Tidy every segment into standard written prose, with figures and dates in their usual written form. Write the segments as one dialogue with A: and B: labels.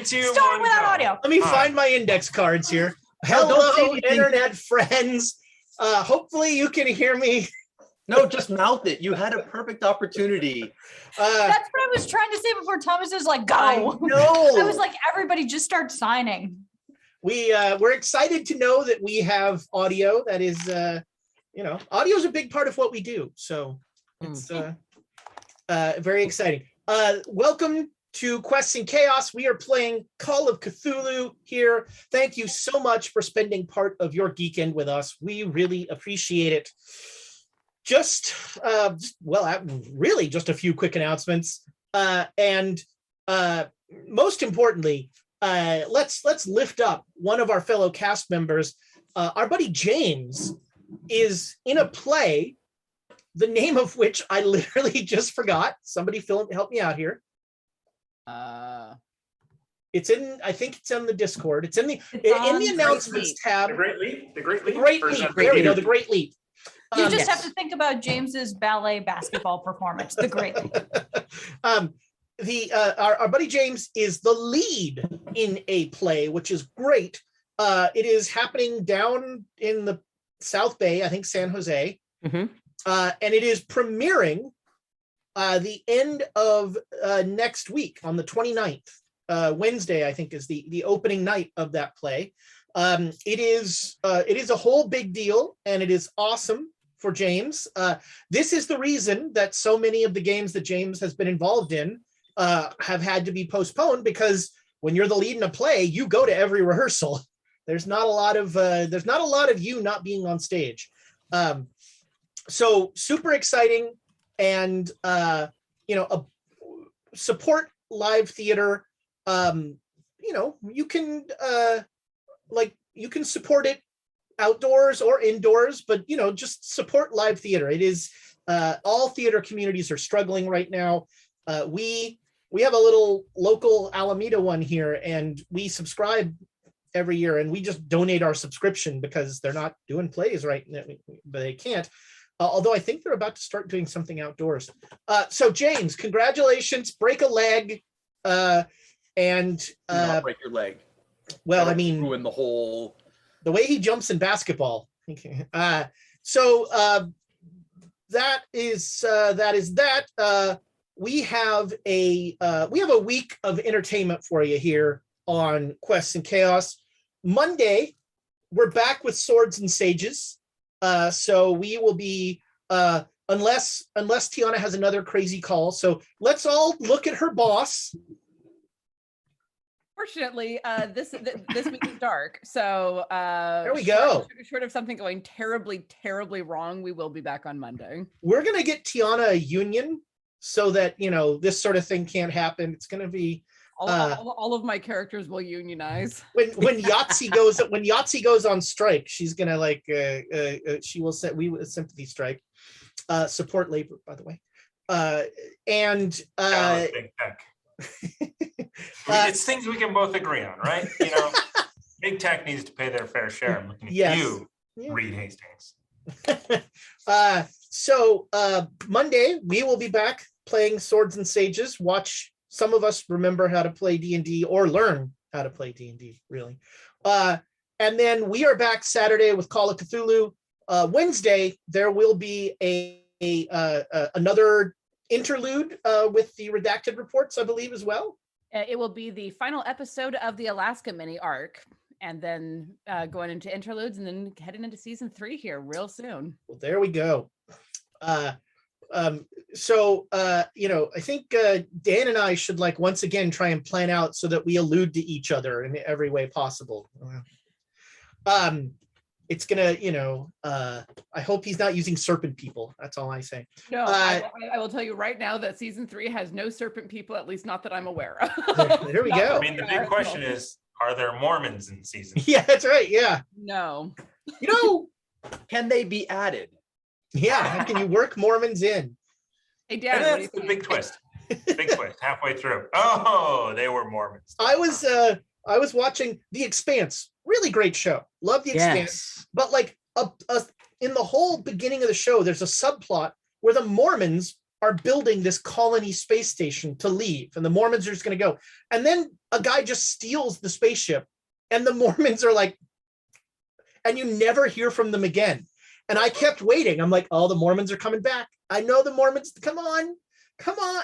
A: Start without audio.
B: Let me find my index cards here. Hello, internet friends. Hopefully you can hear me.
C: No, just mouth it. You had a perfect opportunity.
A: That's what I was trying to say before Thomas was like, go.
B: No.
A: I was like, everybody just start signing.
B: We're excited to know that we have audio. That is, audio is a big part of what we do. So it's very exciting. Welcome to Quests and Chaos. We are playing Call of Cthulhu here. Thank you so much for spending part of your geekend with us. We really appreciate it. Really just a few quick announcements. And most importantly, let's lift up one of our fellow cast members. Our buddy James is in a play, the name of which I literally just forgot. Somebody help me out here. It's in, I think it's in the Discord. It's in the announcements tab.
D: The Great Leap.
B: The Great Leap. There we go. The Great Leap.
A: You just have to think about James's ballet basketball performance. The Great Leap.
B: Our buddy James is the lead in a play, which is great. It is happening down in the South Bay, I think San Jose, and it is premiering the end of next week on the 29th. Wednesday, I think, is the opening night of that play. It is a whole big deal, and it is awesome for James. This is the reason that so many of the games that James has been involved in have had to be postponed, because when you're the lead in a play, you go to every rehearsal. There's not a lot of you not being on stage. So super exciting, and support live theater. You can support it outdoors or indoors, but just support live theater. It is all theater communities are struggling right now. We have a little local Alameda one here, and we subscribe every year, and we just donate our subscription because they're not doing plays right now, but they can't. Although I think they're about to start doing something outdoors. So James, congratulations, break a leg. And
C: not break your leg.
B: Well, I mean,
C: ruin the whole.
B: The way he jumps in basketball. That is that. We have a week of entertainment for you here on Quests and Chaos. Monday, we're back with Swords and Sages. So we will be unless Tiana has another crazy call. So let's all look at her boss.
E: Fortunately, this week is dark. So
B: there we go.
E: Short of something going terribly, terribly wrong, we will be back on Monday.
B: We're gonna get Tiana a union so that this sort of thing can't happen. It's gonna be
E: all of my characters will unionize.
B: When Yahtzee goes on strike, she's gonna she will set sympathy strike. Support labor, by the way.
D: Big tech. It's things we can both agree on, right? Big tech needs to pay their fair share. I'm looking at you, Reed Hastings.
B: So Monday we will be back playing Swords and Sages. Watch some of us remember how to play D&D or learn how to play D&D, really. And then we are back Saturday with Call of Cthulhu. Wednesday there will be another interlude with the redacted reports, I believe, as well.
E: It will be the final episode of the Alaska mini arc, and then going into interludes, and then heading into season 3 here real soon.
B: Well, there we go. So I think Dan and I should once again try and plan out so that we allude to each other in every way possible. It's gonna, I hope he's not using serpent people. That's all I say.
E: No, I will tell you right now that season 3 has no serpent people, at least not that I'm aware of.
B: There we go.
D: I mean, the big question is, are there Mormons in season?
B: Yeah, that's right. Yeah.
E: No.
C: Can they be added?
B: Yeah. Can you work Mormons in?
E: Hey, Dad,
D: that's the big twist. Big twist halfway through. Oh, they were Mormons.
B: I was watching The Expanse. Really great show. Love The Expanse. But in the whole beginning of the show, there's a subplot where the Mormons are building this colony space station to leave, and the Mormons are just going to go. And then a guy just steals the spaceship, and the Mormons are like, and you never hear from them again. And I kept waiting. I'm like, oh, the Mormons are coming back. I know the Mormons. Come on.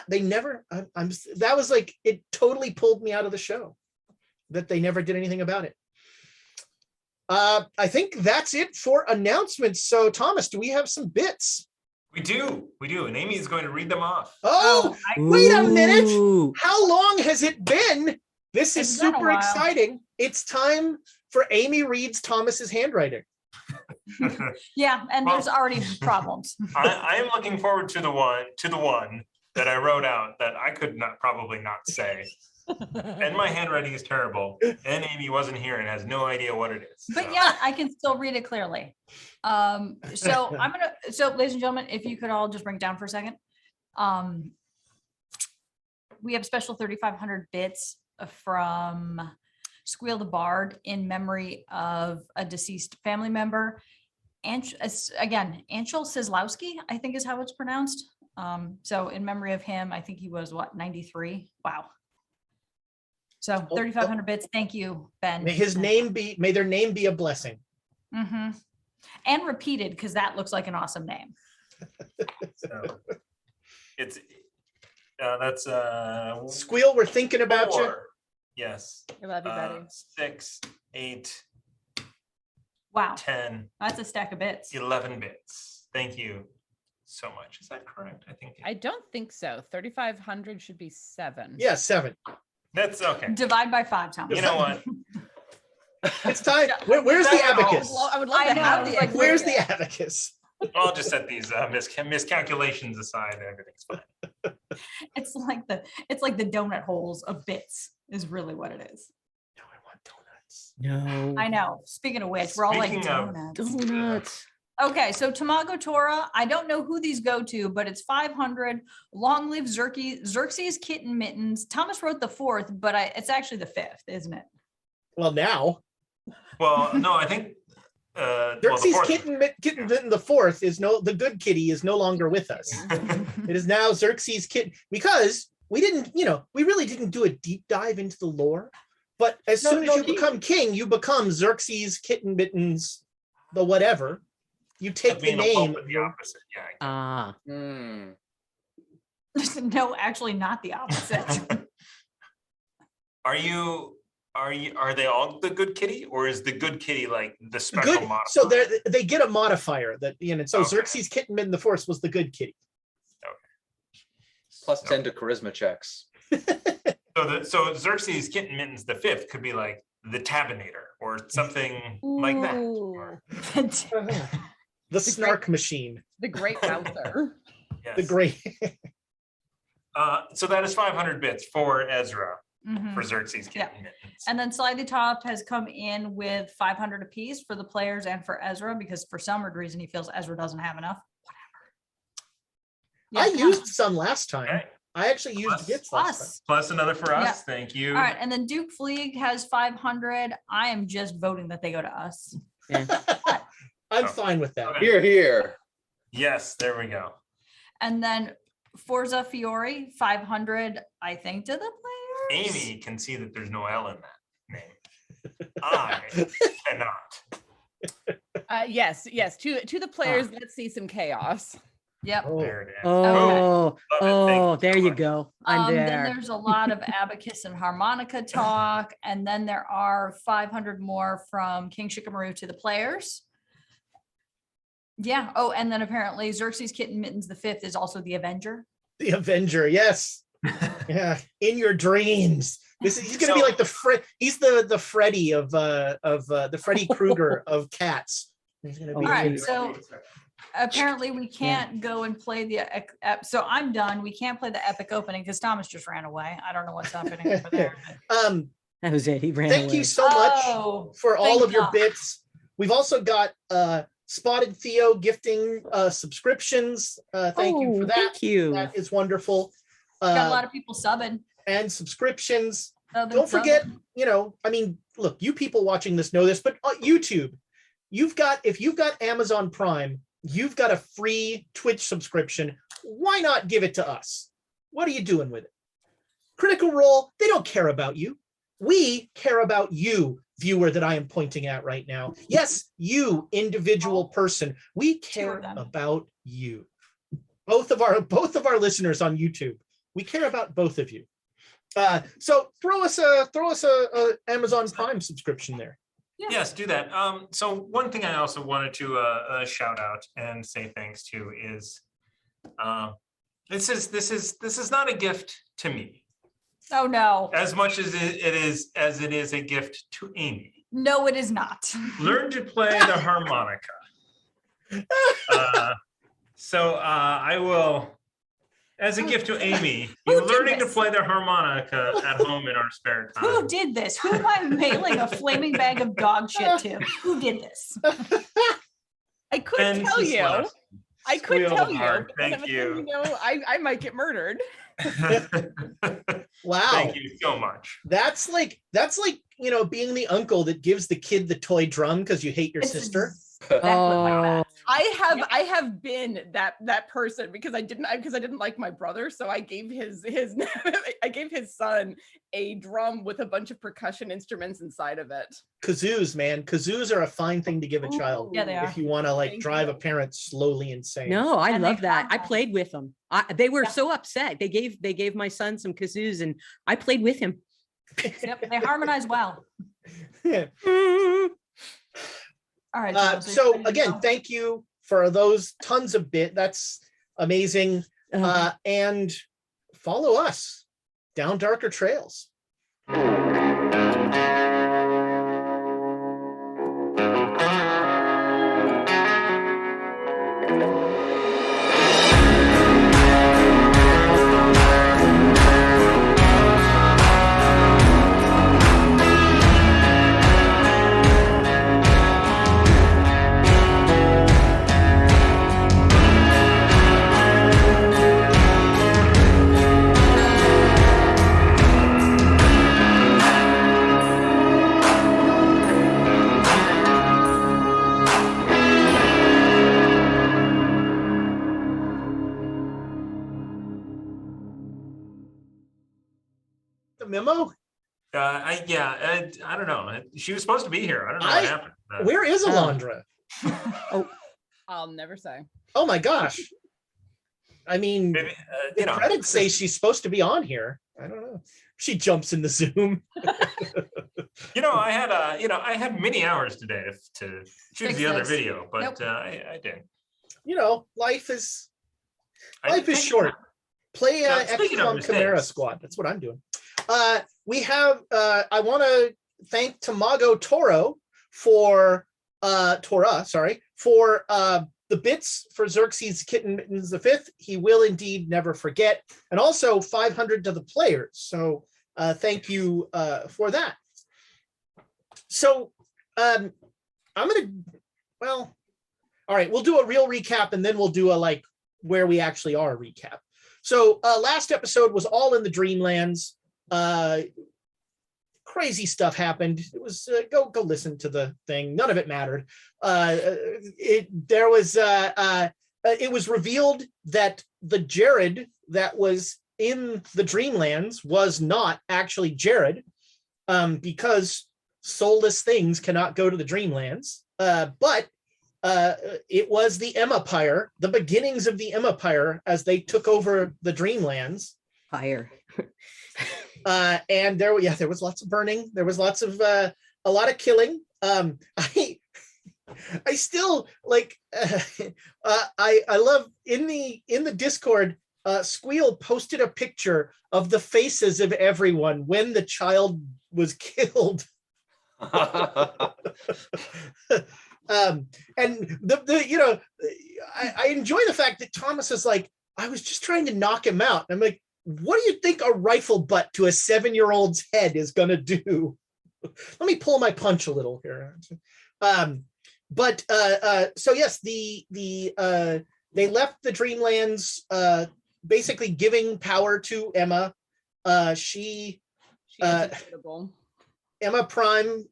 B: They never. That was like, it totally pulled me out of the show that they never did anything about it. I think that's it for announcements. So, Thomas, do we have some bits?
D: We do, and Amy is going to read them off.
B: Oh, wait a minute. How long has it been? This is super exciting. It's time for Amy reads Thomas's handwriting.
A: Yeah, and there's already problems.
D: I am looking forward to the one that I wrote out that I could probably not say. And my handwriting is terrible. And Amy wasn't here and has no idea what it is.
A: But yeah, I can still read it clearly. So ladies and gentlemen, if you could all just bring it down for a second. We have special 3,500 bits from Squeal the Bard in memory of a deceased family member. Again, Anshel Sislowski, I think is how it's pronounced. So in memory of him, I think he was 93. Wow. So 3,500 bits. Thank you, Ben.
B: May their name be a blessing.
A: Mm-hmm. And repeated, because that looks like an awesome name.
D: So that's
B: Squeal, we're thinking about
D: 4.
B: you.
D: Yes.
E: I love you, buddy.
D: 6, 8.
A: Wow.
D: 10.
A: That's a stack of bits.
D: 11 bits. Thank you so much. Is that correct?
E: I don't think so. 3,500 should be 7.
B: Yeah, 7.
D: That's okay.
A: Divide by 5, Thomas.
D: You know what?
B: It's time. Where's the abacus?
E: I would love to have the
B: Where's the abacus?
D: I'll just set these miscalculations aside. Everything's fine.
A: It's like the donut holes of bits is really what it is.
B: No, I want donuts.
F: No.
A: I know. Speaking of which, we're all like
D: Speaking of
A: donuts. Okay, so Tamago Tora, I don't know who these go to, but it's 500. Long live Xerxes Kitten Mittens. Thomas wrote the 4th, but it's actually the 5th, isn't it?
B: Well, now.
D: Well, no, I think
B: Xerxes Kitten Mitten the 4th is the good kitty is no longer with us. It is now Xerxes Kitten, because we really didn't do a deep dive into the lore. But as soon as you become king, you become Xerxes Kitten Mittens, the whatever. You take the name.
D: The opposite. Yeah.
A: No, actually not the opposite.
D: Are they all the good kitty, or is the good kitty like the special
B: good,
D: modifier?
B: so they get a modifier that, so
D: Okay.
B: Xerxes Kitten Mitten the 4th was the good kitty.
C: Plus 10 to charisma checks.
D: So Xerxes Kitten Mittens the 5th could be like the Tabinator or something like that. Or,
B: The snark machine.
E: The Great Bouncer.
D: yes.
B: The great.
D: So that is 500 bits for Ezra
A: Mhm.
D: for Xerxes Kitten Mittens.
A: And then Slightly Top has come in with 500 apiece for the players and for Ezra, because for some weird reason he feels Ezra doesn't have enough. Whatever.
B: I used some last time.
D: Okay.
B: I actually used bits last time.
D: Plus another for us.
A: Yeah.
D: Thank you.
A: All right, and then Duke Fleeg has 500. I am just voting that they go to us.
B: I'm fine with that.
D: Okay.
C: Here, here.
D: Yes, there we go.
A: And then Forza Fiore, 500, I think, to the players.
D: Amy can see that there's no L in that name. I cannot.
E: Yes. To the players, let's see some chaos.
A: Yep.
D: There it is.
F: Oh,
D: Love it. Thank
F: there
D: so
F: you
D: much.
F: go. I'm
A: Then
F: there.
A: there's a lot of abacus and harmonica talk, and then there are 500 more from King Shikamaru to the players. Yeah. Oh, and then apparently Xerxes Kitten Mittens the 5th is also the Avenger.
B: The Avenger, yes. Yeah, in your dreams. He's gonna be like he's the Freddy of the Freddy Krueger of cats. He's gonna be
A: All right, so apparently we can't go and play so I'm done. We can't play the epic opening because Thomas just ran away. I don't know what's happening over there.
F: That was it. He ran
B: Thank
F: away.
B: you so much for all
A: thank
B: of your
A: you.
B: bits. We've also got Spotted Theo gifting subscriptions. Thank you for that.
F: Thank you.
B: That is wonderful.
A: Got a lot of people subbing.
B: And subscriptions.
A: Subbing,
B: Don't forget,
A: subbing.
B: look, you people watching this know this, but YouTube, if you've got Amazon Prime, you've got a free Twitch subscription why not give it to us? What are you doing with it? Critical Role, they don't care about you. We care about you, viewer that I am pointing at right now. Yes, you, individual person. We care about you. Both of our listeners on YouTube. We care about both of you. So throw us a Amazon Prime subscription there.
A: Yeah.
D: Yes, do that. So one thing I also wanted to shout out and say thanks to is this is not a gift to me.
A: Oh no.
D: As much as it is a gift to Amy.
A: No, it is not.
D: Learn to play the harmonica. So I will, as a gift to Amy, be learning to play the harmonica at home in our spare time.
A: Who did this? Who am I mailing a flaming bag of dog shit to? Who did this?
E: I could tell you. I could
D: Squeal
E: tell you.
D: hard.
E: but
D: Thank
E: then,
D: you.
E: I might get murdered.
B: Wow.
D: Thank you so much.
B: That's like, being the uncle that gives the kid the toy drum because you hate your sister.
F: Oh,
E: I have been that person because I didn't like my brother, so I gave his I gave his son a drum with a bunch of percussion instruments inside of it.
B: Kazoos, man. Kazoos are a fine thing to give a child.
A: Yeah, they are.
B: If you want to
E: Thank
B: drive
E: you.
B: a parent slowly insane.
F: no, I
A: And they
F: love that. I
A: have-
F: played with them. They were
A: Yeah.
F: so upset. They gave my son some kazoos and I played with him.
A: Yep, they harmonize well. All right. Tom,
B: So
A: you're ready to
B: again,
A: go?
B: thank you for those tons of bit. That's amazing. And follow us down darker trails. The memo?
D: I don't know. She was supposed to be here. I don't know what happened.
B: Where is Alondra?
E: I'll never say.
B: Oh my gosh. I mean,
D: Maybe,
B: the credits say she's supposed to be on here. I don't know. She jumps in the Zoom.
D: I had many hours today to choose
A: Fix
D: the other
A: this.
D: video, but
A: Nope.
D: I did.
B: Life is
D: I think-
B: short. Play
D: Now, speaking of
B: XCOM Chimera
D: mistakes.
B: Squad. That's what I'm doing. We have I want to thank Tamago Toro for the bits for Xerxes Kitten Mittens the Fifth. He will indeed never forget, and also 500 to the players. So thank you for that. So all right, we'll do a real recap and then we'll do a where we actually are recap. So last episode was all in the Dreamlands. Crazy stuff happened. It was go listen to the thing. None of it mattered. It was revealed that the Jared that was in the Dreamlands was not actually Jared, because soulless things cannot go to the Dreamlands. But it was the Empire, the beginnings of the Empire as they took over the Dreamlands.
F: Fire.
B: And there was lots of burning. There was lots of a lot of killing. I still I love in the Discord. Squeal posted a picture of the faces of everyone when the child was killed. And I enjoy the fact that Thomas is like, I was just trying to knock him out. And I'm like, what do you think a rifle butt to a 7-year-old's head is gonna do? Let me pull my punch a little here. So yes, they left the Dreamlands, basically giving power to Emma.
E: She is
B: Uh,
E: incredible.
B: Emma Prime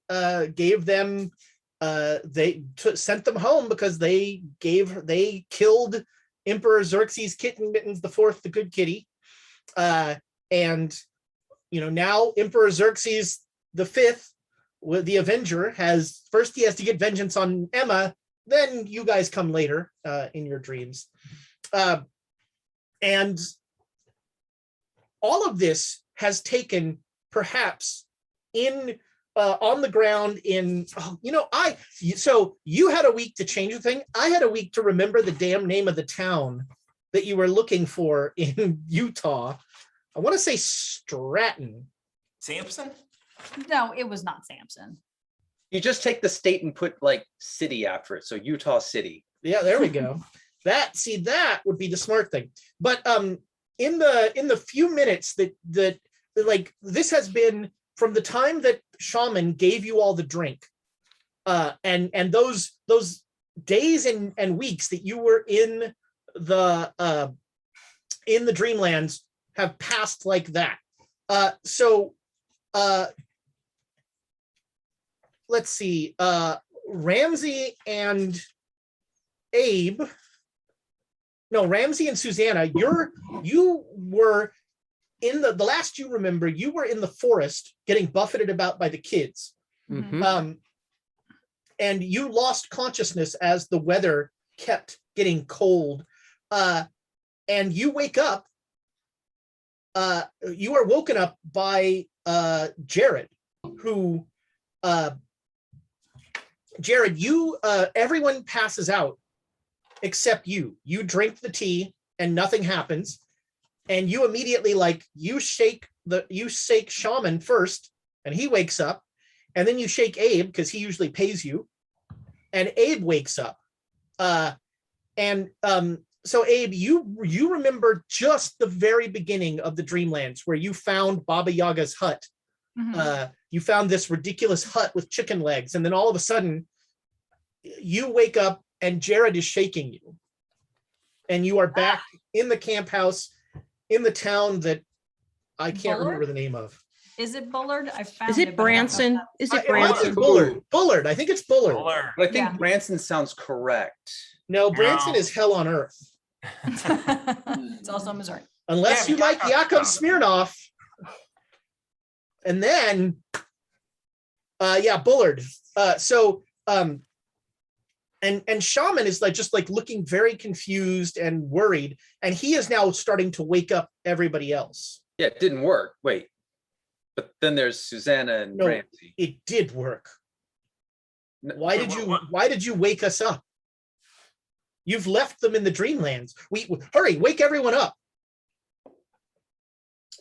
B: gave them sent them home because they killed Emperor Xerxes Kitten Mittens the Fourth, the Good Kitty. And now Emperor Xerxes the Fifth, the Avenger, he has to get vengeance on Emma, then you guys come later in your dreams. And all of this has taken perhaps on the ground so you had a week to change the thing. I had a week to remember the damn name of the town that you were looking for in Utah. I want to say Stratton.
D: Samson?
A: No, it was not Samson.
C: You just take the state and put like city after it. So Utah City.
B: Yeah, there we go. That would be the smart thing. But in the few minutes that like this has been from the time that Shaman gave you all the drink, and those days and weeks that you were in the Dreamlands have passed like that. So let's see. Ramsey and Susanna, you were in the last you remember, you were in the forest getting buffeted about by the kids.
F: Mhm.
B: And you lost consciousness as the weather kept getting cold. And you wake up, you are woken up by Jared, who everyone passes out except you. You drink the tea and nothing happens. And you immediately you shake Shaman first and he wakes up. And then you shake Abe because he usually pays you. And Abe wakes up. So Abe, you remember just the very beginning of the Dreamlands where you found Baba Yaga's hut.
A: Mhm.
B: You found this ridiculous hut with chicken legs. And then all of a sudden you wake up and Jared is shaking you. And you are back in the camp house in the town that I can't
A: Bullard?
B: remember the name of.
A: Is it Bullard? I found
F: Is
A: it.
F: it
A: but I don't know if
F: Branson?
A: that's-
F: Is
B: It
F: it
B: might be
F: Branson?
B: Bullard. Bullard. I think it's Bullard.
D: Bullard.
C: But I think
A: Yeah.
C: Branson sounds correct.
B: No, Branson
D: No.
B: is hell on earth.
A: It's also Missouri.
B: Unless
D: Yeah,
B: you like
D: Yakov
B: Yakov Smirnoff. And then, Bullard. And Shaman is just looking very confused and worried. And he is now starting to wake up everybody else.
C: Yeah, it didn't work. Wait. But then there's Susanna and
B: No.
C: Ramsey.
B: It did work. Why
D: Wait,
B: did you wake us up? You've left them in the Dreamlands. Hurry, wake everyone up.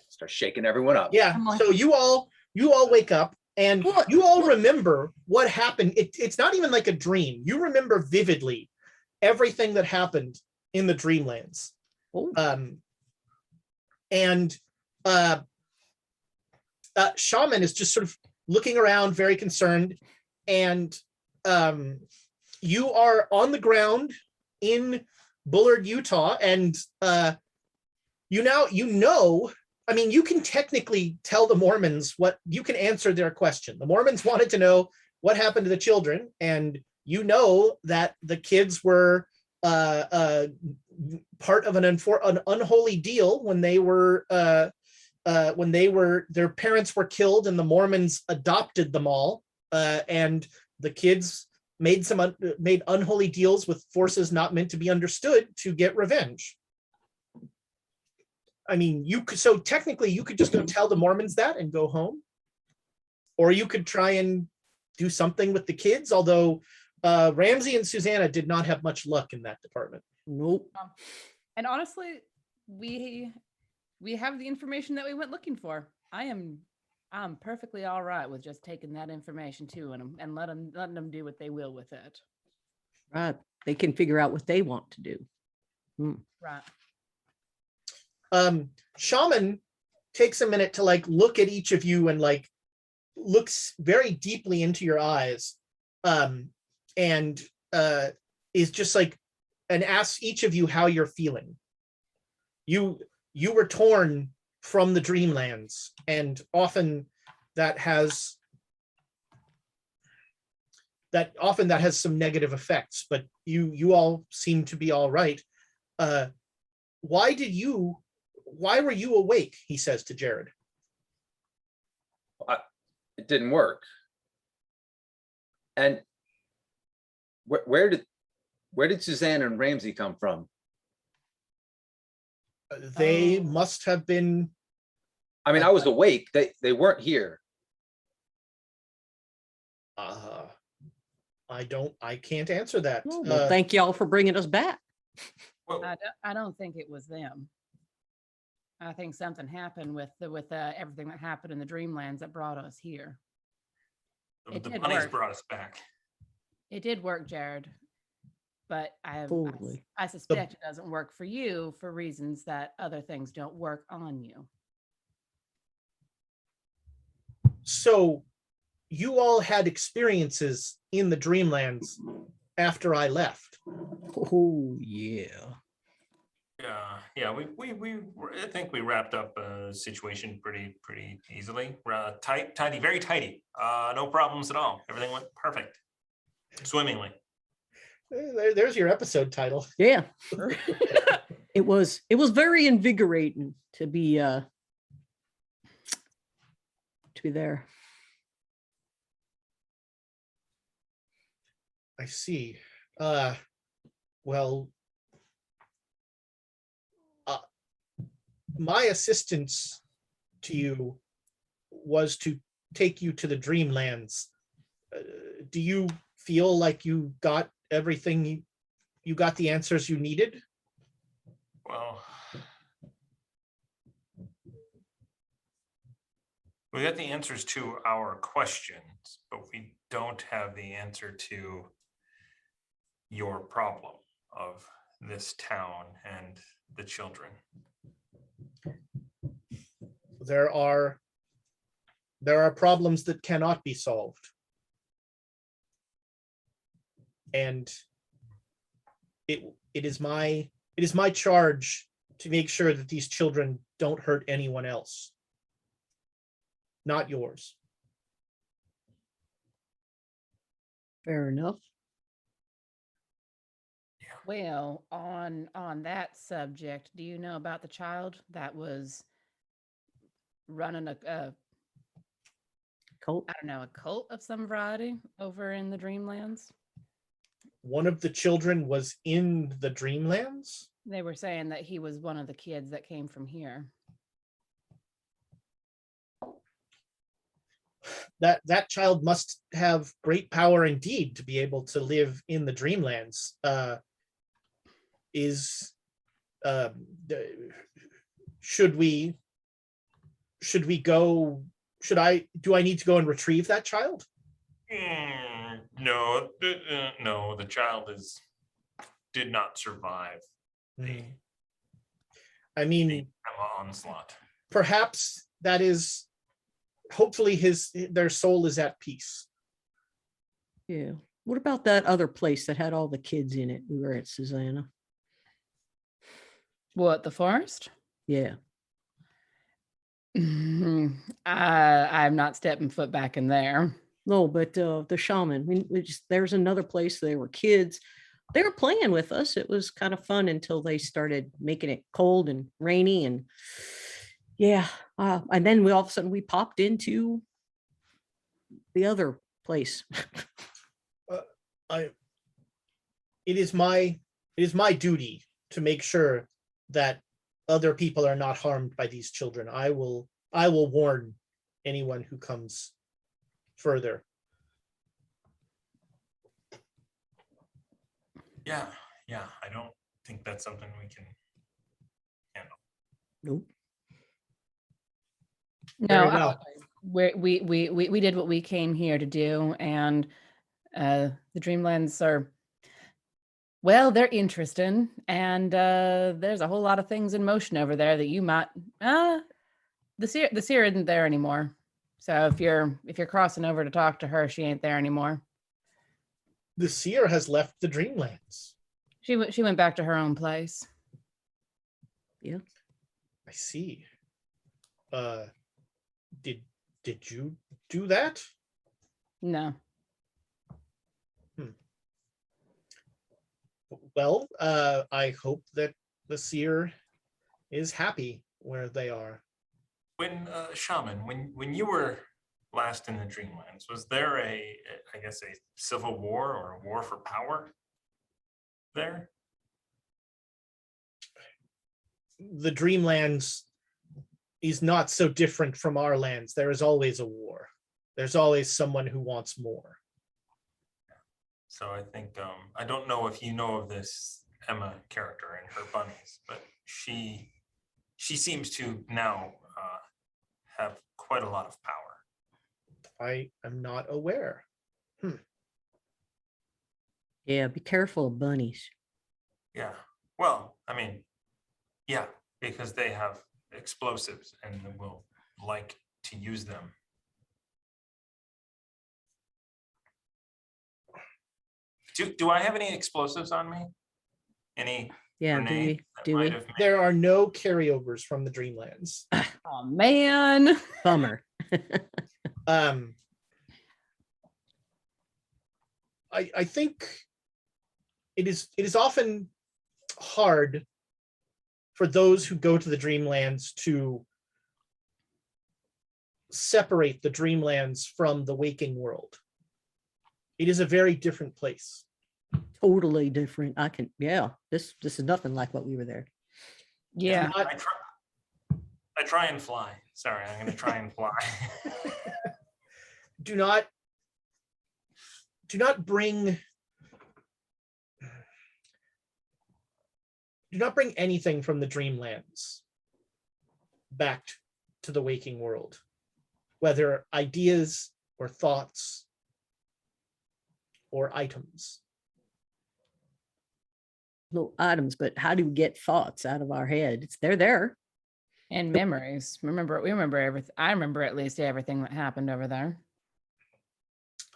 C: Start shaking everyone up.
B: Yeah.
A: I'm like-
B: So you all wake up and
F: What?
B: you all remember what happened. It's not even like a dream. You remember vividly everything that happened in the Dreamlands.
F: Oh.
B: Shaman is just sort of looking around, very concerned, and you are on the ground in Bullard, Utah, and you can technically tell the Mormons you can answer their question. The Mormons wanted to know what happened to the children, and you know that the kids were part of an unholy deal when their parents were killed and the Mormons adopted them all, and the kids made unholy deals with forces not meant to be understood to get revenge. I mean, technically you could just go tell the Mormons that and go home, or you could try and do something with the kids, although Ramsey and Susanna did not have much luck in that department.
F: Nope.
E: And honestly, we have the information that we went looking for. I'm perfectly all right with just taking that information too and letting them do what they will with it.
F: Right. They can figure out what they want to do.
E: Right.
B: Shaman takes a minute to look at each of you and looks very deeply into your eyes, and is just and asks each of you how you're feeling. You were torn from the Dreamlands, and often that has some negative effects, but you all seem to be all right. why were you awake? He says to Jared.
C: It didn't work. And where did Suzanne and Ramsey come from?
B: They
A: Oh.
B: must have been.
C: I mean, I was awake. They weren't here.
B: I can't answer that.
F: Oh, well, thank y'all for bringing us back.
D: Well,
E: I don't think it was them. I think something happened with everything that happened in the Dreamlands that brought us here. It
D: the
E: did
D: bunnies
E: work.
D: brought us back.
E: It did work, Jared, but
F: Totally.
E: I suspect it doesn't work for you for reasons that other things don't work on you.
B: So you all had experiences in the Dreamlands after I left.
F: Oh yeah.
D: Yeah. I think we wrapped up a situation pretty easily. Tidy, very tidy. No problems at all. Everything went perfect, swimmingly.
B: There's your episode title.
F: Yeah. It was very invigorating to be there.
B: I see. Well, my assistance to you was to take you to the Dreamlands. Do you feel like you got everything? You got the answers you needed?
D: Well, we got the answers to our questions, but we don't have the answer to your problem of this town and the children.
B: There are problems that cannot be solved. And it is my charge to make sure that these children don't hurt anyone else. Not yours.
F: Fair enough.
E: Well, on that subject, do you know about the child that was running a
F: Colt.
E: I don't know, a cult of some variety over in the Dreamlands?
B: One of the children was in the Dreamlands?
E: They were saying that he was one of the kids that came from here.
B: That child must have great power indeed to be able to live in the Dreamlands. Do I need to go and retrieve that child?
D: No, the child did not survive
B: I mean,
D: the onslaught.
B: perhaps that is, hopefully their soul is at peace.
F: Yeah. What about that other place that had all the kids in it? We were at Susanna.
E: What, the forest?
F: Yeah.
E: I'm not stepping foot back in there.
F: No, but the shaman. There's another place. They were kids. They were playing with us. It was kind of fun until they started making it cold and rainy, and yeah. And then all of a sudden we popped into the other place.
B: It is my duty to make sure that other people are not harmed by these children. I will warn anyone who comes further.
D: Yeah. I don't think that's something we can handle.
F: Nope.
B: Very
E: No,
B: well.
E: we did what we came here to do, and the Dreamlands are, well, they're interesting, and there's a whole lot of things in motion over there that you might. The seer isn't there anymore, so if you're crossing over to talk to her, she ain't there anymore.
B: The seer has left the Dreamlands.
E: She went back to her own place.
F: Yeah.
B: I see. Did you do that?
E: No.
B: Well, I hope that the seer is happy where they are.
D: When Shaman, when you were last in the Dreamlands, was there I guess a civil war or a war for power there?
B: The Dreamlands is not so different from our lands. There is always a war. There's always someone who wants more.
D: So I think I don't know if you know of this Emma character and her bunnies, but she seems to now have quite a lot of power.
B: I am not aware.
F: Yeah, be careful of bunnies.
D: Yeah. Well, I mean, yeah, because they have explosives and will like to use them. Do I have any explosives on me? Any
F: Yeah,
D: grenades that
F: do
D: might
F: we?
D: have made-
B: There are no carryovers from the Dreamlands.
E: Oh man.
F: Bummer.
B: I think it is often hard for those who go to the Dreamlands to separate the Dreamlands from the waking world. It is a very different place.
F: Totally different. This is nothing like what we were there.
E: Yeah.
D: I try and fly. Sorry, I'm going to try and fly.
B: Do not bring anything from the Dreamlands back to the waking world, whether ideas or thoughts or items.
F: Little items, but how do we get thoughts out of our head? They're there.
E: And memories. We remember everything. I remember at least everything that happened over there.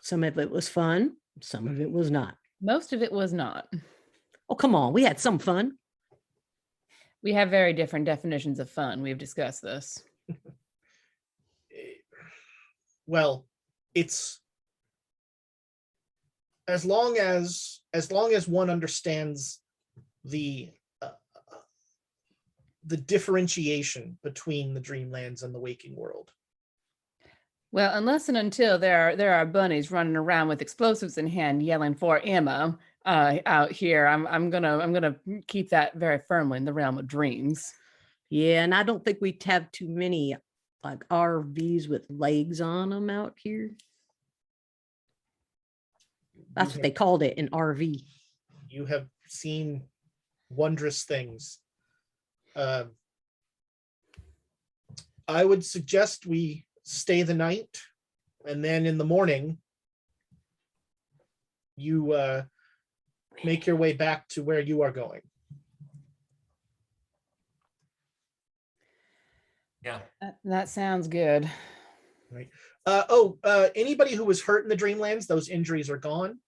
F: Some of it was fun, some of it was not.
E: Most of it was not.
F: Oh, come on. We had some fun.
E: We have very different definitions of fun. We've discussed this.
B: Well, it's as long as one understands the differentiation between the Dreamlands and the waking world.
E: Well, unless and until there are bunnies running around with explosives in hand, yelling for ammo out here, I'm gonna keep that very firmly in the realm of dreams.
F: Yeah, and I don't think we'd have too many like RVs with legs on them out here. That's what they called it, an RV.
B: You have seen wondrous things. I would suggest we stay the night, and then in the morning, you make your way back to where you are going.
D: Yeah.
E: That sounds good.
B: Right. Anybody who was hurt in the Dreamlands, those injuries are gone.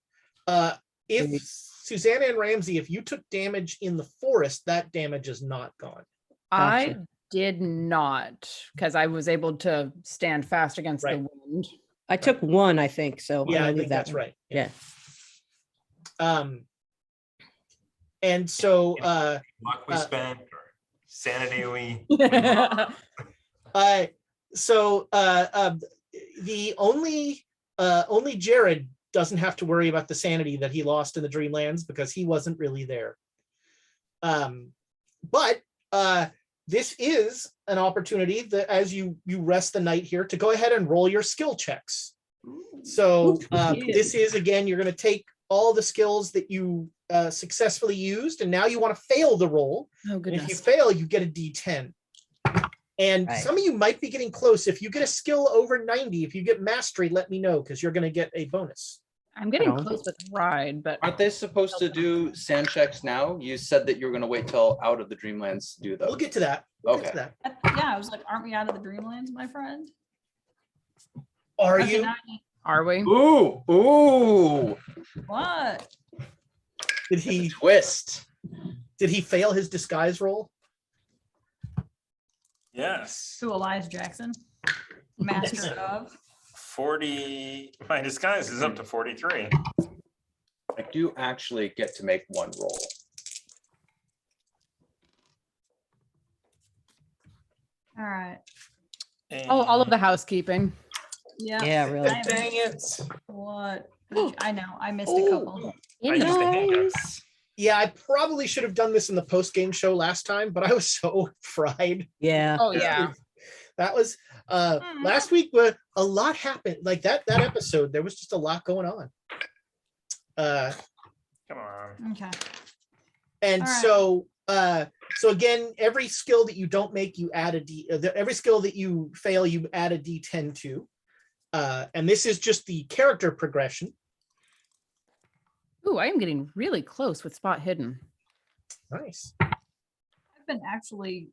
B: If Susanna and Ramsey, if you took damage in the forest, that damage is not gone.
E: I
F: Gotcha.
E: did not, because I was able to stand fast against
B: Right.
E: the wind.
F: I took one, I think. So
B: Yeah,
F: I'm
B: I
F: gonna leave
B: think
F: that
B: that's
F: one.
B: right.
F: Yeah.
B: And so
D: Luck we spent or sanity we
B: the only Jared doesn't have to worry about the sanity that he lost in the Dreamlands because he wasn't really there. But this is an opportunity that as you rest the night here to go ahead and roll your skill checks. So this is, again, you're going to take all the skills that you successfully used, and now you want to fail the roll.
E: Oh,
B: And
E: goodness.
B: if you fail, you get a D10. And
F: Right.
B: some of you might be getting close. If you get a skill over 90, if you get mastery, let me know, because you're going to get a bonus.
E: I'm getting
F: Hello.
E: close with ride, but
C: Aren't they supposed to do sand checks now? You said that you were going to wait till out of the Dreamlands to do those.
B: We'll get to that. We'll get to
C: Okay.
B: that.
A: Yeah, I was like, aren't we out of the Dreamlands, my friend?
B: Are
A: Okay,
B: you?
A: now-
E: are we?
C: Ooh,
A: What?
B: Did
C: the
B: he
C: twist.
B: fail his disguise roll?
D: Yes.
A: Who, Elias Jackson? Master of?
D: 40. My disguise is up to 43.
C: I do actually get to make one roll.
A: All right.
E: Oh, all of the housekeeping.
A: Yeah.
F: Yeah, really.
D: Dang it.
A: What? I know. I missed a couple.
D: I used the handgun.
F: Nice.
B: Yeah, I probably should have done this in the post-game show last time, but I was so fried.
F: Yeah.
E: Oh yeah.
B: That was last week where a lot happened. Like that episode, there was just a lot going on.
D: Come on.
A: Okay.
B: And
A: All right.
B: so again, every skill that you don't make, you add a D. Every skill that you fail, you add a D10 to. And this is just the character progression.
E: Ooh, I am getting really close with spot hidden.
B: Nice.
A: I've been actually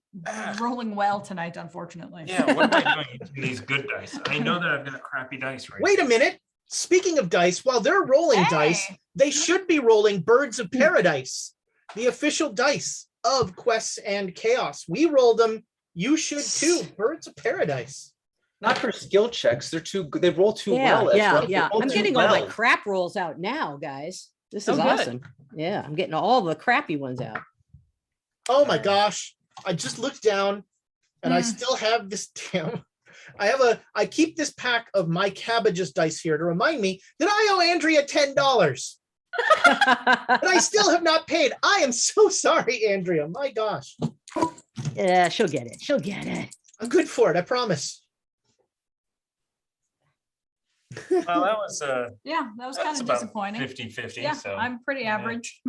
A: rolling well tonight, unfortunately.
D: Yeah, what am I doing using these good dice? I know that I've got crappy dice right
B: Wait a minute. Speaking of dice, while they're rolling dice,
A: Hey.
B: they should be rolling Birds of Paradise, the official dice of Quests and Chaos. We rolled them. You should too. Birds of Paradise.
C: Not for skill checks. They're too good. They roll too
F: Yeah,
C: well.
F: yeah,
C: Ezra. They
F: yeah.
C: roll
F: I'm
C: too
F: getting all my
C: well.
F: crap rolls out now, guys. This
E: Oh,
F: is
E: good.
F: awesome. Yeah, I'm getting all the crappy ones out.
B: Oh my gosh. I just looked down and I
A: Hmm.
B: still have this damn. I keep this pack of my cabbages dice here to remind me that I owe Andrea $10. But I still have not paid. I am so sorry, Andrea. My gosh.
F: Yeah, she'll get it. She'll get it.
B: I'm good for it, I promise.
D: Well, that was
A: Yeah, that was kind
D: that's
A: of
D: about
A: disappointing.
D: 50-50.
A: Yeah,
D: So
A: I'm pretty
D: yeah.
A: average.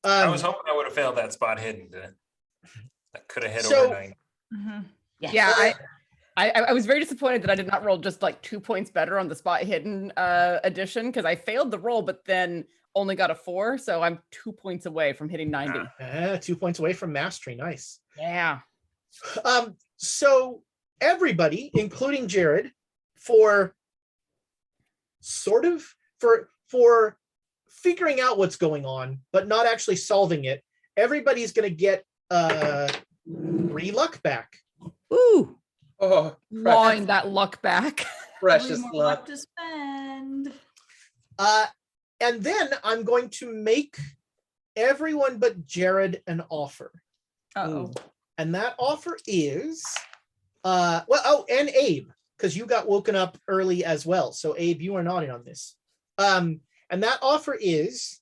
D: I was hoping I would have failed that spot hidden. That could have hit
B: So-
D: over 9.
A: Mhm.
F: Yes.
E: Yeah, I was very disappointed that I did not roll just like 2 points better on the spot hidden edition because I failed the roll, but then only got a 4, so I'm 2 points away from hitting 90.
B: 2 points away from mastery. Nice.
E: Yeah.
B: So everybody, including Jared, for figuring out what's going on, but not actually solving it, everybody's going to get 3 luck back.
F: Ooh.
C: Oh,
E: Clawing that luck back.
C: precious
A: Three more
C: luck.
A: left to spend.
B: And then I'm going to make everyone but Jared an offer.
A: Uh-oh.
B: And that offer is and Abe, because you got woken up early as well. So Abe, you are not in on this. And that offer is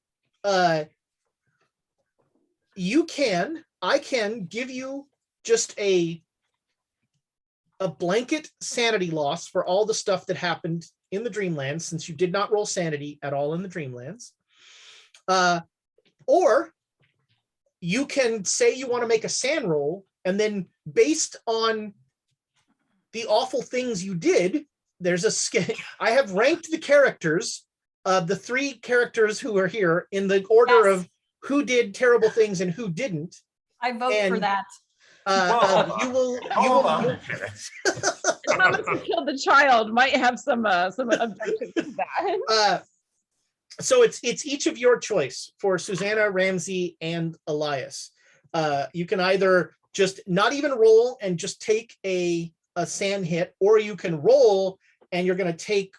B: I can give you just a blanket sanity loss for all the stuff that happened in the Dreamlands, since you did not roll sanity at all in the Dreamlands. Or you can say you want to make a SAN roll, and then based on the awful things you did, there's a scale. I have ranked the characters, the 3 characters who are here in the order
A: Yes.
B: of who did terrible things and who didn't.
A: I vote for
B: And-
A: that.
B: You will.
D: Hold on a minute.
E: Thomas who killed the child might have some objections to that.
B: So it's each of your choice for Susanna, Ramsey, and Elias. You can either just not even roll and just take a SAN hit, or you can roll and you're going to take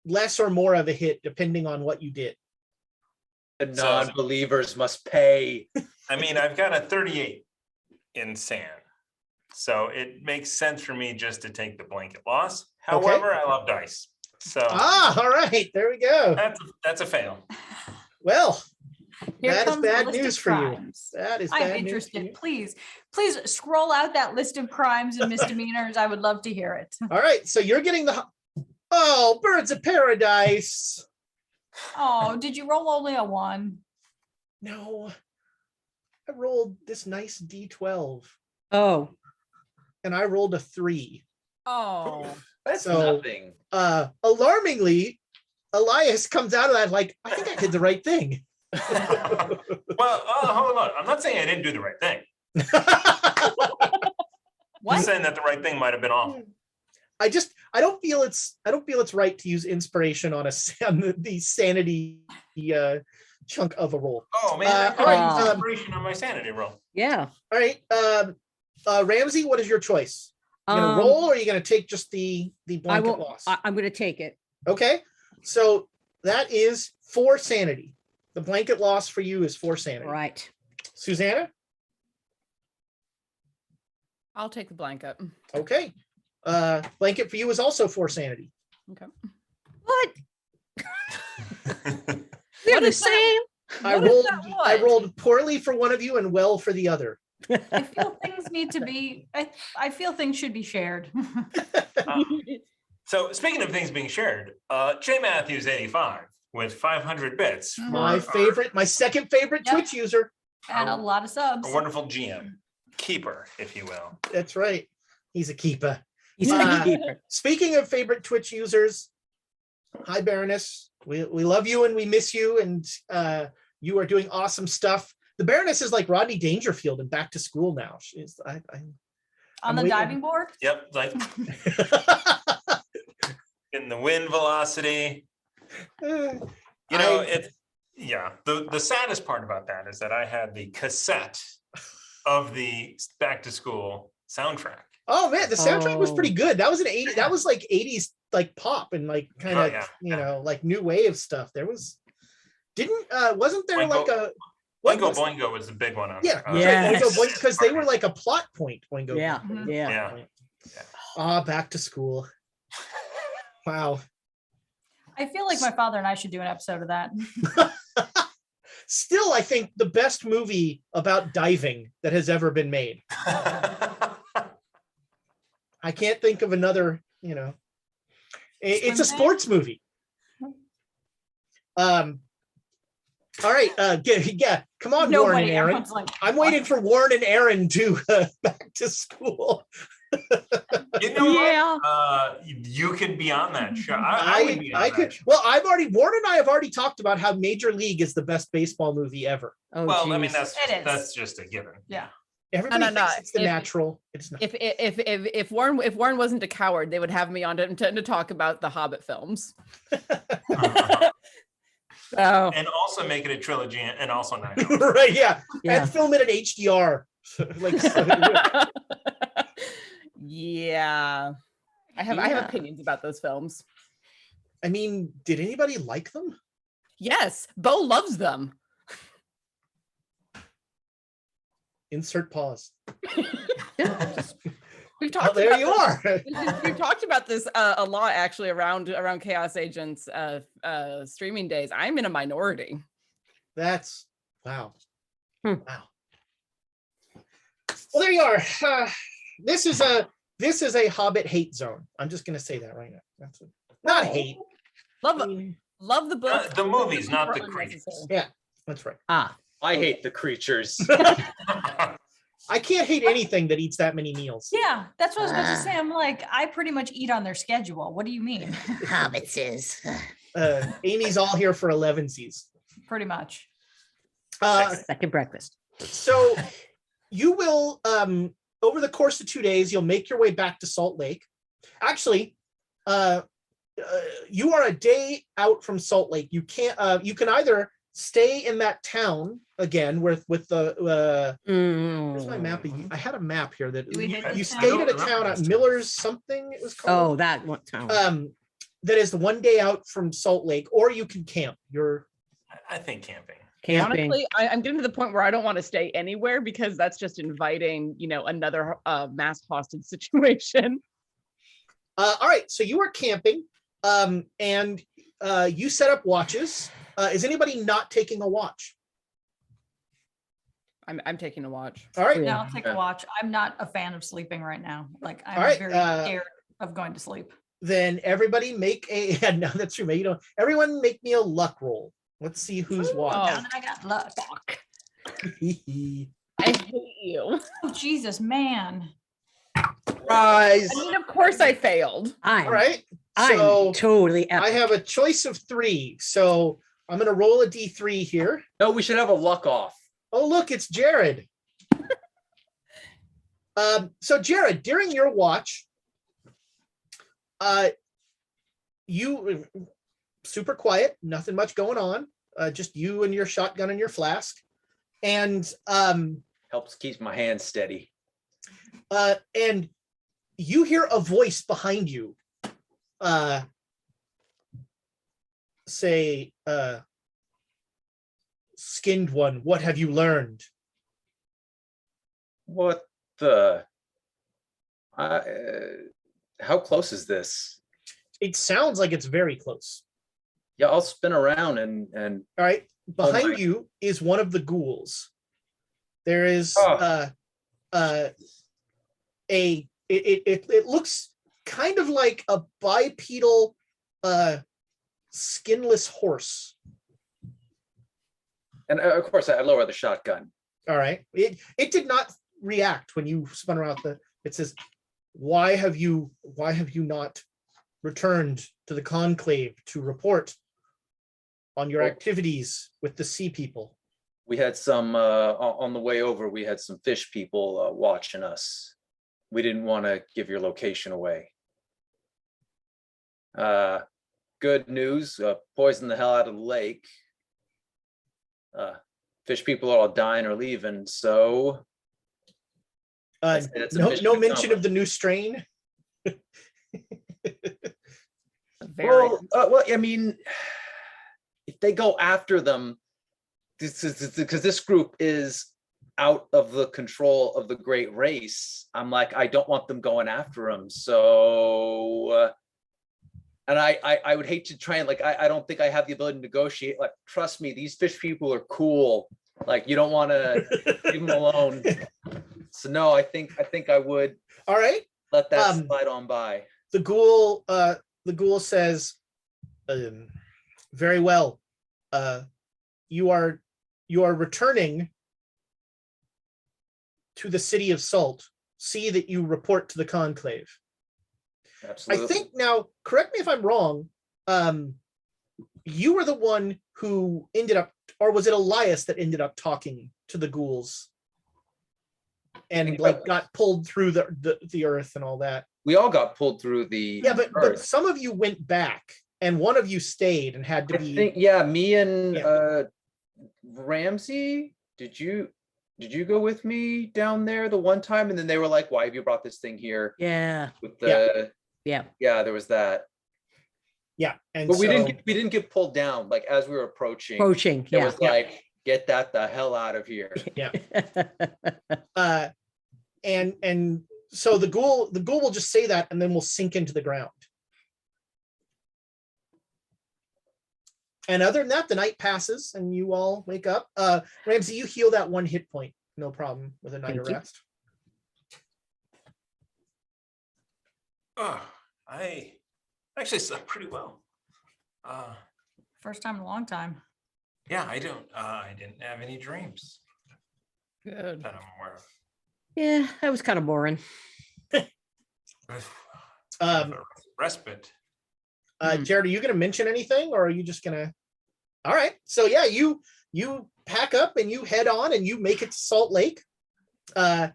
B: less or more of a hit depending on what you did.
C: The non-believers must pay.
D: I mean, I've got a 38 in SAN. So it makes sense for me just to take the blanket loss. However, I love dice. So
B: All right, there we go.
D: that's a fail.
B: Well,
A: Here
B: that is
A: comes the
B: bad
A: list of
B: news for you.
A: crimes.
B: That is
A: I'm
B: bad news for
A: interested.
B: you.
A: Please scroll out that list of crimes and misdemeanors. I would love to hear it.
B: All right, so you're getting Birds of Paradise.
A: Oh, did you roll only a 1?
B: No, I rolled this nice D12
F: Oh.
B: and I rolled a 3.
A: Oh,
C: That's
B: So-
C: nothing.
B: Alarmingly, Elias comes out of that like, I think I did the right thing.
D: Well, hold on. I'm not saying I didn't do the right thing. I'm
A: what?
D: saying that the right thing might have been awful.
B: I don't feel it's right to use inspiration on the sanity chunk of a roll.
D: Oh man, I
B: all right,
D: got inspiration on my sanity roll.
F: Yeah.
B: All right, Ramsey, what is your choice? You gonna
F: Um,
B: roll, or are you gonna take just the
F: I
B: blanket
F: will.
B: loss?
F: I'm going to take it.
B: Okay, so that is 4 sanity. The blanket loss for you is 4 sanity.
F: Right.
B: Susanna?
E: I'll take the blanket.
B: Okay. Blanket for you is also 4 sanity.
E: Okay.
F: What? They're
E: What
F: the
E: is that?
F: same.
B: I
E: What is
B: rolled
E: that
B: I
E: one?
B: rolled poorly for one of you and well for the other.
A: I feel things need to be, I feel things should be shared.
D: So speaking of things being shared, J Matthews 85 with 500 bits. for
B: My second favorite
A: Yep.
B: Twitch user.
A: And a lot of subs.
D: a wonderful GM, keeper, if you will.
B: That's right. He's a keeper.
F: He's a keeper.
B: Speaking of favorite Twitch users, hi Baroness. We love you and we miss you, and you are doing awesome stuff. The Baroness is like Rodney Dangerfield and back to school now. She's
A: On
B: I'm
A: the
B: waiting.
A: diving board?
D: Yep, like in the wind velocity. You know, the saddest part about that is that I had the cassette of the back to school soundtrack.
B: Oh man, the soundtrack was pretty good. That was that was like 80s like pop and like kind of like new wave stuff. There was wasn't there
D: Boingo-
B: like a
D: Boingo Boingo was the big one on
B: yeah,
F: Yes.
B: because they were like a plot point. Boingo
F: Yeah,
B: Boingo.
F: yeah.
B: Back to school. Wow.
A: I feel like my father and I should do an episode of that.
B: Still, I think the best movie about diving that has ever been made. I can't think of another, it's a sports movie. All right, yeah, come on, Warren and Aaron.
A: everyone's like,
B: I'm waiting for Warren and Aaron to back to school.
D: You know
F: Yeah.
D: what? You could be on that show. I would be on that
B: could.
D: show.
B: Well, Warren and I have already talked about how Major League is the best baseball movie ever.
F: Oh,
D: Well, I mean,
F: geez.
D: that's just a given.
A: yeah.
B: Everybody
E: No.
B: thinks it's the
E: If-
B: natural. It's not.
E: If Warren wasn't a coward, they would have me on to talk about the Hobbit films. So
D: And also make it a trilogy and also not.
B: Right? Yeah.
F: Yeah.
B: And film it in HDR.
E: yeah, I have
F: Yeah.
E: opinions about those films.
B: I mean, did anybody like them?
E: Yes, Bo loves them.
B: Insert pause.
E: We've
B: Oh,
E: talked.
B: there
E: about
B: you
E: this-
B: are.
E: We've talked about this a lot actually around Chaos Agents streaming days. I'm in a minority.
B: That's wow.
F: Hmm.
B: Wow. Well, there you are. This is a Hobbit hate zone. I'm just gonna say that right now. That's not hate.
E: Love
B: I mean,
E: love the book.
D: The movies, not the
E: Unnecessary.
D: creatures.
B: yeah, that's right.
C: I hate the creatures.
B: I can't hate anything that eats that many meals.
A: Yeah, that's what I was about to say. I'm like, I pretty much eat on their schedule. What do you mean?
F: Hobbits is.
B: Amy's all here for 11sies.
A: Pretty much.
F: Second breakfast.
B: So you will over the course of 2 days, you'll make your way back to Salt Lake. Actually, you are a day out from Salt Lake. You can't you can either stay in that town again with the here's my map. I had a map here that
A: Do we hit
B: you
A: this
B: stayed
A: town?
B: at a town at Miller's something it was
F: Oh,
B: called.
F: that one town.
B: That is the 1 day out from Salt Lake, or you can camp.
D: I think camping.
F: Camping.
E: Honestly, I'm getting to the point where I don't want to stay anywhere because that's just inviting, another mass hostage situation.
B: All right, so you are camping, and you set up watches. Is anybody not taking a watch?
E: I'm taking a watch.
B: All right,
A: Now I'll take a watch. I'm not a fan of sleeping right now. Like I'm
B: All right,
A: very scared of going to sleep.
B: then everybody make a. Yeah, no, that's true. You don't. Everyone make me a luck roll. Let's see who's watch.
A: Now that I got luck.
E: I hate you.
A: Oh, Jesus, man.
C: Rise.
E: I mean, of course I failed.
F: I'm,
B: All right,
F: I'm
B: so
F: totally
B: I
F: epic.
B: have a choice of 3. So I'm going to roll a d3 here.
C: No, we should have a luck off.
B: Oh, look, it's Jared. So Jared, during your watch, you super quiet, nothing much going on, just you and your shotgun and your flask, and
C: Helps keep my hands steady.
B: and you hear a voice behind you, say, "Skinned one, what have you learned?"
C: What the? How close is this?
B: It sounds like it's very close.
C: Yeah, I'll spin around and
B: All right. Behind
C: my-
B: you is one of the ghouls. There is
C: Oh.
B: it looks kind of like a bipedal skinless horse.
C: and of course I lower the shotgun.
B: All right. It did not react when you spun around it says, why have you not returned to the conclave to report on your
C: Well-
B: activities with the sea people?
C: We had some on the way over. We had some fish people watching us. We didn't want to give your location away. Good news, poison the hell out of the lake. Fish people are all dying or leaving, so I'd say that's a mission
B: No mention of
C: accomplished.
B: the new strain.
C: Well, I mean, if they go after them, because this group is out of the control of the great race. I'm like, I don't want them going after them. So, and I would hate to try and I don't think I have the ability to negotiate. Like, trust me, these fish people are cool. Like, you don't want to leave them alone. So no, I think I would
B: All right.
C: let that slide on by.
B: The ghoul says, very well. You are returning to the city of Salt. See that you report to the conclave.
C: Absolutely.
B: I think now, correct me if I'm wrong, you were the one who ended up, or was it Elias that ended up talking to the ghouls and got pulled through the earth and all that?
C: We all got pulled through the
B: Yeah, but
C: earth.
B: some of you went back and one of you stayed and had to
C: I
B: be.
C: think, yeah, me and Ramsey, did you go with me down there the one time? And then they were like, why have you brought this thing here?
F: Yeah.
C: With the
F: Yeah.
C: there was that.
B: Yeah, and
C: But we
B: so-
C: didn't get pulled down. Like, as we were approaching,
F: Approaching.
C: it
F: Yeah.
C: was like, get that the hell out of here.
B: And so the ghoul will just say that and then will sink into the ground. And other than that, the night passes and you all wake up. Ramsey, you heal that 1 hit point, no problem, with a night of
F: Thank you.
B: rest.
D: Oh, I actually slept pretty well.
A: First time in a long time.
D: Yeah, I didn't have any dreams
E: Good.
D: that I'm aware of.
F: Yeah, that was kind of boring.
D: Respite.
B: Jared, are you going to mention anything, or are you just going to? All right. So yeah, you pack up and you head on and you make it to Salt Lake, and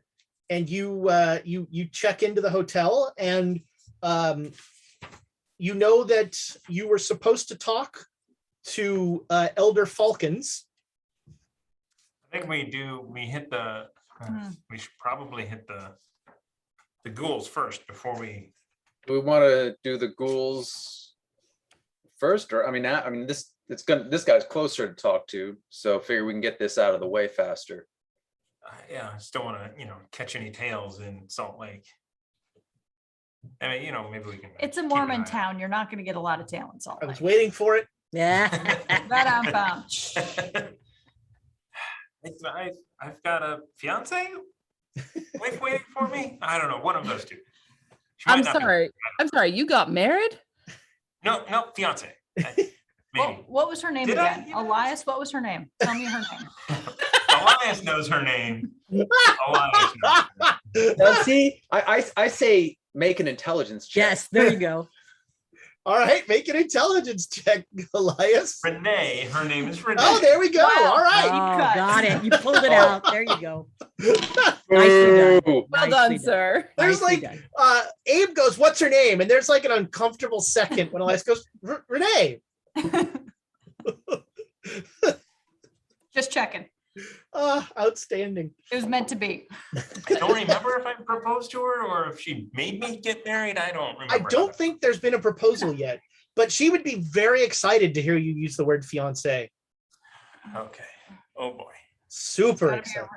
B: you check into the hotel, and you know that you were supposed to talk to Elder Falcons.
D: I think we do. We hit the. We should probably hit the ghouls first before we.
C: Do we want to do the ghouls first, or this guy's closer to talk to, so figure we can get this out of the way faster.
D: Yeah, I just don't want to, catch any tails in Salt Lake. I mean, maybe we can.
A: It's a
D: keep an
A: Mormon
D: eye on
A: town. You're not going to get a lot of talent. Salt
B: I was
A: Lake.
B: waiting for it.
F: Yeah.
D: I've got a fiance wife waiting for me. I don't know, one of those two. She
E: I'm
D: might not be-
E: sorry. You got married?
D: No, fiance. Maybe.
A: What was her name
D: Did I?
A: again? Elias, what was her name? Tell me her name.
D: Elias knows her name. Elias knows her name.
C: Now, see, I say make an intelligence check.
F: Yes, there you go.
B: All right, make an intelligence check, Elias.
D: Renee, her name is Renee.
B: Oh, there we go.
A: Wow.
B: All right.
F: Oh,
A: cut.
F: got it. You pulled it out. There you go. Nicely done.
C: Ooh.
E: Well
F: Nicely
E: done, sir.
B: There's
F: Nicely
B: like
F: done.
B: Abe goes, "What's her name?" And there's like an uncomfortable second when Elias goes, "Renee."
A: Just checking.
B: Outstanding.
A: It was meant to be.
D: I don't remember if I proposed to her or if she made me get married. I don't remember.
B: I don't think there's been a proposal yet, but she would be very excited to hear you use the word fiance.
D: Okay. Oh boy.
B: Super
A: There's
B: excited.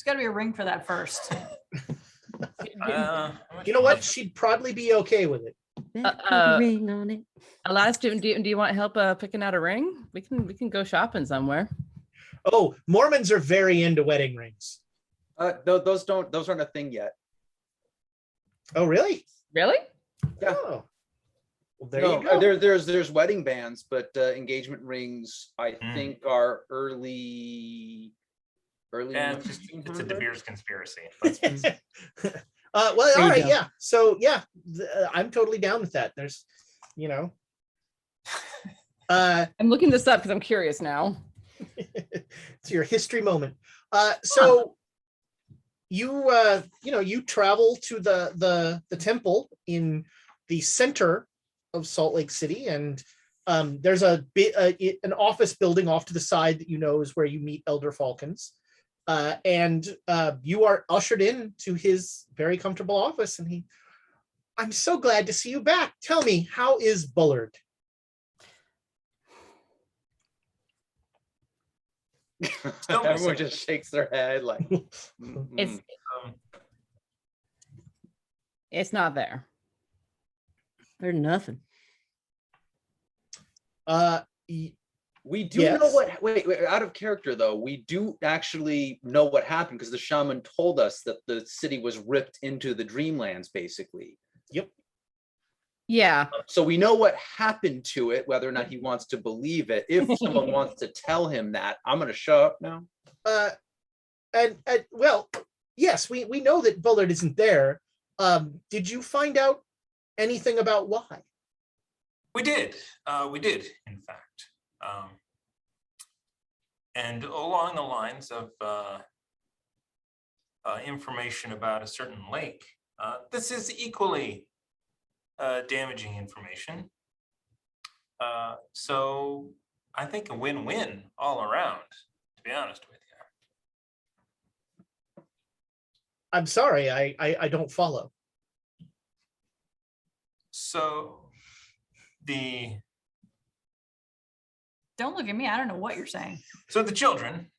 A: got to be a ring for that first.
B: You know what? She'd probably be okay with it.
F: That put a ring on it.
E: Elias, do you want help picking out a ring? We can go shopping somewhere.
B: Oh, Mormons are very into wedding rings.
C: Those aren't a thing yet.
B: Oh, really?
E: Really?
C: Yeah.
B: Oh. Well, there
C: No,
B: you go.
C: there's wedding bands, but engagement rings I think are early.
D: Yeah, it's a De Beers conspiracy.
B: Well,
F: There
B: all
F: you
B: right,
F: go.
B: yeah. So yeah, I'm totally down with that. There's,
E: I'm looking this up because I'm curious now.
B: it's your history moment. So you you travel to the temple in the center of Salt Lake City, and there's an office building off to the side that is where you meet Elder Falcons. And you are ushered in to his very comfortable office, and I'm so glad to see you back. Tell me, how is Bullard?
C: Everyone just shakes their head like
E: It's not there.
F: There's nothing.
C: we do know what. Wait, out of character though, we do actually know what happened because the shaman told us that the city was ripped into the Dreamlands, basically.
B: Yep.
E: Yeah.
C: So we know what happened to it, whether or not he wants to believe it. If someone wants to tell him that, I'm going to show up now.
B: And well, yes, we know that Bullard isn't there. Did you find out anything about why?
D: We did, in fact. And along the lines of information about a certain lake, this is equally damaging information. So I think a win-win all around, to be honest with you.
B: I'm sorry, I don't follow.
D: So
A: Don't look at me. I don't know what you're saying.
D: So the children.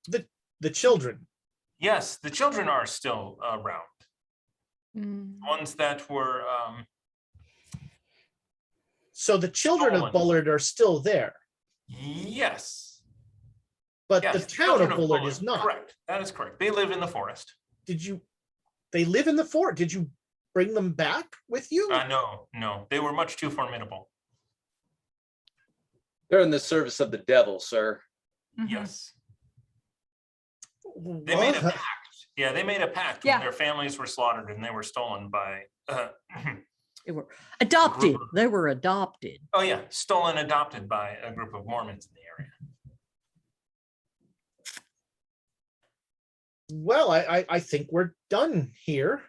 B: The children.
D: Yes, the children are still around. Ones that were.
B: So the children of Bullard are still there.
D: Yes.
B: But
D: yes,
B: the town of Bullard is not.
D: Correct. That is correct. They live in the forest.
B: They live in the forest. Did you bring them back with you?
D: No. They were much too formidable.
C: They're in the service of the devil, sir.
A: Mm-hmm.
D: Yes. They made a pact. Yeah, they made a pact when their families were slaughtered and they were stolen by.
F: They were adopted. They were adopted.
D: Oh yeah, stolen, adopted by a group of Mormons in the area.
B: Well, I think we're done here.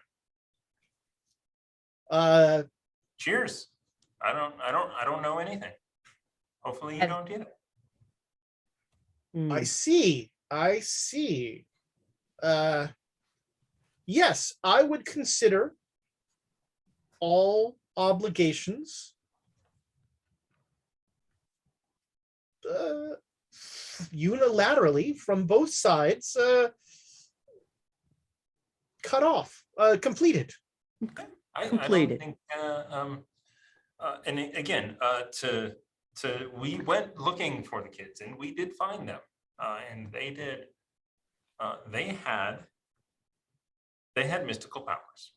D: Cheers. I don't know anything. Hopefully you don't either.
B: I see. Yes, I would consider all obligations unilaterally from both sides cut off, completed.
F: Completed.
D: I don't think, and again, we went looking for the kids and we did find them, and they did. They had mystical powers,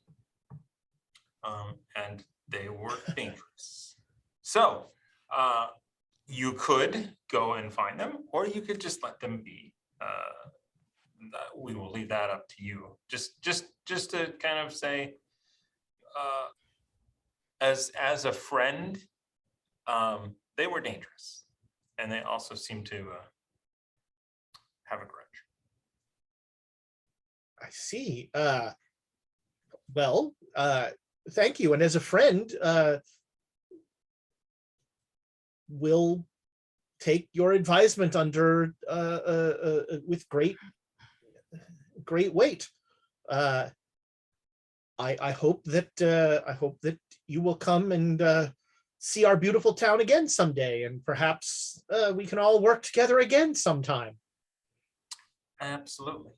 D: and they were dangerous. So you could go and find them, or you could just let them be. We will leave that up to you. Just to kind of say, as a friend, they were dangerous, and they also seem to have a grudge.
B: I see. Well, thank you. And as a friend, we'll take your advisement under with great weight. I hope that you will come and see our beautiful town again someday, and perhaps we can all work together again sometime.
D: Absolutely.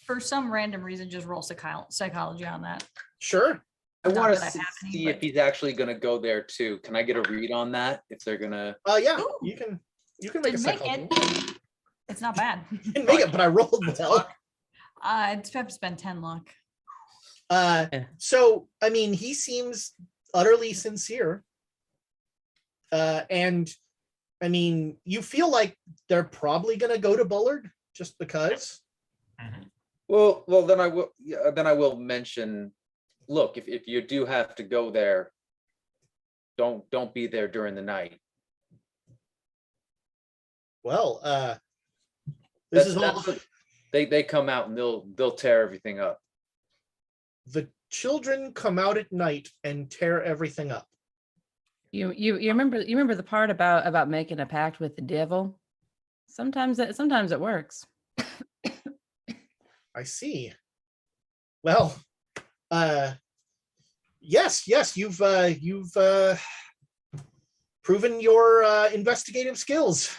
A: for some random reason, just roll psychology on that.
B: Sure.
C: I
A: Not
C: want
A: that I
C: to
A: have any,
C: see if
A: but-
C: he's actually going to go there too. Can I get a read on that? If they're gonna,
B: Yeah,
A: Ooh.
B: you can make a
A: Didn't make
B: psychology.
A: it. It's not bad.
B: Didn't make it, but I rolled well.
A: I'd have to spend 10 luck.
B: So I mean, he seems utterly sincere. And I mean, you feel like they're probably gonna go to Bullard just because.
C: well, then I will mention. Look, if you do have to go there, don't be there during the night.
B: Well, this is all
C: That's what- they come out and they'll tear everything up.
B: the children come out at night and tear everything up.
E: You remember the part about making a pact with the devil? Sometimes it works.
B: I see. Well, yes, you've proven your investigative skills.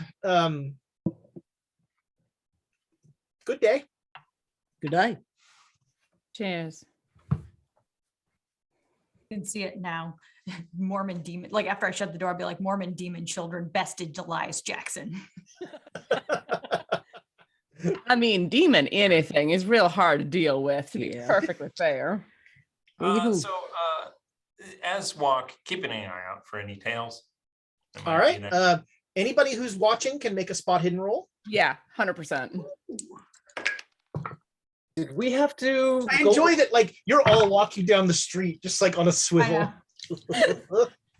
B: Good day.
F: Good day.
E: Cheers.
A: You can see it now. Mormon demon, like after I shut the door, I'd be like, Mormon demon children bested Elias Jackson.
E: I mean, demon anything is real hard to deal with, to be
F: Yeah.
E: perfectly fair.
F: Even-
D: As walk, keep an eye out for any tails. that
B: All
D: might
B: right.
D: be there.
B: Anybody who's watching can make a spot hidden roll.
E: Yeah, 100%.
C: Did we have to?
B: I
C: go-
B: enjoy that, like you're all walking down the street just like on a swivel.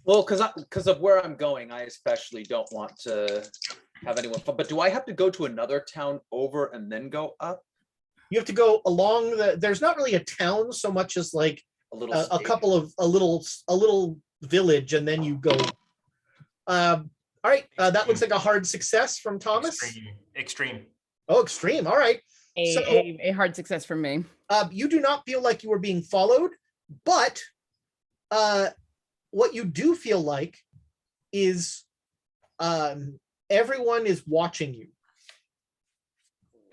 C: Well, because of where I'm going, I especially don't want to have anyone. But do I have to go to another town over and then go up
B: You have to go along there's not really a town so much as like
C: a little?
B: a
C: state?
B: couple of a little village, and then you go. All right, that looks like a hard success from Thomas.
D: Extreme.
B: Oh, extreme. All right. So-
E: A hard success for me.
B: You do not feel like you were being followed, but what you do feel like is everyone is watching you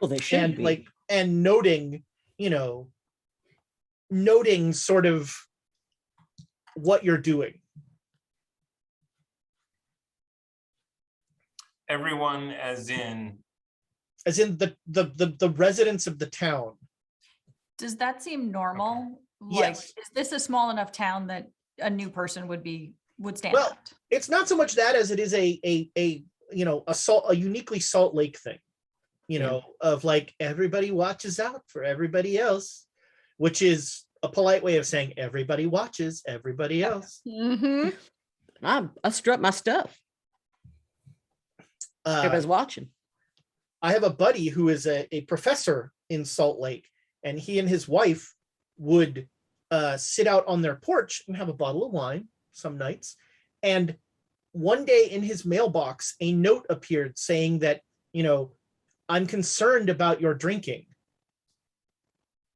F: Well, they should
B: and
F: be.
B: like and noting sort of what you're doing.
D: Everyone, as in,
B: the residents of the town.
A: Does that seem normal? Like,
B: Yes.
A: is this a small enough town that a new person would stand
B: Well,
A: out?
B: It's not so much that as it is a uniquely Salt Lake thing, of like everybody watches out for everybody else, which is a polite way of saying everybody watches everybody else.
E: Mm-hmm.
F: I strut my stuff. Everybody's watching.
B: I have a buddy who is a professor in Salt Lake, and he and his wife would sit out on their porch and have a bottle of wine some nights. And one day in his mailbox, a note appeared saying that, I'm concerned about your drinking.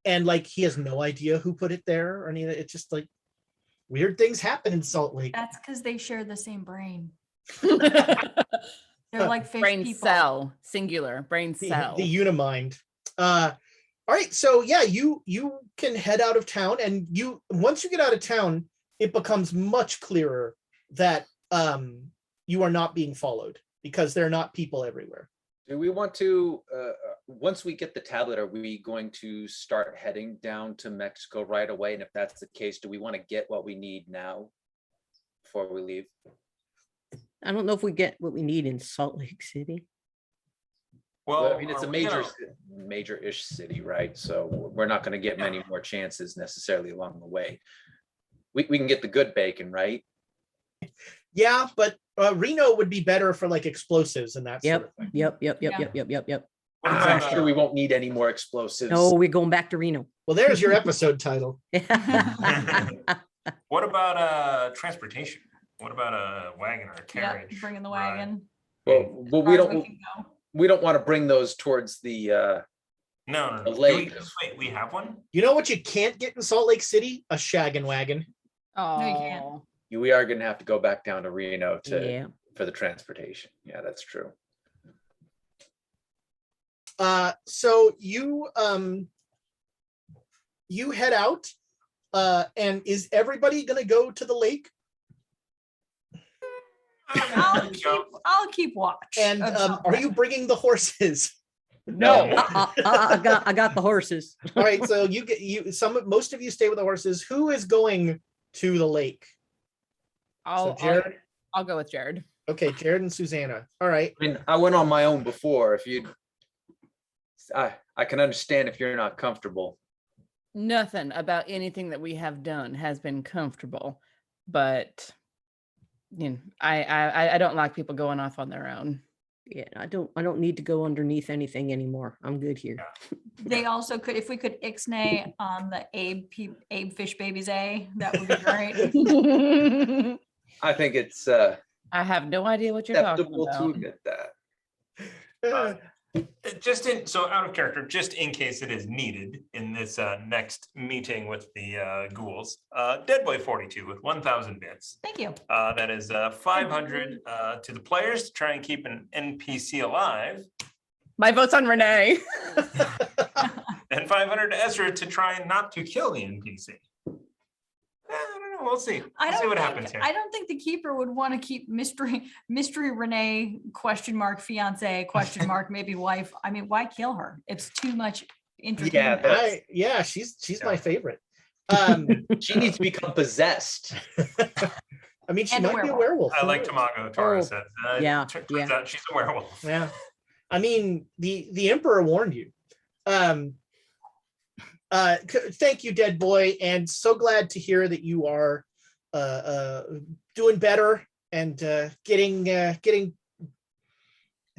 B: And like, he has no idea who put it there or any of it. It's just like weird things happen in Salt Lake.
A: That's because they share the same brain. They're like fish
E: Brain
A: people.
E: cell, singular, brain
B: The
E: cell.
B: Unimind. All right, so yeah, you can head out of town, and once you get out of town, it becomes much clearer that you are not being followed because there are not people everywhere.
C: Do we want to? Once we get the tablet, are we going to start heading down to Mexico right away? And if that's the case, do we want to get what we need now before we leave?
F: I don't know if we get what we need in Salt Lake City.
D: well,
C: I mean, it's
D: are
C: a
D: we gonna-
C: major-ish city, right? So we're not going to get many more chances necessarily along the way. We can get the good bacon, right?
B: Yeah, but Reno would be better for like explosives and that sort of thing.
F: Yep.
A: Yeah.
D: What
C: I'm
D: about,
C: sure we won't need any more explosives.
F: No, we're going back to Reno.
B: Well, there's your episode title.
D: what about transportation? What about a wagon or a
A: Yeah,
D: carriage?
A: bringing the
D: ride?
A: wagon.
C: Well,
A: Far
C: we
A: as
C: don't.
A: can go.
C: We don't want to bring those towards the.
D: No.
C: The
D: Do
C: lake.
D: wait, we have one?
B: You know what you can't get in Salt Lake City? A shaggin' wagon.
E: Oh,
A: you can't.
C: We are going to have to go back down to Reno
F: Yeah.
C: for the transportation. Yeah, that's true.
B: So you you head out, and is everybody gonna go to the lake?
A: I'll keep watch.
B: And are you bringing the horses?
E: No.
F: I got the horses.
B: All right, so most of you stay with the horses. Who is going to the lake? Jared?
E: I'll go with Jared.
B: Okay, Jared and Susanna. All right.
C: I mean, I went on my own before. I can understand if you're not comfortable.
E: Nothing about anything that we have done has been comfortable, but I don't like people going off on their own.
F: Yeah, I don't need to go underneath anything anymore. I'm good here.
A: They also could, if we could ixnay on the Abe Fish Babies A, that would be great.
C: I think it's
E: I have no idea what you're talking
C: acceptable
E: about.
C: to get that.
D: So out of character, just in case it is needed in this next meeting with the ghouls, Dead Boy 42 with 1,000 bits.
A: Thank you.
D: That is 500 to the players to try and keep an NPC alive,
E: My vote's on Renee.
D: and 500 to Ezra to try and not to kill the NPC. I don't know. We'll see. We'll see what happens here.
A: I don't think the keeper would want to keep mystery Renee ? Fiance ? Maybe wife. I mean, why kill her? It's too much entertainment.
B: Yeah, she's my favorite.
C: She needs to become possessed.
B: I mean, she
A: And a
B: might be a
A: werewolf.
B: werewolf.
D: I like Tamago, Tara said. Turns out she's a werewolf.
B: Yeah. I mean, the Emperor warned you. Thank you, Dead Boy, and so glad to hear that you are doing better and getting. I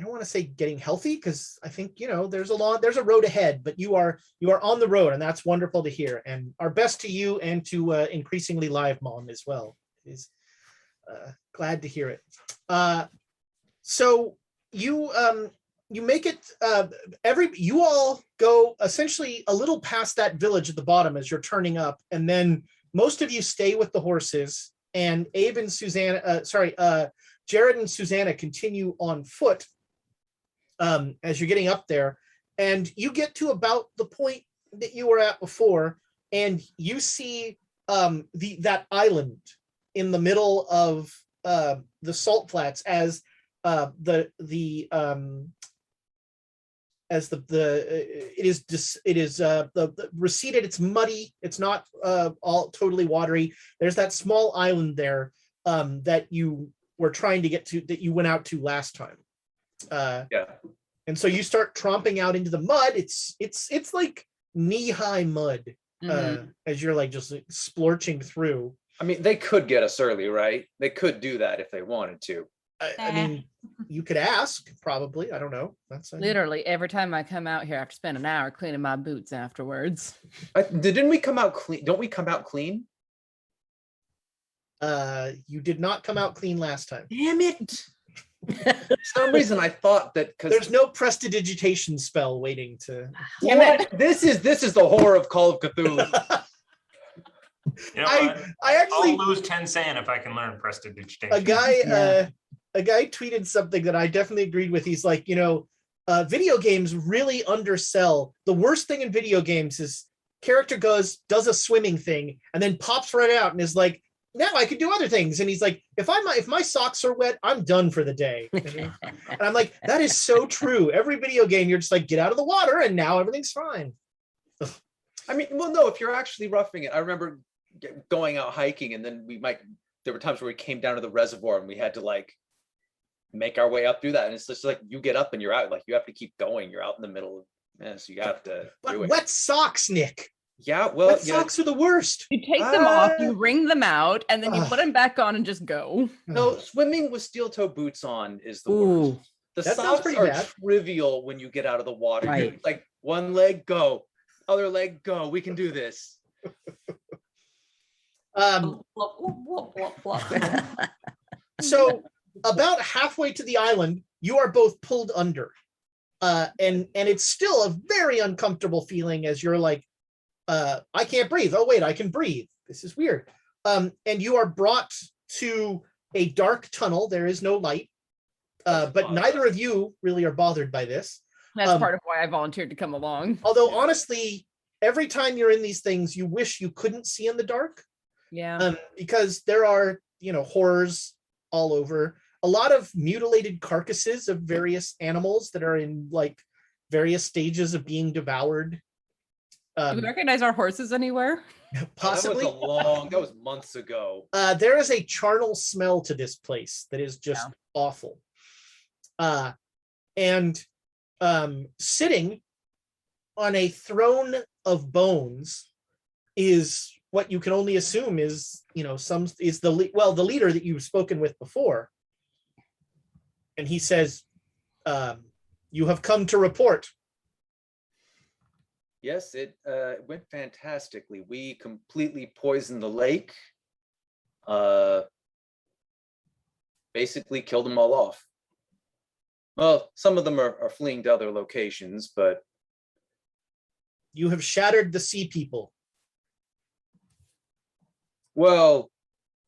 B: don't want to say getting healthy, because I think there's a road ahead, but you are on the road, and that's wonderful to hear. And our best to you and to increasingly live mom as well. Is glad to hear it. So you make it. You all go essentially a little past that village at the bottom as you're turning up, and then most of you stay with the horses. And Abe and Susanna, Jared and Susanna continue on foot as you're getting up there, and you get to about the point that you were at before, and you see that island in the middle of the salt flats as it is receded. It's muddy. It's not all totally watery. There's that small island there that you were trying to get to, that you went out to last time. And so you start tromping out into the mud. It's like knee-high mud as you're like just like splorching through.
C: I mean, they could get us early, right? They could do that if they wanted to.
B: I mean, you could ask, probably. I don't know. That's
E: Literally every time I come out here, I have to spend an hour cleaning my boots afterwards.
C: Didn't we come out clean? Don't we come out clean?
B: You did not come out clean last time.
C: Damn it! For some reason, I thought that because
B: there's no prestidigitation spell waiting to.
C: This is the horror of Call of Cthulhu.
B: I actually
D: I'll lose 10 sand if I can learn prestidigitation.
B: A guy tweeted something that I definitely agreed with. He's like, video games really undersell. The worst thing in video games is character does a swimming thing and then pops right out and is like, now I can do other things. And he's like, if my socks are wet, I'm done for the day. And I'm like, that is so true. Every video game, you're just like, get out of the water and now everything's fine.
C: I mean, well, no, if you're actually roughing it, I remember going out hiking, and then there were times where we came down to the reservoir and we had to like make our way up through that. And it's just like, you get up and you're out, like you have to keep going. You're out in the middle of, so you have to do it.
B: Wet socks, Nick.
C: Yeah, well,
B: wet socks are the worst.
E: You take them off, you wring them out, and then you put them back on and just go.
C: No, swimming with steel toe boots on is the worst. The socks are trivial when you get out of the water.
F: Right.
C: Like one leg, go. Other leg, go. We can do this.
B: So about halfway to the island, you are both pulled under. And it's still a very uncomfortable feeling as you're like, I can't breathe. Oh, wait, I can breathe. This is weird. And you are brought to a dark tunnel. There is no light. But neither of you really are bothered by this.
E: That's part of why I volunteered to come along.
B: Although honestly, every time you're in these things, you wish you couldn't see in the dark.
E: Yeah.
B: Because there are, horrors all over. A lot of mutilated carcasses of various animals that are in like various stages of being devoured.
E: Do we recognize our horses anywhere?
B: Possibly.
C: That was months ago.
B: There is a charnel smell to this place that is just awful. And sitting on a throne of bones is what you can only assume is, the leader that you've spoken with before. And he says, you have come to report.
C: Yes, it went fantastically. We completely poisoned the lake. Basically killed them all off. Well, some of them are fleeing to other locations, but...
B: You have shattered the sea people.
C: Well,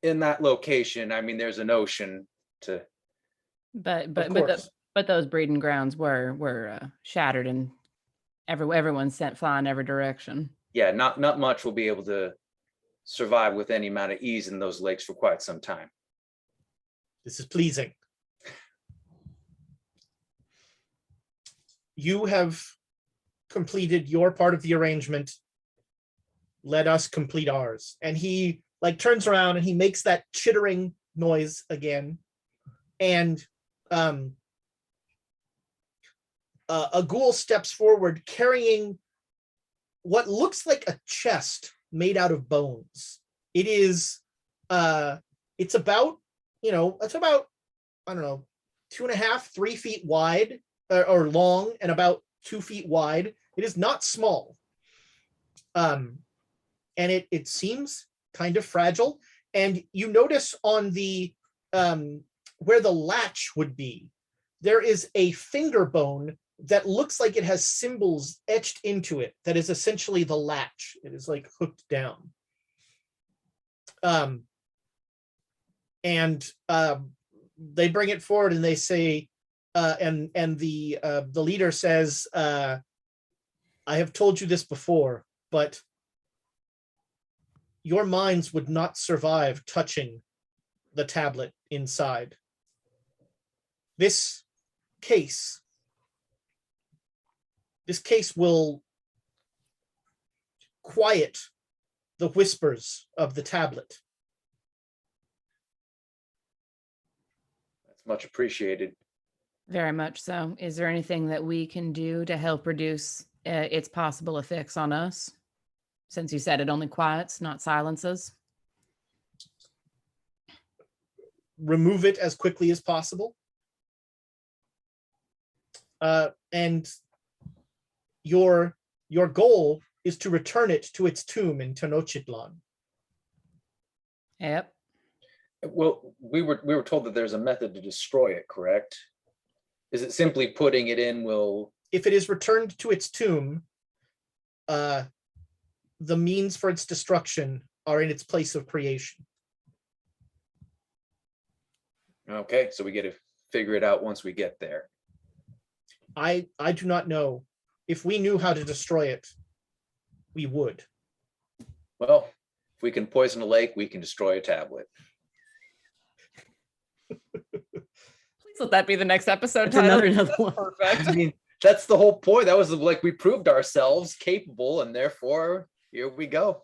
C: in that location, I mean, there's an ocean to...
E: But those breeding grounds were shattered and everyone's sent flying every direction.
C: Yeah, not much will be able to survive with any amount of ease in those lakes for quite some time.
B: This is pleasing. You have completed your part of the arrangement. Let us complete ours. And he turns around and he makes that chittering noise again. And a ghoul steps forward carrying what looks like a chest made out of bones. It is, it's about, I don't know, 2.5, 3 feet wide or long and about 2 feet wide. It is not small. And it seems kind of fragile. And you notice on the, where the latch would be, there is a finger bone that looks like it has symbols etched into it. That is essentially the latch. It is like hooked down. They bring it forward and they say, and the leader says, I have told you this before, but your minds would not survive touching the tablet inside. This case will quiet the whispers of the tablet.
C: That's much appreciated.
E: Very much so. Is there anything that we can do to help reduce its possible effects on us? Since you said it only quiets, not silences.
B: Remove it as quickly as possible. And your goal is to return it to its tomb in Tenochtitlan.
E: Yep.
C: Well, we were told that there's a method to destroy it, correct? Is it simply putting it in will...
B: If it is returned to its tomb, the means for its destruction are in its place of creation.
C: Okay, so we get to figure it out once we get there.
B: I do not know. If we knew how to destroy it, we would.
C: Well, if we can poison a lake, we can destroy a tablet.
E: Please let that be the next episode
F: That's
E: title.
F: another one.
E: Perfect.
C: I mean, that's the whole point. That was like we proved ourselves capable, and therefore here we go.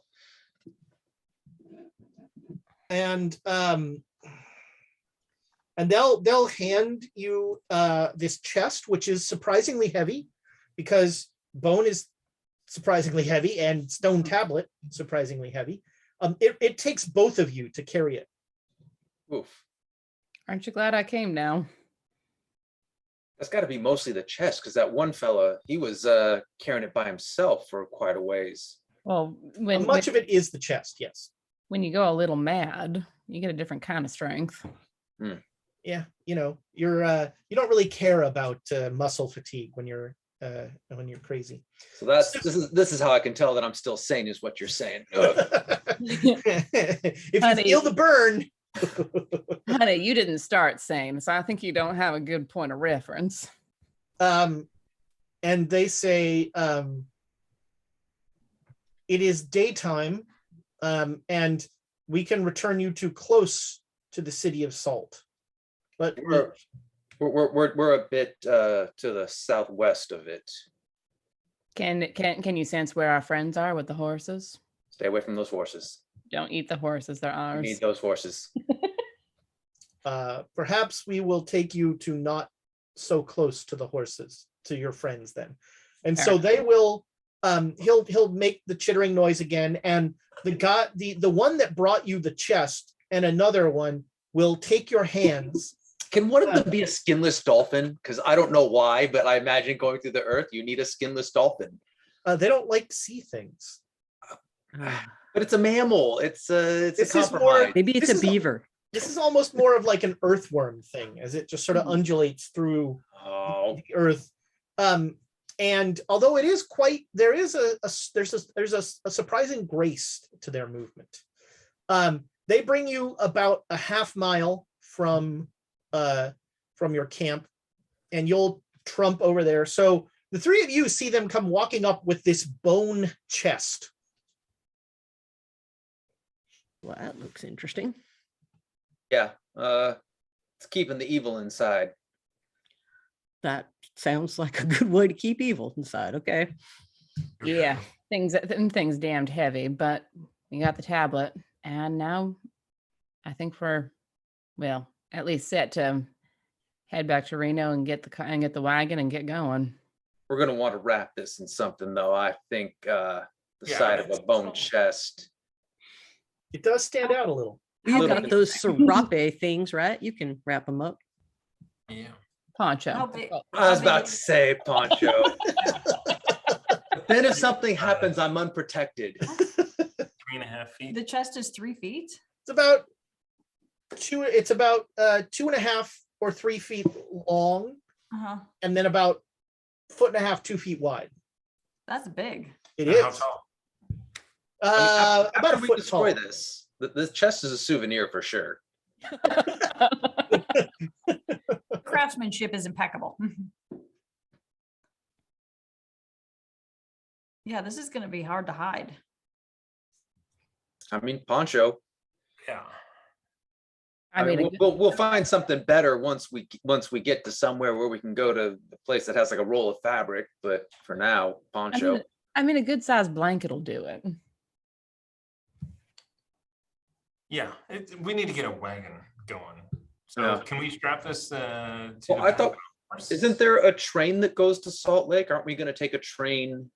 B: And they'll hand you this chest, which is surprisingly heavy, because bone is surprisingly heavy and stone tablet surprisingly heavy. It takes both of you to carry it.
C: Oof.
E: Aren't you glad I came now?
C: That's got to be mostly the chest, because that one fella, he was carrying it by himself for quite a ways.
E: Well,
B: Much of it is the chest, yes.
E: when you go a little mad, you get a different kind of strength.
B: Yeah, you're you don't really care about muscle fatigue when you're crazy.
C: So this is how I can tell that I'm still sane, is what you're saying.
B: If you
E: Honey.
B: feel the burn.
E: Honey, you didn't start sane, so I think you don't have a good point of reference.
B: And they say, it is daytime, and we can return you to close to the city of Salt. But
C: We're a bit to the southwest of it.
E: Can you sense where our friends are with the horses?
C: Stay away from those horses.
E: Don't eat the horses, they're
C: You
E: ours.
C: need those horses.
B: perhaps we will take you to not so close to the horses, to your friends then. And so
E: Fair.
B: they will, he'll make the chittering noise again, and the one that brought you the chest and another one will take your hands.
C: Can one of them be a skinless dolphin? Because I don't know why, but I imagine going through the earth, you need a skinless dolphin.
B: They don't like to see things.
C: But it's a mammal. It's a
B: This is more-
C: compromise.
F: Maybe it's
B: This
F: a
B: is-
F: beaver.
B: This is almost more of like an earthworm thing, as it just sort of undulates through
C: Oh,
B: the earth. And although it is quite, there's a surprising grace to their movement. They bring you about a half mile from your camp, and you'll trump over there. So the three of you see them come walking up with this bone chest.
F: Well, that looks interesting.
C: yeah. It's keeping the evil inside.
F: That sounds like a good way to keep evil inside. Okay.
E: Yeah, things damned heavy, but we got the tablet, and now I think we're, well, at least set to head back to Reno and get the wagon and get going.
C: We're gonna want to wrap this in something, though. I think the
D: Yeah,
C: side of a
D: that's-
C: bone chest.
B: It does stand out a little.
F: You
C: Little
F: got
C: bit.
F: those serape things, right? You can wrap them up.
D: Yeah.
E: Poncho.
A: How big-
C: I was
A: how
C: about
A: big-
C: to say poncho. But then if something happens, I'm unprotected.
D: 3.5 feet.
A: The chest is 3 feet.
B: It's about 2.5 or 3 feet long,
A: Uh-huh.
B: and then about 1.5 to 2 feet wide.
A: That's big.
B: It
D: And how
B: is
D: tall?
C: After
B: about a
C: we
B: foot
C: destroy
B: tall.
C: this, the chest is a souvenir for sure.
A: Craftsmanship is impeccable. Yeah, this is going to be hard to hide.
C: I mean, poncho.
D: Yeah.
E: I mean,
C: we'll find something better once we get to somewhere where we can go to the place that has like a roll of fabric. But for now, poncho.
E: I mean, a good sized blanket will do it.
D: Yeah. We need to get a wagon going. So
C: Yeah.
D: can we strap this to
C: Well,
D: the
C: I
D: back
C: thought-
D: of the horse?
C: Isn't there a train that goes to Salt Lake? Aren't we going to take a train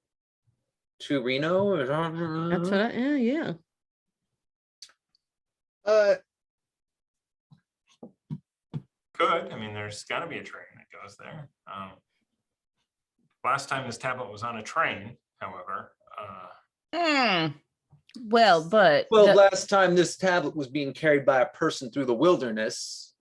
C: to Reno?
F: That's what yeah.
B: Uh,
D: Could. I mean, there's got to be a train that goes there. Last time this tablet was on a train, however,
E: Well, but
C: Well,
E: the-
C: last time this tablet was being carried by a person through the wilderness.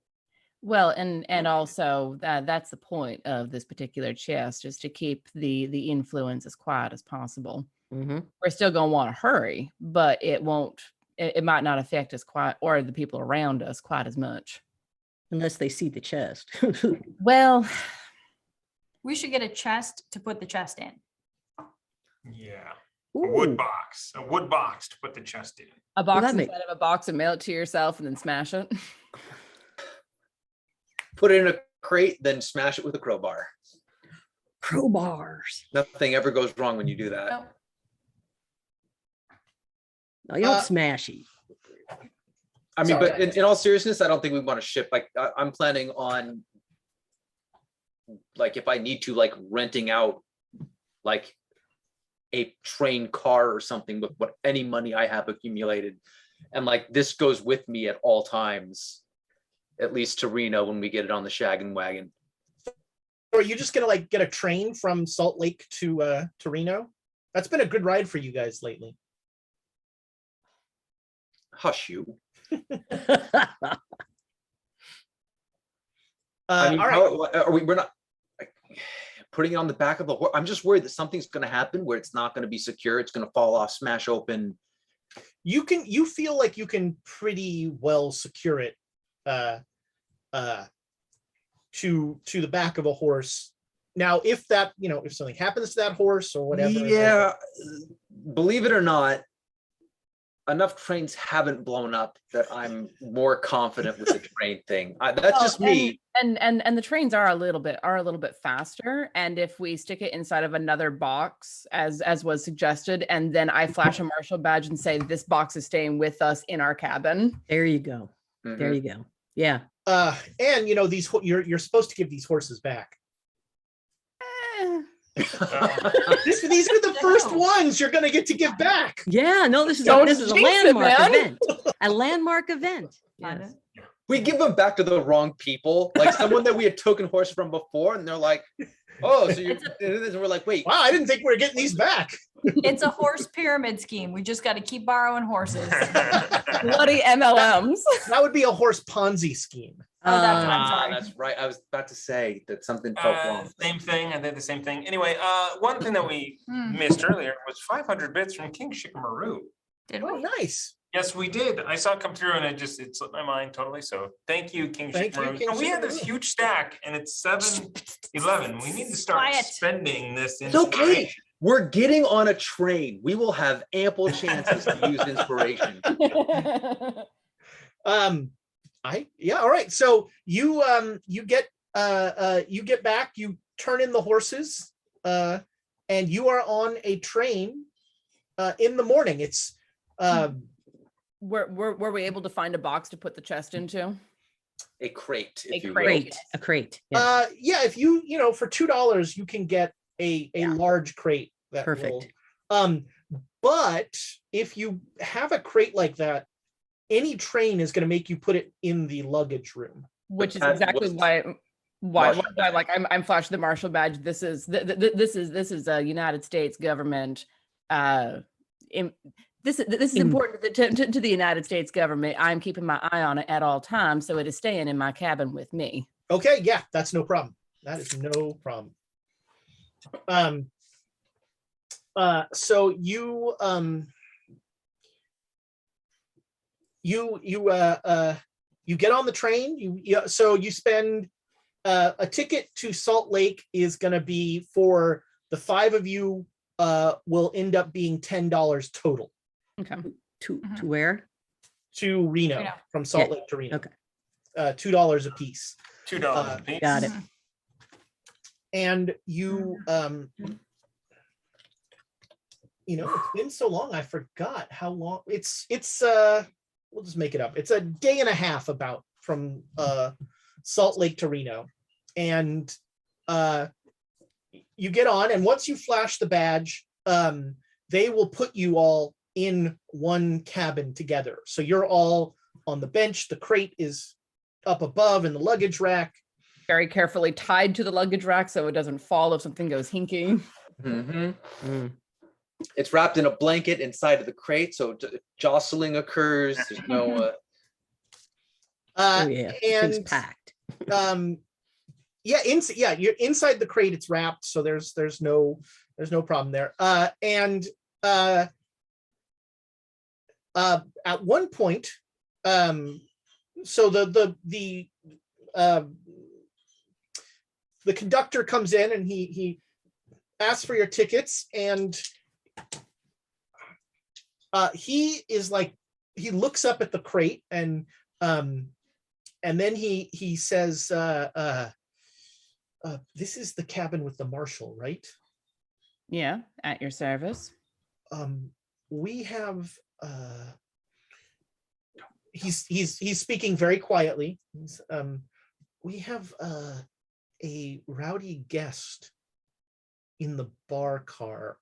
E: well, and also that's the point of this particular chest, is to keep the influence as quiet as possible.
F: Mm-hmm.
E: We're still gonna want to hurry, but it won't. It might not affect us quite, or the people around us quite as much.
F: Unless they see the chest.
E: Well,
A: We should get a chest to put the chest in.
D: yeah, a wood
F: Ooh,
D: box to put the chest in.
E: a box
F: that
E: instead of a box, and mail it to yourself and then smash it.
C: Put it in a crate, then smash it with a crowbar.
F: crowbars.
C: Nothing ever goes wrong when you do that.
A: No,
F: No, you don't
B: Uh,
F: smash it.
C: I mean,
B: Sorry.
C: but in all seriousness, I don't think we want to ship. Like, I'm planning on, like, if I need to, like, renting out, like, a train car or something with what any money I have accumulated, and like this goes with me at all times, at least to Reno when we get it on the shaggin' wagon.
B: Or are you just gonna like get a train from Salt Lake to Reno? That's been a good ride for you guys lately.
C: Hush you.
B: All right.
C: how, are we? We're not like, putting it on the back of the horse. I'm just worried that something's going to happen where it's not going to be secure. It's going to fall off, smash open.
B: You feel like you can pretty well secure it to the back of a horse now if that, if something happens to that horse or whatever.
C: Yeah, believe it or not, enough trains haven't blown up that I'm more confident with the train thing. That's just me.
E: And the trains are a little bit faster. And if we stick it inside of another box, as was suggested, and then I flash a marshal badge and say this box is staying with us in our cabin.
F: There you go.
C: Mhm.
F: There you go. Yeah.
B: And these you're supposed to give these horses back. These are the first ones you're going to get to give back.
F: Yeah. No, this is
E: Don't
F: a
E: jinx it,
F: landmark
E: man.
F: event. A landmark event. Yes.
C: We give them back to the wrong people, like someone that we had token horse from before, and they're like, "Oh, so you're," and we're like, "Wait,
B: wow, I didn't think we were getting these back."
A: It's a horse pyramid scheme. We just got to keep borrowing horses.
E: Bloody MLMs.
B: That would be a horse Ponzi scheme.
A: Oh, I'm sorry.
C: That's right." I was about to say that something felt wrong.
D: Same thing. I did the same thing. Anyway, one thing that we missed earlier was 500 bits from King Shikamaru.
A: Did
B: Oh,
A: we?
B: nice.
D: Yes, we did. I saw it come through and it slipped my mind totally. So thank you, King
B: Thank you,
D: Shikamaru.
B: King
D: So we have this
B: Shikamaru.
D: huge stack and it's 7-11. We need to start
A: Quiet.
D: spending this
C: It's okay.
D: inspiration.
C: We're getting on a train. We will have ample chances to use inspiration.
B: All right. So you get back, you turn in the horses, and you are on a train in the morning. It's
E: Were we able to find a box to put the chest into?
C: A crate, if
E: A
C: you
E: crate.
F: A crate. Yes.
B: yeah, if you for $2 you can get a large crate that
F: Perfect.
B: will, but if you have a crate like that, any train is going to make you put it in the luggage room.
E: Which is
C: That
E: exactly
C: was-
E: why
C: Marshal
E: like I'm flashing the marshal badge. This is a United States government. This is important to the United States government. I'm keeping my eye on it at all times, so it is staying in my cabin with me.
B: Okay, yeah, that's no problem. That is no problem. So you you get on the train. So you spend a ticket to Salt Lake is going to be for the 5 of you. Will end up being $10 total
E: Okay.
F: To where?
B: to Reno,
A: Reno.
B: from Salt
F: Yeah,
B: Lake to Reno.
F: okay.
B: $2 a piece.
D: $2 a piece.
F: Got it.
B: And you it's been so long, I forgot how long it's we'll just make it up. It's a day and a half about from Salt Lake to Reno. And you get on, and once you flash the badge, they will put you all in one cabin together. So you're all on the bench. The crate is up above in the luggage rack.
E: Very carefully tied to the luggage rack so it doesn't fall if something goes hinky.
C: Mm-hmm. It's wrapped in a blanket inside of the crate, so jostling occurs. There's no.
F: Oh yeah. Things
B: And
F: packed.
B: you're inside the crate. It's wrapped, so there's no problem there. At one point, so the conductor comes in and he asks for your tickets, and he is like, he looks up at the crate and then he says, this is the cabin with the marshal, right?
E: Yeah, at your service.
B: We have he's speaking very quietly. We have a rowdy guest in the bar car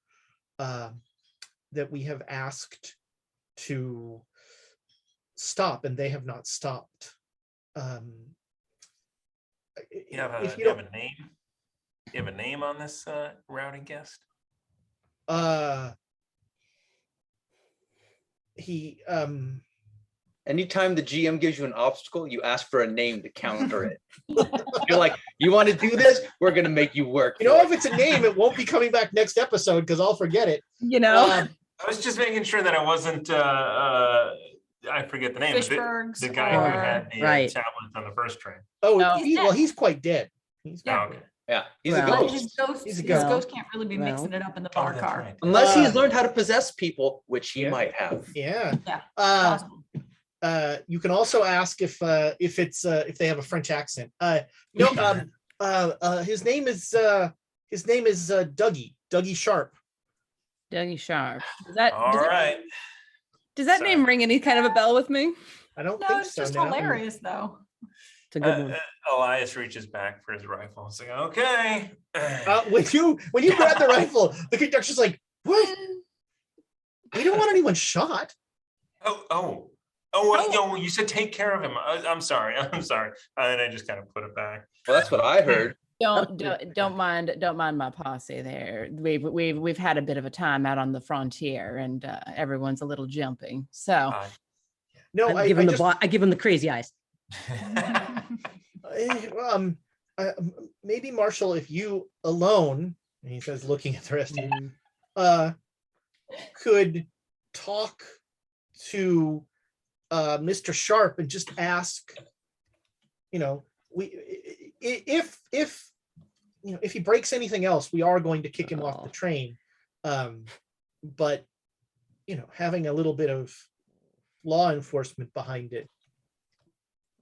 B: that we have asked to stop, and they have not stopped.
D: You have a name? You have a name on this rowdy guest?
B: He
C: Anytime the GM gives you an obstacle, you ask for a name to counter it. You're like, you want to do this? We're going to make you work.
B: if it's a name, it won't be coming back next episode because I'll forget it.
D: I was just making sure that I wasn't, I forget the name.
A: Fishbergs.
D: The guy who had the
F: Right.
D: tablet on the first train.
B: Oh,
E: No.
B: he's quite dead. He's
A: Yeah.
B: quite dead.
C: Yeah, he's
F: Well-
C: a
A: But
C: ghost.
B: He's a
A: his
B: ghost.
A: ghost can't really be mixing
F: Well.
A: it up in the
D: Oh,
A: bar
D: that's
A: car.
D: right.
C: Unless he's
B: Uh,
C: learned how to possess people, which he
B: Yeah.
C: might have.
B: Yeah.
A: Yeah,
B: Uh,
A: possible.
B: you can also ask if if they have a French accent. No. His name is Dougie Sharp.
E: Dougie Sharp. Does that,
D: All right.
E: does that
D: Sorry.
E: name ring any kind of a bell with me?
B: I don't
A: No,
B: think
A: it's
B: so.
A: just
B: no.
A: hilarious though.
F: It's a good one.
D: Elias reaches back for his rifle. It's like, okay.
B: When you grab the rifle, the conductor's like, "What? We don't want anyone shot."
D: No, you said take care of him. I'm sorry. I'm sorry. And I just kind of put it back.
C: Well, that's what I heard.
E: Don't mind my posse there. We've had a bit of a time out on the frontier, and everyone's a little jumpy. So
B: No,
F: I give him the crazy eyes.
B: maybe Marshall, if you alone, and he says, looking at the rest of you, could talk to Mr. Sharp and just ask, if he breaks anything else, we are going to kick him off the train. But having a little bit of law enforcement behind it.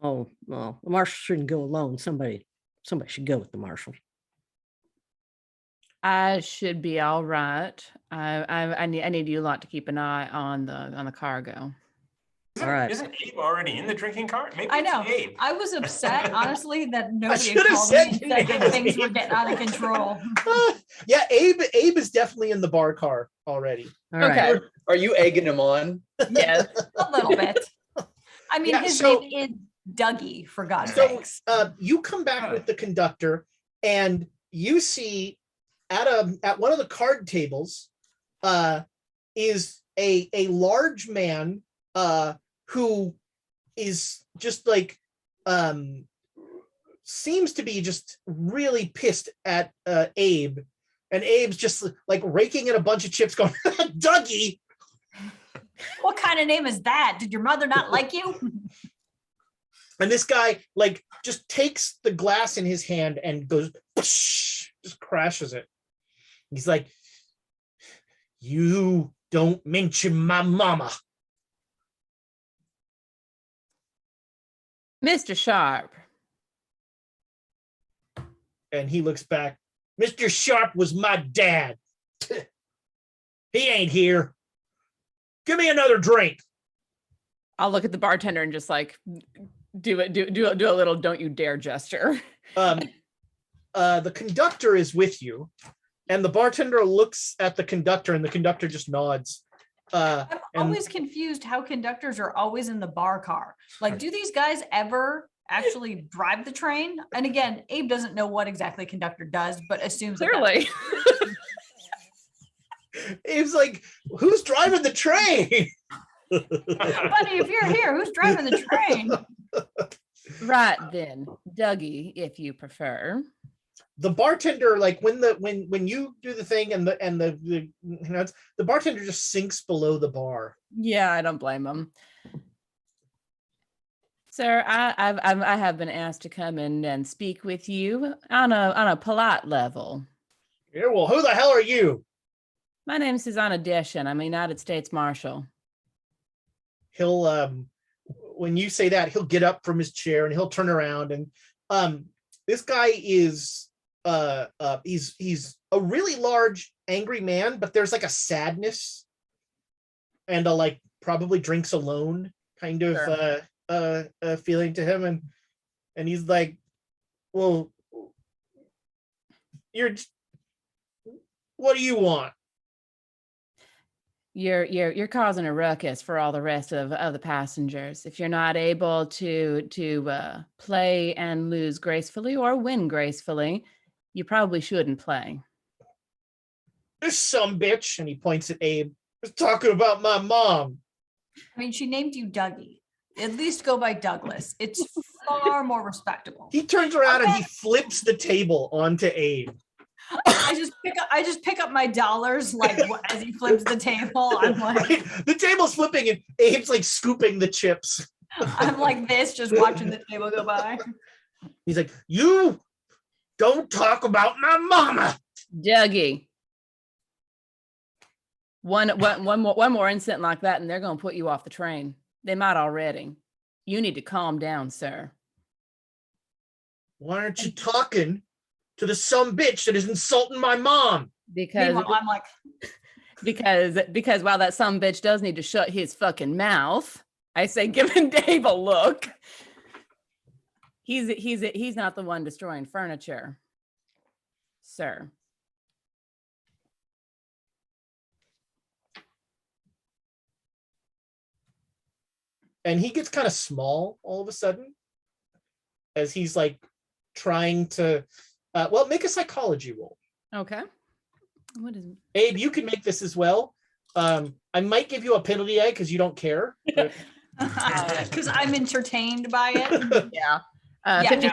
F: Oh, well, the marshal shouldn't go alone. Somebody should go with the marshal.
E: I should be all right. I need you lot to keep an eye on the cargo.
F: All right.
D: Isn't Abe already in the drinking cart? Maybe
A: I
D: it's
A: know.
D: Abe.
A: I was upset, honestly, that nobody
B: should have
A: had called
B: said
A: me and
B: your
A: said
B: name
A: that
B: was
A: things were
B: Abe.
A: getting out of control.
B: Yeah, Abe is definitely in the bar car already.
F: All right.
E: Okay.
C: Are you egging him on?
E: Yes.
A: A little bit. I mean,
B: Yeah,
A: his
B: so-
A: name is Dougie, for God's
B: So
A: sakes.
B: you come back with the conductor, and you see at one of the card tables is a large man who is just like seems to be just really pissed at Abe, and Abe's just like raking in a bunch of chips, going, "Dougie."
A: What kind of name is that? Did your mother not like you?
B: And this guy like just takes the glass in his hand and goes, just crashes it. He's like, "You don't mention my mama."
E: Mr. Sharp.
B: And he looks back. "Mr. Sharp was my dad. He ain't here. Give me another drink."
E: I'll look at the bartender and just like do a little "don't you dare" gesture.
B: The conductor is with you, and the bartender looks at the conductor, and the conductor just nods.
A: I'm
B: And-
A: always confused how conductors are always in the bar car. Like, do these guys ever actually drive the train? And again, Abe doesn't know what exactly conductor does, but assumes that that's-
E: Clearly.
B: He's like, "Who's driving the train?"
A: Buddy, if you're here, who's driving the train?
E: Right then, Dougie, if you prefer.
B: The bartender, like when you do the thing, and the the bartender just sinks below the bar.
E: Yeah, I don't blame him. Sir, I have been asked to come in and speak with you on a polite level.
B: Yeah, well, who the hell are you?
E: My name is Susanna Deschen. I'm a United States Marshal.
B: He'll when you say that, he'll get up from his chair and he'll turn around, and this guy is he's a really large angry man, but there's like a sadness and a like probably drinks alone kind of feeling to him, and he's like, "Well, what do you want?"
E: You're causing a ruckus for all the rest of the passengers. If you're not able to play and lose gracefully or win gracefully, you probably shouldn't play.
B: "This some bitch," and he points at Abe, "is talking about my mom."
A: I mean, she named you Dougie. At least go by Douglas. It's far more respectable.
B: He turns around and he flips the table onto Abe.
A: I just pick up my dollars like as he flips the table. I'm like,
B: Right? The table's flipping and Abe's like scooping the chips.
A: I'm like this, just watching the table go by.
B: He's like, "You Don't talk about my mama.
E: Dougie. One more incident like that, and they're going to put you off the train. They might already. You need to calm down, sir.
B: Why aren't you talking to the sumbitch that is insulting my mom?
E: Because
A: Meanwhile, I'm like,
E: because while that sumbitch does need to shut his fucking mouth, I say, giving Dave a look. He's not the one destroying furniture, sir.
B: And he gets kind of small all of a sudden as he's like trying to make a psychology roll.
E: Okay. What is
B: Abe, you can make this as well. I might give you a penalty egg because you don't care.
A: because I'm entertained by it.
E: Yeah.
A: Yeah,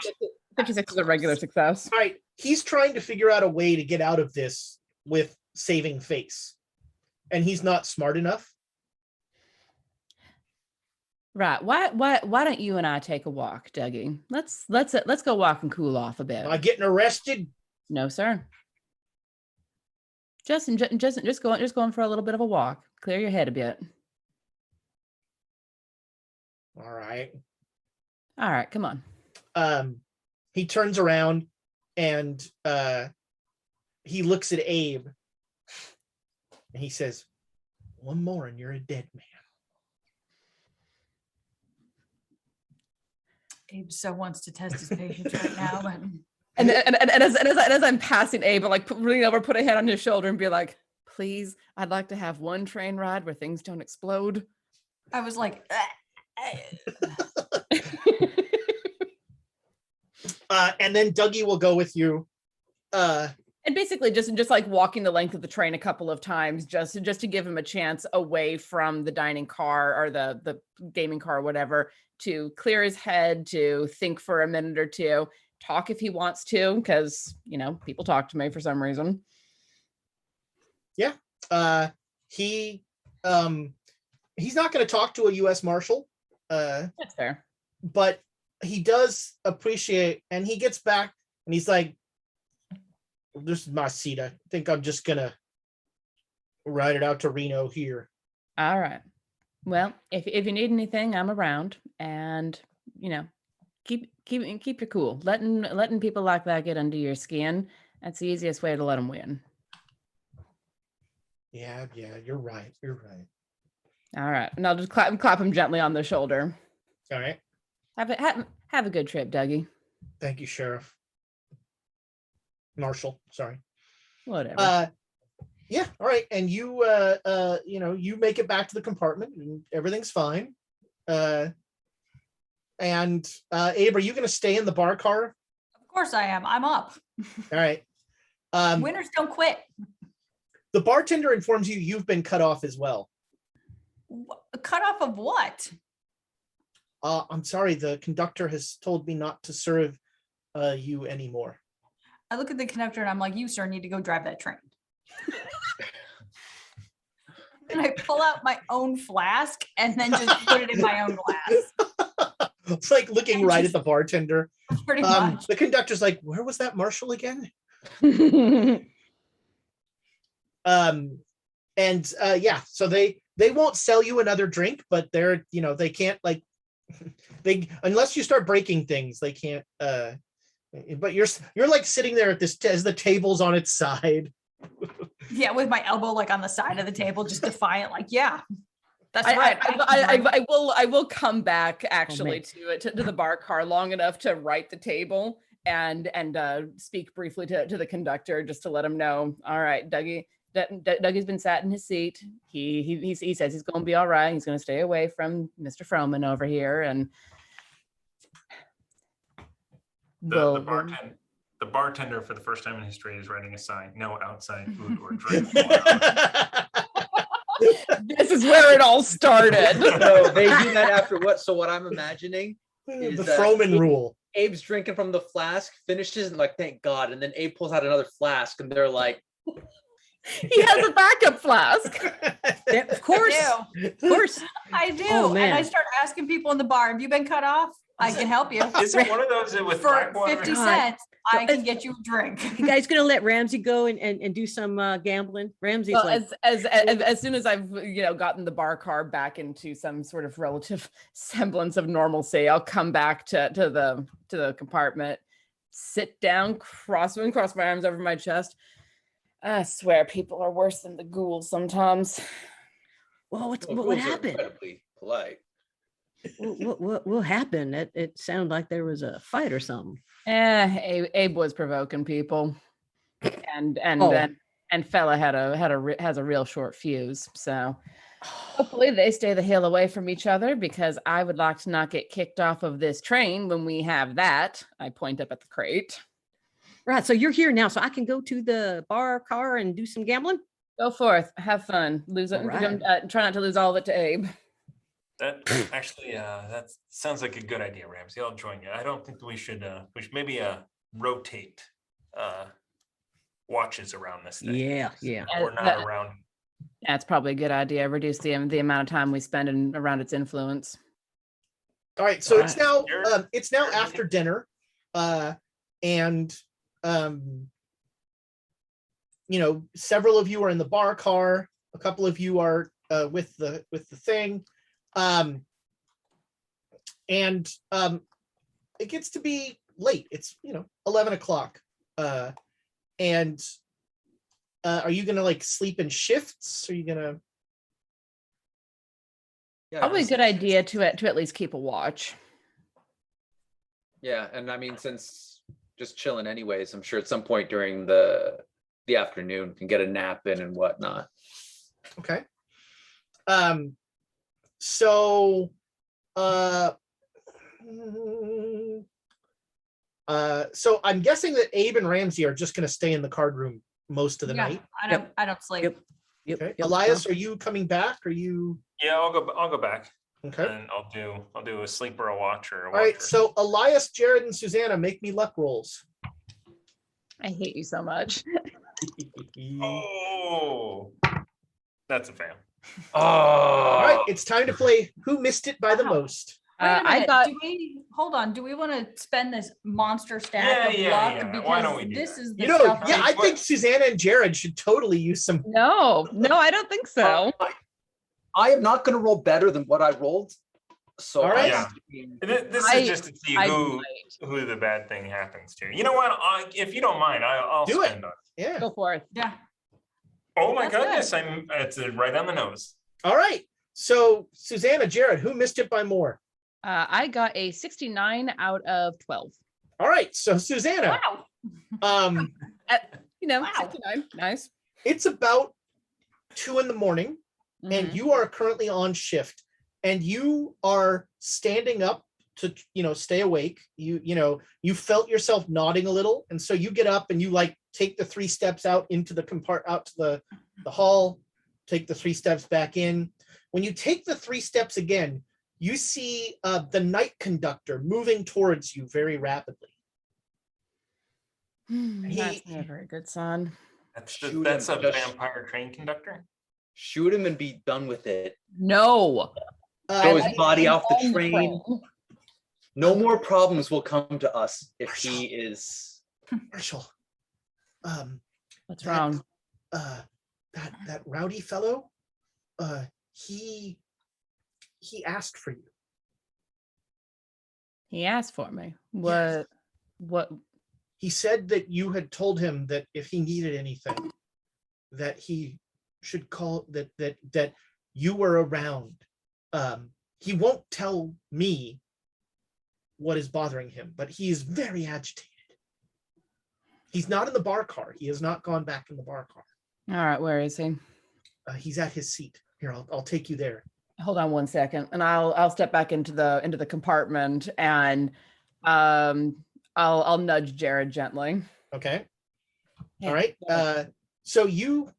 E: 56 is a regular success.
B: All right, he's trying to figure out a way to get out of this with saving face, and he's not smart enough.
E: Right. Why don't you and I take a walk, Dougie? Let's go walk and cool off a bit.
B: Am I getting arrested?
E: No, sir. Just going for a little bit of a walk. Clear your head a bit.
B: All right.
E: All right, come on.
B: He turns around and he looks at Abe and he says, "One more and you're a dead man."
A: Abe so wants to test his patience right now, but
E: And as I'm passing Abe, I'm like leaning over, put a hand on his shoulder, and be like, "Please, I'd like to have one train ride where things don't explode."
A: I was like,
B: And then Dougie will go with you.
E: And basically just like walking the length of the train a couple of times, just to give him a chance away from the dining car or the gaming car or whatever, to clear his head, to think for a minute or two, talk if he wants to, because people talk to me for some reason.
B: Yeah. He's not going to talk to a U.S. Marshal.
E: That's fair.
B: But he does appreciate, and he gets back and he's like, "This is my seat. I think I'm just going to ride it out to Reno here."
E: All right. Well, if you need anything, I'm around, and keep your cool. Letting people like that get under your skin, that's the easiest way to let them win.
B: Yeah, you're right.
E: All right, and I'll just clap him gently on the shoulder.
B: All right.
E: Have a good trip, Dougie.
B: Thank you, Sheriff. Marshal, sorry.
E: Whatever.
B: Yeah, all right. And you you make it back to the compartment and everything's fine. And Abe, are you gonna stay in the bar car?
A: of course I am. I'm up.
B: All right.
A: Winners don't quit.
B: The bartender informs you you've been cut off as well.
A: Cut off of what?
B: I'm sorry, the conductor has told me not to serve you anymore.
A: I look at the conductor and I'm like, "You, sir, need to go drive that train." And I pull out my own flask and then just put it in my own glass.
B: It's like looking right at the bartender.
A: Pretty much.
B: The conductor's like, "Where was that Marshal again?" Yeah, so they won't sell you another drink, but they're they can't unless you start breaking things, they can't. But you're like sitting there at this as the table's on its side.
A: Yeah, with my elbow like on the side of the table, just defiant, like, yeah, that's right.
E: I will come back actually to the bar car long enough to right the table and speak briefly to the conductor, just to let him know, all right, Dougie's been sat in his seat. He says he's going to be all right. He's going to stay away from Mr. Froman over here, and
D: the bartender for the first time in history is writing a sign: "No outside food or drink."
E: This is where it all started.
C: No, they do that after what? So what I'm imagining is
B: the Froman rule.
C: Abe's drinking from the flask, finishes, and like, thank God. And then Abe pulls out another flask, and they're like,
E: he has a backup flask.
F: Of course.
A: I do.
F: Oh, man.
A: And I start asking people in the bar, "Have you been cut off?" I can help you.
D: Is it one of those that with
A: For
D: Blackwater?
A: 50
F: God.
A: cents,
F: So
A: I can
F: it's-
A: get you a drink.
F: You guys gonna let Ramsey go and do some gambling? Ramsey's
E: Well,
F: like,
E: as soon as I've gotten the bar car back into some sort of relative semblance of normalcy, I'll come back to the compartment, sit down, cross my arms over my chest. I swear people are worse than the ghouls sometimes.
F: well,
C: Well,
F: what
C: ghouls are
F: happened?
C: incredibly polite.
F: What happened? It sounded like there was a fight or something.
E: Abe was provoking people, and
F: Oh.
E: fella has a real short fuse. So hopefully they stay the hell away from each other, because I would like to not get kicked off of this train when we have that. I point up at the crate.
F: Right, so you're here now, so I can go to the bar car and do some gambling.
E: Go forth, have fun, lose it.
F: All right.
E: Try not to lose all of it to Abe.
D: That actually, that sounds like a good idea, Ramsey. I'll join you. I don't think we should maybe rotate watches around this thing.
F: Yeah.
D: We're not around.
E: That's probably a good idea. Reduce the amount of time we spend around its influence.
B: All right, so it's now
D: Jared?
B: after dinner, and several of you are in the bar car. A couple of you are with the thing, and it gets to be late. It's 11 o'clock, and are you gonna like sleep in shifts? Are you gonna?
C: Yeah,
E: Probably a
C: just-
E: good idea to at least keep a watch.
C: Yeah, and I mean, since just chilling anyways, I'm sure at some point during the afternoon can get a nap in and whatnot.
B: Okay. So I'm guessing that Abe and Ramsey are just going to stay in the card room most of the
A: Yeah,
B: night.
A: I don't sleep.
F: Yep.
B: Okay. Elias, are you coming back? Are you
D: Yeah, I'll go back.
B: okay?
D: And I'll do a sleep or a watch or a
B: All right.
D: watcher.
B: So Elias, Jared, and Susanna, make me luck rolls.
E: I hate you so much.
D: Oh, that's a fail.
C: Oh,
B: All right, it's time to play Who Missed It by the
A: Wow.
B: Most.
A: Wait a
E: I
A: minute.
E: got
A: Hold on. Do we want to spend this monster stack of
D: Yeah.
A: luck?
D: Why
A: Because
D: don't we do
A: this
D: that?
A: is the stuff.
B: Yeah, I think Susanna and Jared should totally use some.
E: no, I don't think so.
C: I am not going to roll better than what I rolled. So
B: All right.
C: I'm
D: This
E: I-
D: is just to see who the bad thing happens to. You know what? If you don't mind, I'll
B: Do it.
D: spend on.
B: Yeah.
E: Go forth.
A: Yeah.
D: Oh my
A: That's
D: goodness! It's right on the nose.
B: All right. So Susanna, Jared, who missed it by more?
E: I got a 69 out of 12.
B: All right. So Susanna,
A: Wow. Wow.
E: 69. Nice.
B: it's about 2 a.m, and
E: Mhm.
B: you are currently on shift, and you are standing up to stay awake. You felt yourself nodding a little, and so you get up and you like take the 3 steps out into the out to the hall, take the 3 steps back in. When you take the 3 steps again, you see the night conductor moving towards you very rapidly.
E: That's never a good sign.
D: That's
C: Shoot
D: that's
C: him,
D: a
C: just-
D: vampire train conductor.
C: shoot him and be done with it.
E: No.
C: Throw his body off the
E: On
C: train. No more problems will come to us if he is.
B: Marshall,
E: What's
B: that-
E: wrong?
B: that rowdy fellow, he asked for you.
E: He asked for me.
B: Yes.
E: What?
B: He said that you had told him that if he needed anything, that he should call, that you were around. He won't tell me what is bothering him, but he is very agitated. He's not in the bar car. He has not gone back in the bar car.
E: All right, where is he?
B: He's at his seat. Here, I'll take you there.
E: Hold on one second, and I'll step back into the compartment, and I'll nudge Jared gently.
B: Okay.
E: Yeah.
B: All right. So you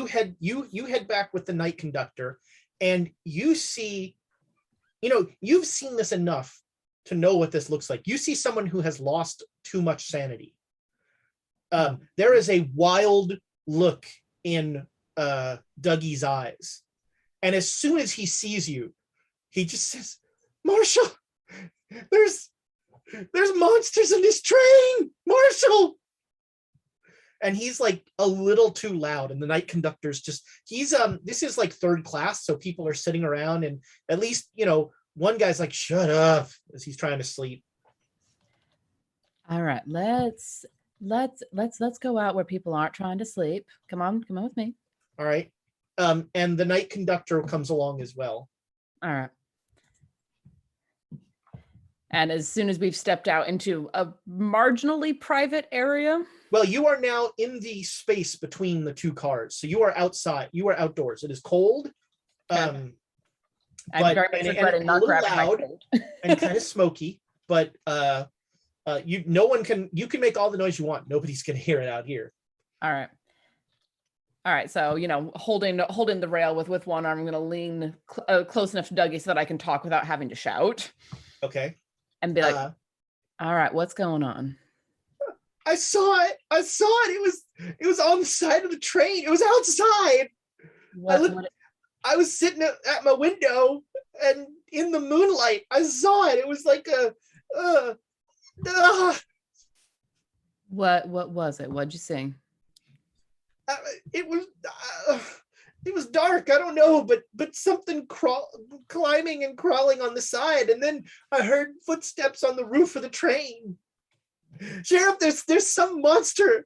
B: head back with the night conductor, and you see, you've seen this enough to know what this looks like. You see someone who has lost too much sanity. There is a wild look in Dougie's eyes, and as soon as he sees you, he just says, Marshall, there's monsters in this train, Marshall. And he's like a little too loud, and the night conductor's he's this is like third class, so people are sitting around, and at least, one guy's like, shut up, as he's trying to sleep.
E: All right, let's go out where people aren't trying to sleep. Come on with me.
B: All right. And the night conductor comes along as well.
E: All right. And as soon as we've stepped out into a marginally private area.
B: Well, you are now in the space between the two cars. So you are outside. You are outdoors. It is cold.
E: I'm
B: But
E: very much
B: and
E: regretting
B: a
E: not
B: little
E: grabbing my
B: loud
E: coat.
B: and kind of smoky, but you can make all the noise you want. Nobody's gonna hear it out here.
E: All right. So, holding the rail with one arm, I'm going to lean close enough to Dougie so that I can talk without having to shout.
B: Okay.
E: And be like, all right, what's going on?
B: I saw it. It was on the side of the train. It was outside. I was sitting at my window, and in the moonlight, I saw it. It was like
E: What was it? What'd you see?
B: It was dark. I don't know, but something climbing and crawling on the side, and then I heard footsteps on the roof of the train. Sheriff, there's some monster.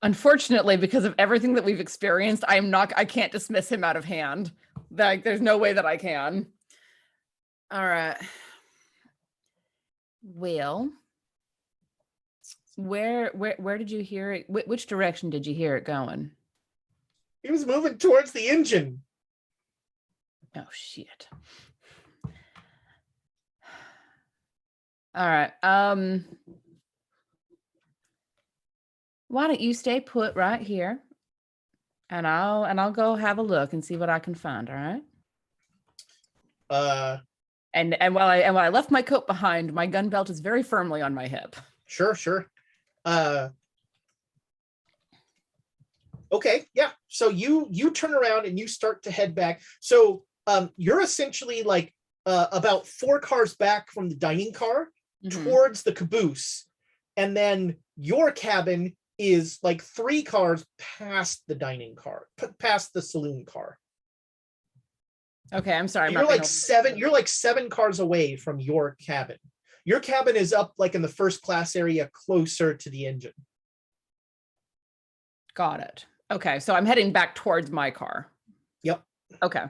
E: Unfortunately, because of everything that we've experienced, I can't dismiss him out of hand. Like, there's no way that I can. All right. Well, where did you hear it? Which direction did you hear it going?
B: He was moving towards the engine.
E: Oh, shit. All right. Why don't you stay put right here, and I'll go have a look and see what I can find. All right. And while I left my coat behind, my gun belt is very firmly on my hip.
B: Sure. Okay, yeah. So you turn around and you start to head back. So you're essentially like about 4 cars back from the dining car towards the caboose, and then your cabin is like 3 cars past the dining car, past the saloon car.
E: Okay, I'm sorry.
B: You're like 7 cars away from your cabin. Your cabin is up like in the first class area, closer to the engine.
E: Got it. Okay, so I'm heading back towards my car.
B: Yep.
E: Okay.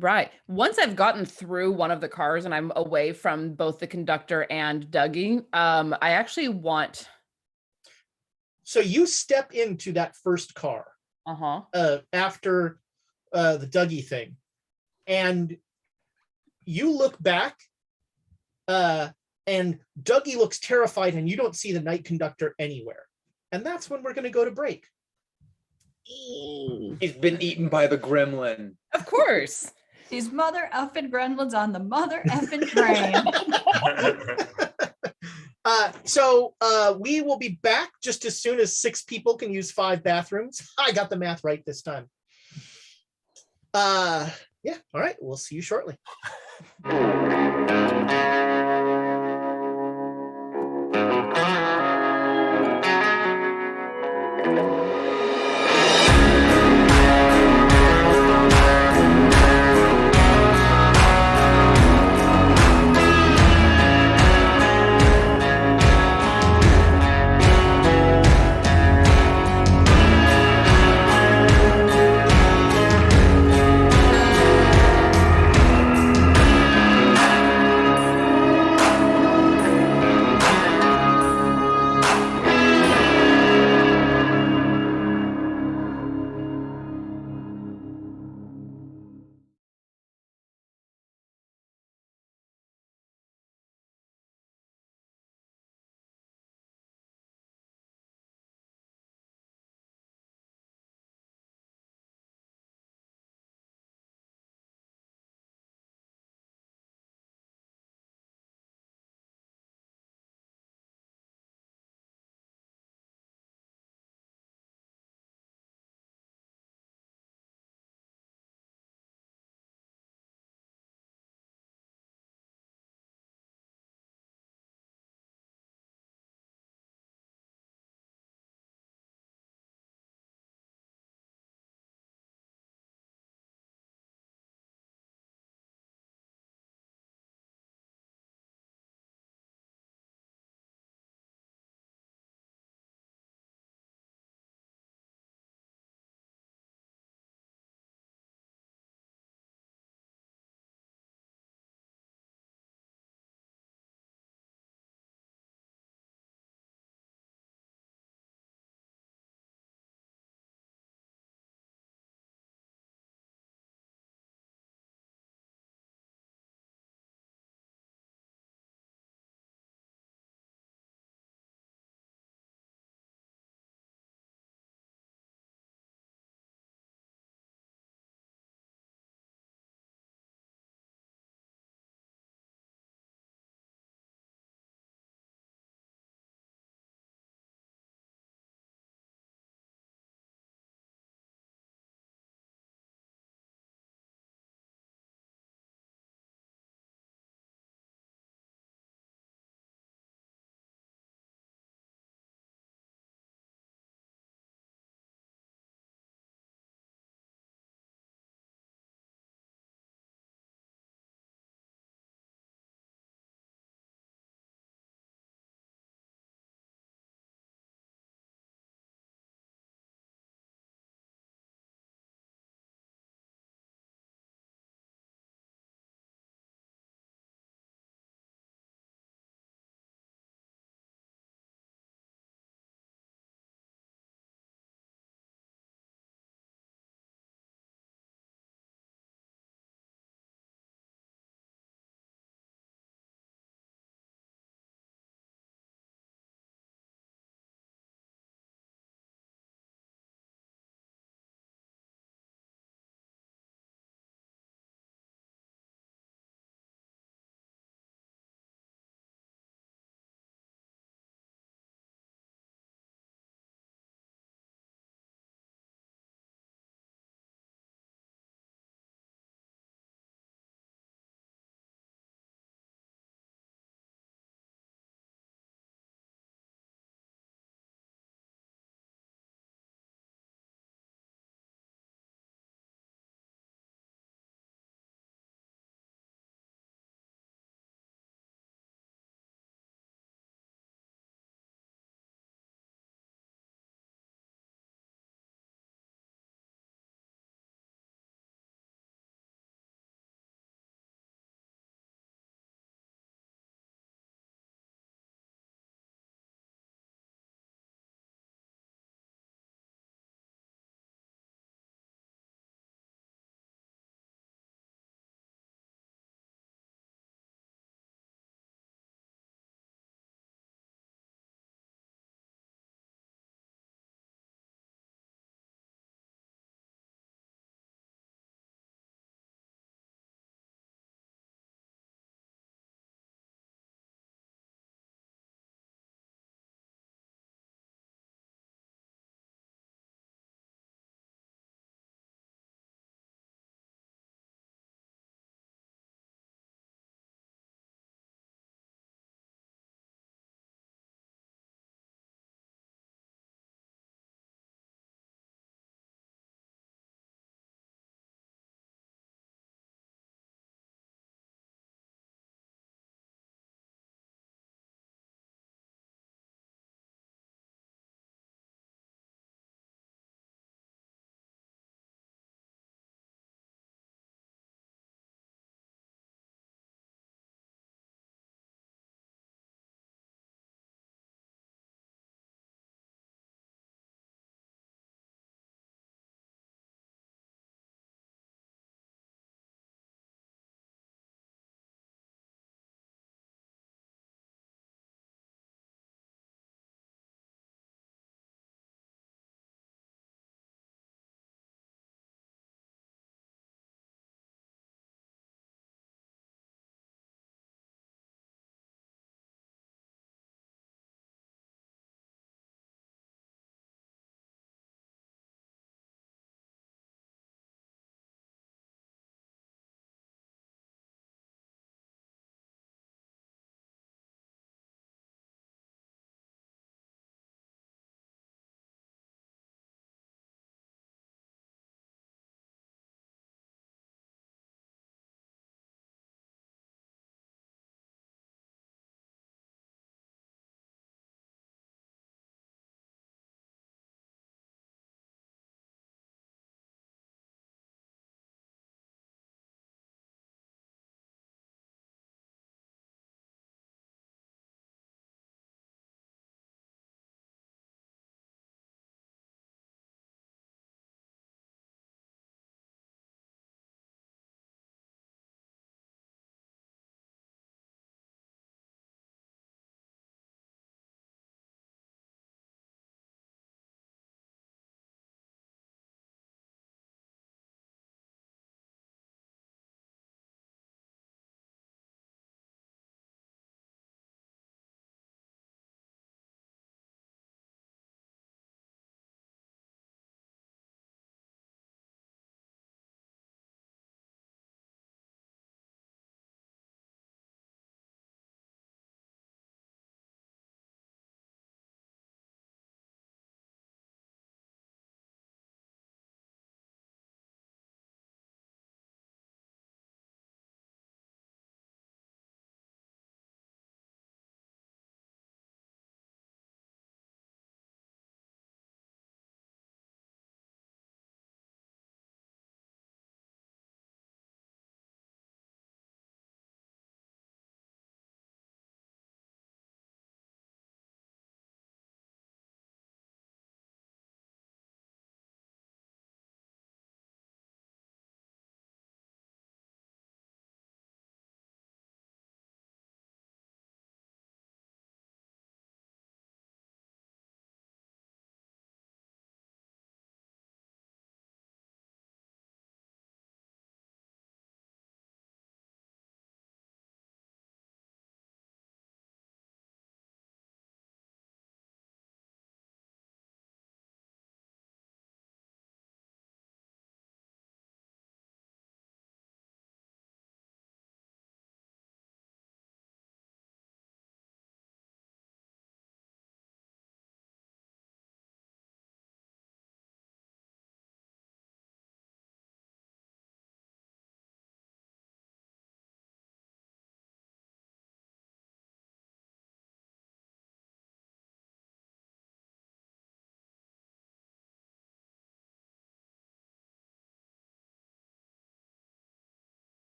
E: Right. Once I've gotten through one of the cars and I'm away from both the conductor and Dougie, I actually want.
B: So you step into that first car. After the Dougie thing, and you look back, and Dougie looks terrified, and you don't see the night conductor anywhere. And that's when we're going to go to break.
C: He's been eaten by the gremlin.
E: Of course.
A: These mother effing gremlins on the mother effing train.
B: So we will be back just as soon as 6 people can use 5 bathrooms. I got the math right this time. Yeah, all right, we'll see you shortly.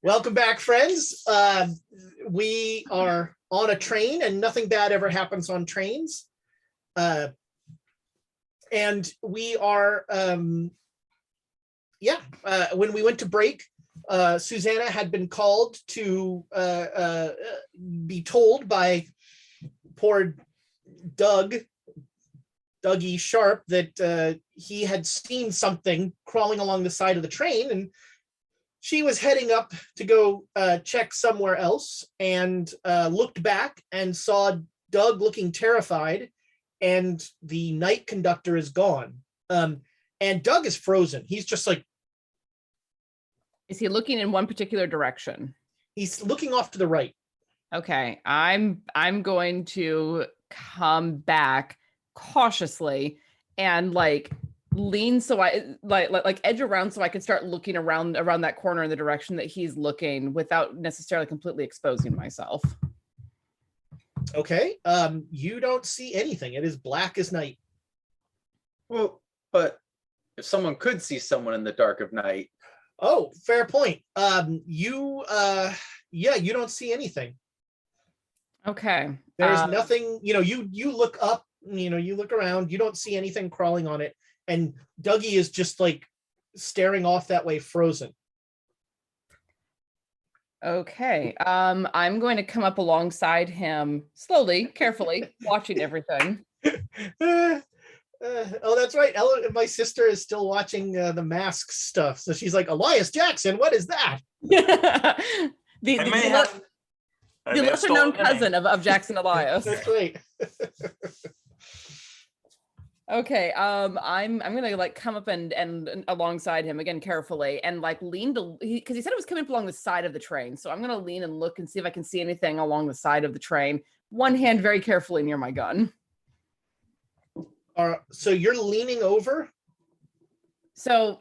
B: Welcome back, friends. We are on a train, and nothing bad ever happens on trains. And we are, when we went to break, Susanna had been called to be told by poor Dougie Sharp, that he had seen something crawling along the side of the train, and she was heading up to go check somewhere else, and looked back and saw Doug looking terrified, and the night conductor is gone. And Doug is frozen. He's just like,
E: Is he looking in one particular direction?
B: he's looking off to the right.
E: Okay, I'm going to come back cautiously and like lean so I like edge around so I can start looking around that corner in the direction that he's looking without necessarily completely exposing myself.
B: Okay. You don't see anything. It is black as night.
C: Well, but if someone could see someone in the dark of night.
B: Oh, fair point. You don't see anything.
E: Okay.
B: There's nothing, you look up, you look around, you don't see anything crawling on it. And Dougie is just like staring off that way, frozen.
E: Okay. I'm going to come up alongside him slowly, carefully, watching everything.
B: Oh, that's right. My sister is still watching the Mask stuff. So she's like, Elias Jackson, what is that?
E: the
D: I may have
E: lesser known
D: stolen the name.
E: cousin of Jackson Elias.
B: That's right.
E: Okay, I'm gonna like come up and alongside him again carefully and like lean to because he said it was coming up along the side of the train, so I'm gonna lean and look and see if I can see anything along the side of the train. One hand very carefully near my gun.
B: So you're leaning over?
E: So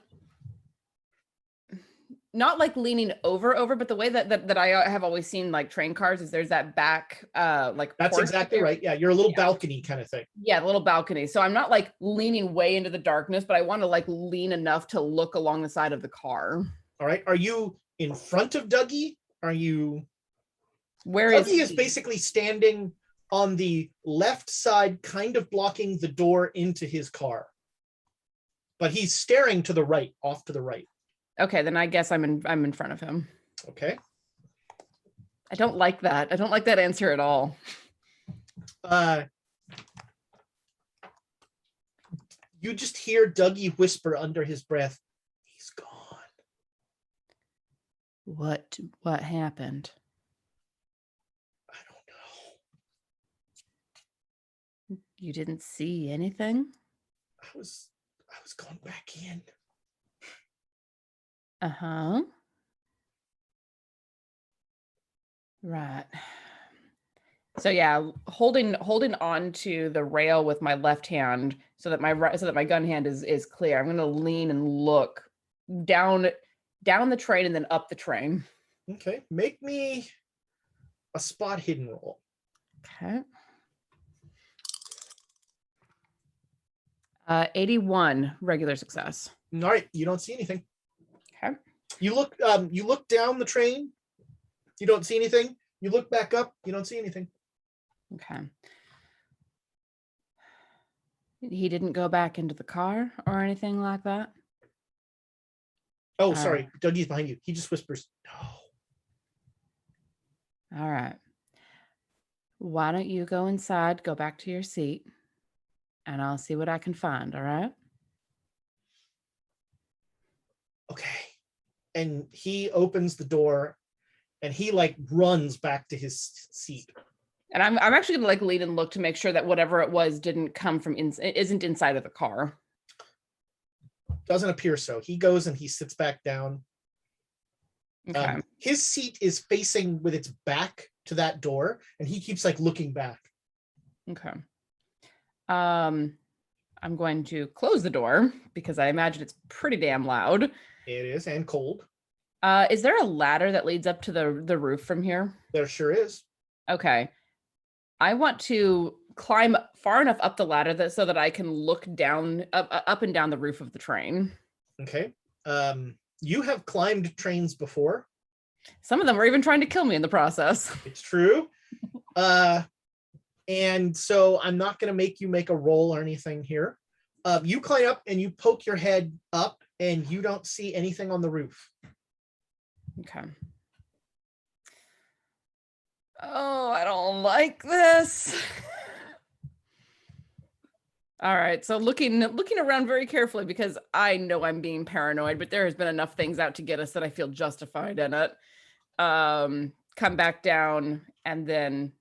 E: not like leaning over, but the way that I have always seen like train cars is there's that back like
B: That's
E: porch
B: exactly
E: area.
B: right. Yeah, you're a little balcony kind of thing.
E: Yeah, the little balcony. So I'm not like leaning way into the darkness, but I want to like lean enough to look along the side of the car.
B: All right. Are you in front of Dougie? Are you?
E: Where
B: Dougie is
E: he?
B: basically standing on the left side, kind of blocking the door into his car. But he's staring to the right, off to the right.
E: Okay, then I guess I'm in front of him.
B: Okay.
E: I don't like that. I don't like that answer at all.
B: You just hear Dougie whisper under his breath, "He's gone."
E: What happened?
B: I don't know.
E: You didn't see anything?
B: I was going back in.
E: Uh-huh. Right. So yeah, holding on to the rail with my left hand so that my gun hand is clear. I'm going to lean and look down the train and then up the train.
B: Okay. Make me a spot hidden roll.
E: Okay. 81 regular success.
B: All right. You don't see anything.
E: Okay.
B: You look down the train. You don't see anything. You look back up. You don't see anything.
E: Okay. He didn't go back into the car or anything like that?
B: Oh, sorry. Dougie's behind you. He just whispers, "No."
E: All right. Why don't you go inside, go back to your seat, and I'll see what I can find, all right?
B: Okay. And he opens the door and he like runs back to his seat.
E: And I'm actually gonna like lean and look to make sure that whatever it was didn't come from isn't inside of the car.
B: Doesn't appear so. He goes and he sits back down.
E: Okay.
B: His seat is facing with its back to that door, and he keeps like looking back.
E: Okay. I'm going to close the door because I imagine it's pretty damn loud.
B: It is, and cold.
E: Is there a ladder that leads up to the roof from here?
B: There sure is.
E: Okay. I want to climb far enough up the ladder so that I can look down up and down the roof of the train.
B: Okay. You have climbed trains before.
E: Some of them were even trying to kill me in the process.
B: It's true. And so I'm not going to make you make a roll or anything here. You climb up and you poke your head up and you don't see anything on the roof.
E: Okay. Oh, I don't like this. All right, so looking around very carefully because I know I'm being paranoid, but there has been enough things out to get us that I feel justified in it. Come back down and then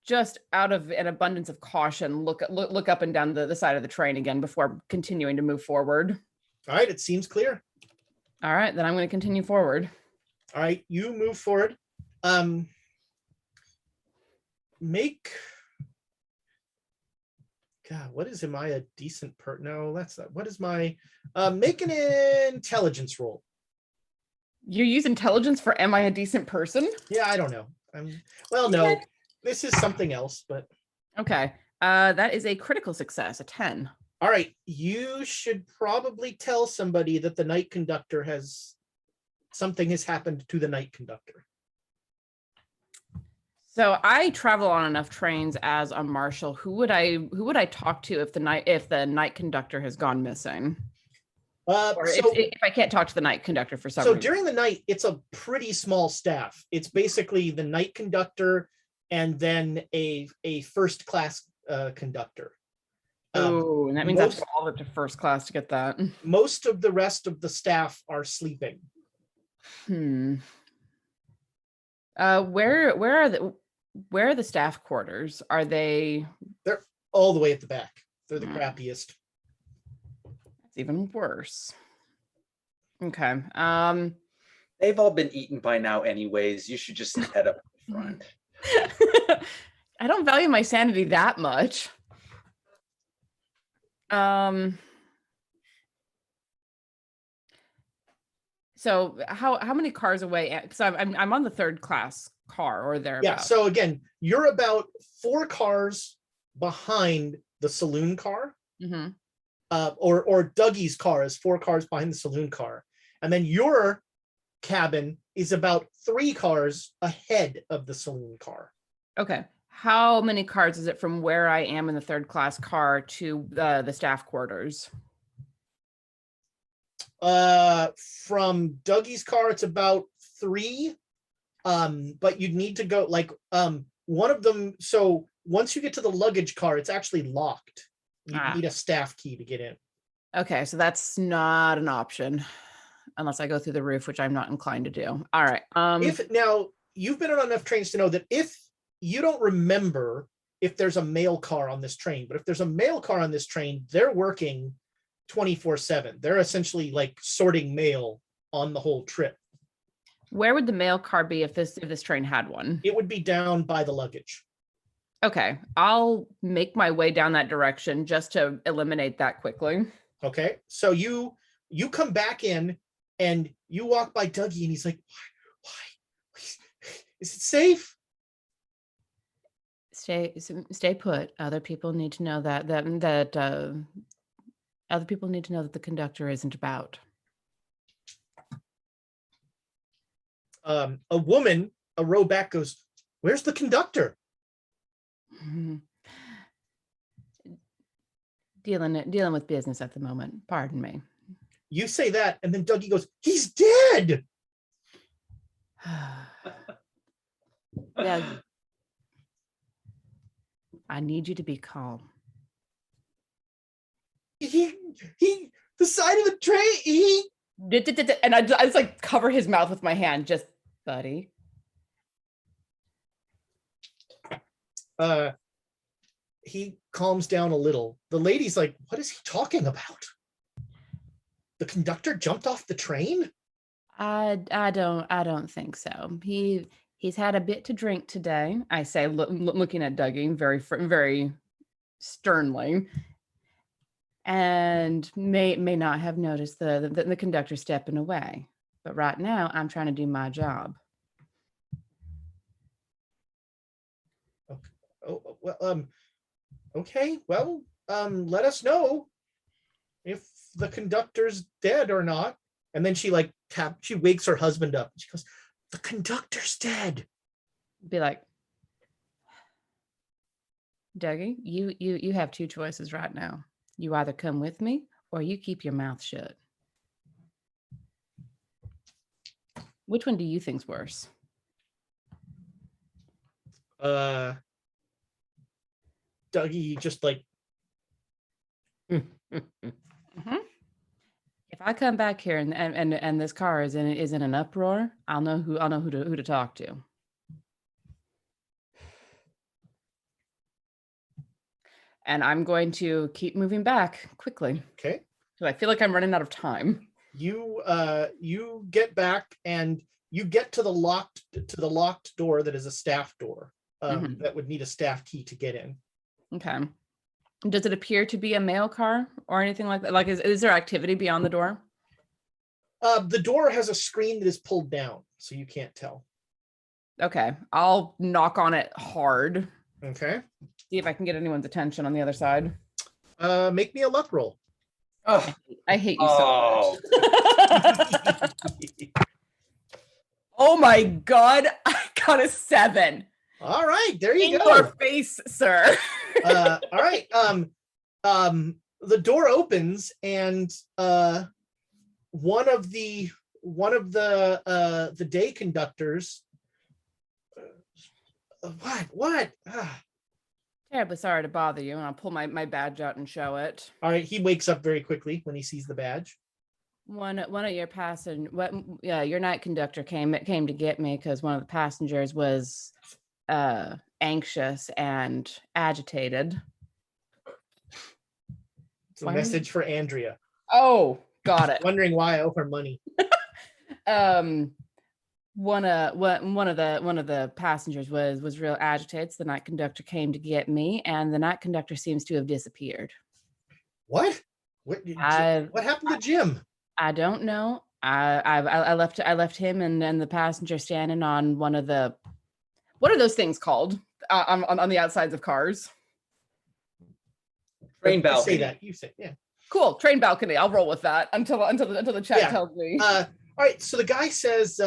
E: just out of an abundance of caution, look up and down the side of the train again before continuing to move forward.
B: All right, it seems clear.
E: All right, then I'm going to continue forward.
B: All right, you move forward. What is, am I a decent no, that's not, what is my, make an intelligence roll.
E: You use intelligence for am I a decent person?
B: Yeah, I don't know. Well, no, this is something else, but.
E: Okay, that is a critical success, a 10.
B: All right, you should probably tell somebody that the night conductor something has happened to the night conductor.
E: So I travel on enough trains as a marshal. Who would I talk to if the night conductor has gone missing? Or if I can't talk to the night conductor for some reason.
B: During the night, it's a pretty small staff. It's basically the night conductor and then a first class conductor.
E: Oh, and that means I have to go all the way up to first class to get that.
B: Most of the rest of the staff are sleeping.
E: Where are the staff quarters? Are they?
B: They're all the way at the back. They're the crappiest.
E: It's even worse. Okay.
C: They've all been eaten by now anyways. You should just head up front.
E: I don't value my sanity that much. So how many cars away? Because I'm on the third class car or thereabouts.
B: Yeah. So again, you're about 4 cars behind the saloon car.
E: Mm-hmm.
B: Or Dougie's car is 4 cars behind the saloon car, and then your cabin is about 3 cars ahead of the saloon car.
E: Okay. How many cars is it from where I am in the third class car to the staff quarters?
B: From Dougie's car, it's about 3. But you'd need to go one of them. So once you get to the luggage car, it's actually locked. You need a staff key to get in.
E: Okay, so that's not an option unless I go through the roof, which I'm not inclined to do. All right.
B: If now you've been on enough trains to know that if you don't remember if there's a mail car on this train, but if there's a mail car on this train, they're working 24/7. They're essentially like sorting mail on the whole trip.
E: Where would the mail car be if this train had one?
B: It would be down by the luggage.
E: Okay, I'll make my way down that direction just to eliminate that quickly.
B: Okay, so you come back in and you walk by Dougie and he's like, why? Is it safe?
E: Stay put. Other people need to know that other people need to know that the conductor isn't about.
B: A woman, a row back, goes, "Where's the conductor?"
E: Dealing with business at the moment. Pardon me.
B: You say that, and then Dougie goes, "He's dead."
E: Yeah. I need you to be calm.
B: He the side of the train,
E: and I just like cover his mouth with my hand, just buddy.
B: He calms down a little. The lady's like, "What is he talking about? The conductor jumped off the train?"
E: I don't think so. He's had a bit to drink today, I say, looking at Dougie very sternly, and may not have noticed the conductor stepping away. But right now, I'm trying to do my job.
B: Oh, well, okay. Well, let us know if the conductor's dead or not. And then she wakes her husband up. She goes, The conductor's dead.
E: Be like, Dougie, you have two choices right now. You either come with me or you keep your mouth shut. Which one do you think's worse?
B: Dougie just like,
E: Mm-hmm. If I come back here and this car is in an uproar, I'll know who to talk to. And I'm going to keep moving back quickly.
B: okay.
E: So I feel like I'm running out of time.
B: You get back and you get to the locked door that is a staff door that would need a staff key to get in.
E: Okay. Does it appear to be a mail car or anything like that? Like, is there activity beyond the door?
B: The door has a screen that is pulled down, so you can't tell.
E: Okay. I'll knock on it hard.
B: Okay.
E: See if I can get anyone's attention on the other side.
B: Make me a luck roll.
C: Oh,
E: I hate you so much. Oh my God. I got a 7.
B: All right, there you
E: In
B: go.
E: your face, sir.
B: All right. The door opens and one of the day conductors. What?
E: Terribly sorry to bother you, and I'll pull my badge out and show it.
B: All right, he wakes up very quickly when he sees the badge.
E: One of your your night conductor came to get me because one of the passengers was anxious and agitated.
B: It's a message for Andrea.
E: Oh, got it.
B: Wondering why I owe her money.
E: One of the passengers was real agitated, so the night conductor came to get me, and the night conductor seems to have disappeared.
B: What happened to Jim?
E: I don't know. I left him and the passenger standing on one of the, what are those things called on the outsides of cars?
C: train balcony.
B: You say that. You say, yeah.
E: Cool. Train balcony. I'll roll with that until the chat tells me.
B: All right. So the guy says,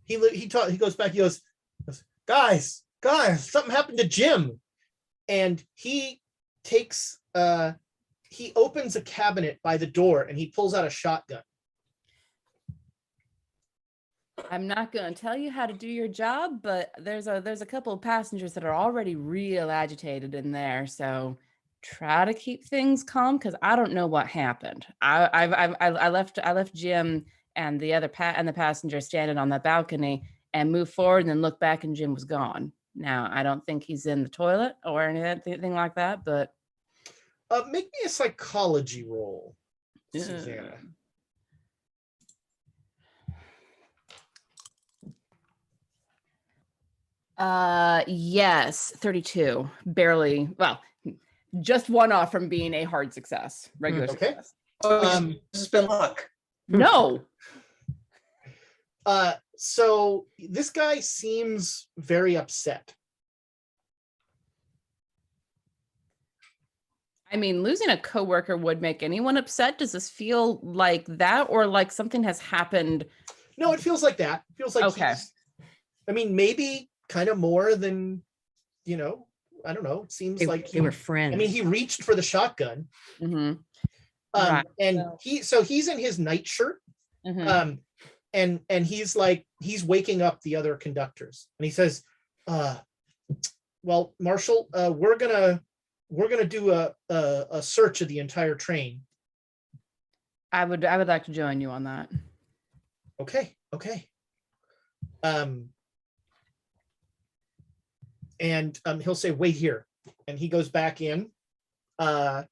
B: he goes back, he goes, guys, something happened to Jim. And he takes, he opens a cabinet by the door and he pulls out a shotgun.
E: I'm not going to tell you how to do your job, but there's a couple of passengers that are already real agitated in there. So try to keep things calm because I don't know what happened. I left Jim and the passenger standing on that balcony and moved forward and then looked back and Jim was gone. Now I don't think he's in the toilet or anything like that, but
B: make me a psychology roll, Susanna.
E: Yes, 32. Barely, well, just one off from being a hard success, regular success.
C: Oh, this has been luck.
E: No.
B: So this guy seems very upset.
E: I mean, losing a coworker would make anyone upset. Does this feel like that or like something has happened?
B: No, it feels like that. It feels like
E: okay.
B: I mean, maybe kind of more than, I don't know. It seems like
F: they were friends.
B: I mean, he reached for the shotgun.
E: Mm-hmm.
B: Right. And he's in his nightshirt.
E: Mm-hmm.
B: And he's waking up the other conductors. And he says, well, Marshal, we're gonna do a search of the entire train.
E: I would like to join you on that.
B: Okay. And he'll say, wait here. And he goes back in. And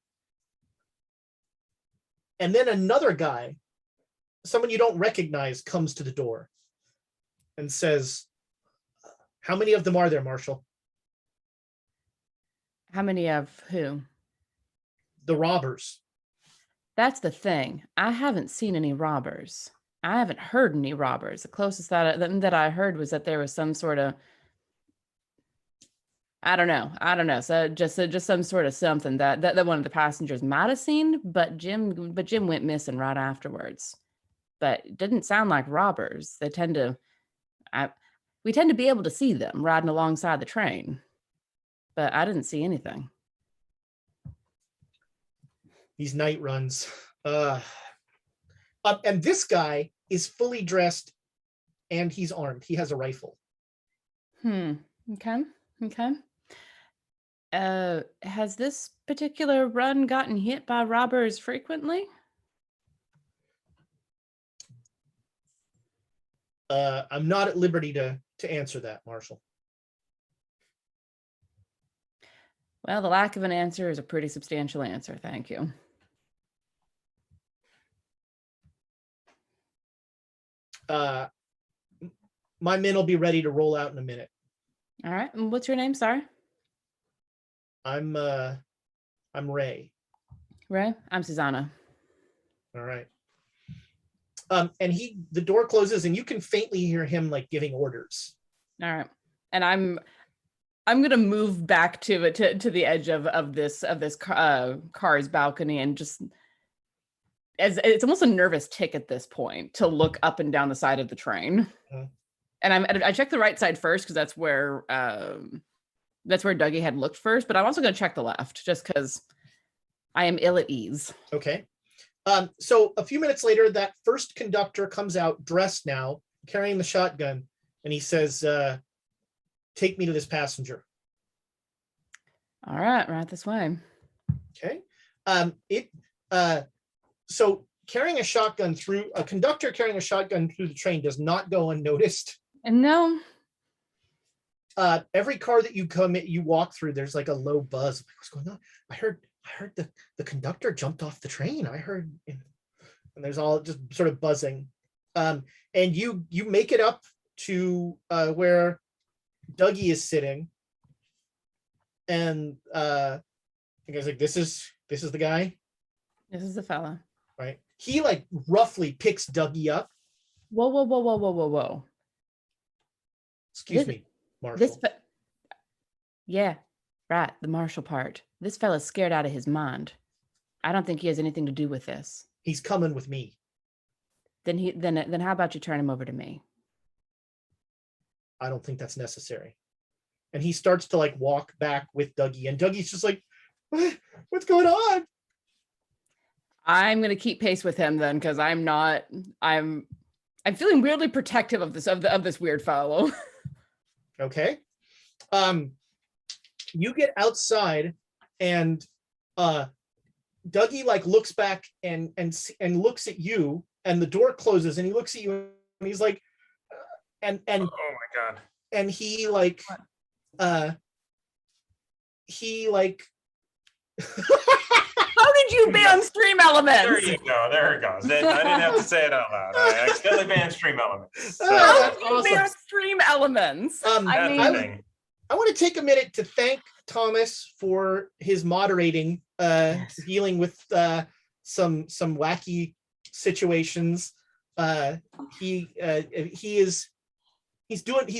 B: then another guy, someone you don't recognize, comes to the door and says, how many of them are there, Marshal?
E: How many of who?
B: The robbers.
E: That's the thing. I haven't seen any robbers. I haven't heard any robbers. The closest that I heard was that there was some sort of, I don't know. So just some sort of something that one of the passengers might have seen, but Jim went missing right afterwards. but it didn't sound like robbers. They tend to, we tend to be able to see them riding alongside the train, but I didn't see anything.
B: These night runs. And this guy is fully dressed and he's armed. He has a rifle.
E: Okay. Has this particular run gotten hit by robbers frequently?
B: I'm not at liberty to answer that, Marshal.
E: Well, the lack of an answer is a pretty substantial answer. Thank you.
B: My men will be ready to roll out in a minute.
E: All right. And what's your name? Sorry.
B: I'm Ray.
E: Ray. I'm Susanna.
B: All right. And the door closes and you can faintly hear him like giving orders.
E: All right. And I'm gonna move back to the edge of this car's balcony and just, as it's almost a nervous tick at this point to look up and down the side of the train.
B: Mm-hmm.
E: And I check the right side first because that's where Dougie had looked first, but I'm also gonna check the left just because I am ill at ease.
B: Okay. So a few minutes later, that first conductor comes out dressed now, carrying the shotgun, and he says, take me to this passenger.
E: All right this way.
B: Okay. So carrying a conductor carrying a shotgun through the train does not go unnoticed.
E: And no.
B: Every car that you walk through, there's like a low buzz. What's going on? I heard the conductor jumped off the train. I heard, and there's all just sort of buzzing. And you make it up to where Dougie is sitting. And the guy's like, this is the guy.
E: This is the fella.
B: Right. He like roughly picks Dougie up.
E: Whoa.
B: Excuse me, Marshal.
E: Yeah, right. The Marshal part. This fella's scared out of his mind. I don't think he has anything to do with this.
B: He's coming with me.
E: Then how about you turn him over to me?
B: I don't think that's necessary. And he starts to like walk back with Dougie, and Dougie's just like, what's going on?
E: I'm gonna keep pace with him then, because I'm feeling weirdly protective of this weird fellow.
B: Okay. You get outside, and Dougie like looks back and looks at you, and the door closes, and he looks at you, and he's like, and
D: oh my god.
B: And he like
E: How did you ban Stream Elements?
D: There you go. There it goes. I didn't have to say it out loud. I accidentally banned Stream Elements. So,
E: How did you ban Stream Elements?
B: I want to take a minute to thank Thomas for his moderating, dealing with some wacky situations. He's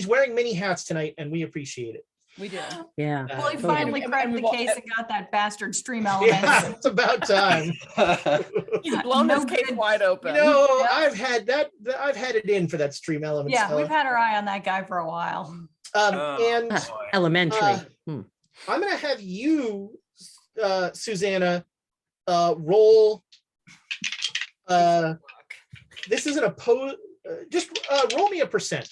B: wearing many hats tonight, and we appreciate it.
E: We do.
F: Yeah.
A: Well, he finally cracked the case and got that bastard Stream Elements.
B: Yeah, it's about time.
E: He's blown this case wide open.
B: I've had it in for that Stream Elements.
A: Yeah, we've had our eye on that guy for a while.
F: Elementary.
B: I'm gonna have you, Susanna, roll. This isn't a just roll me a percent.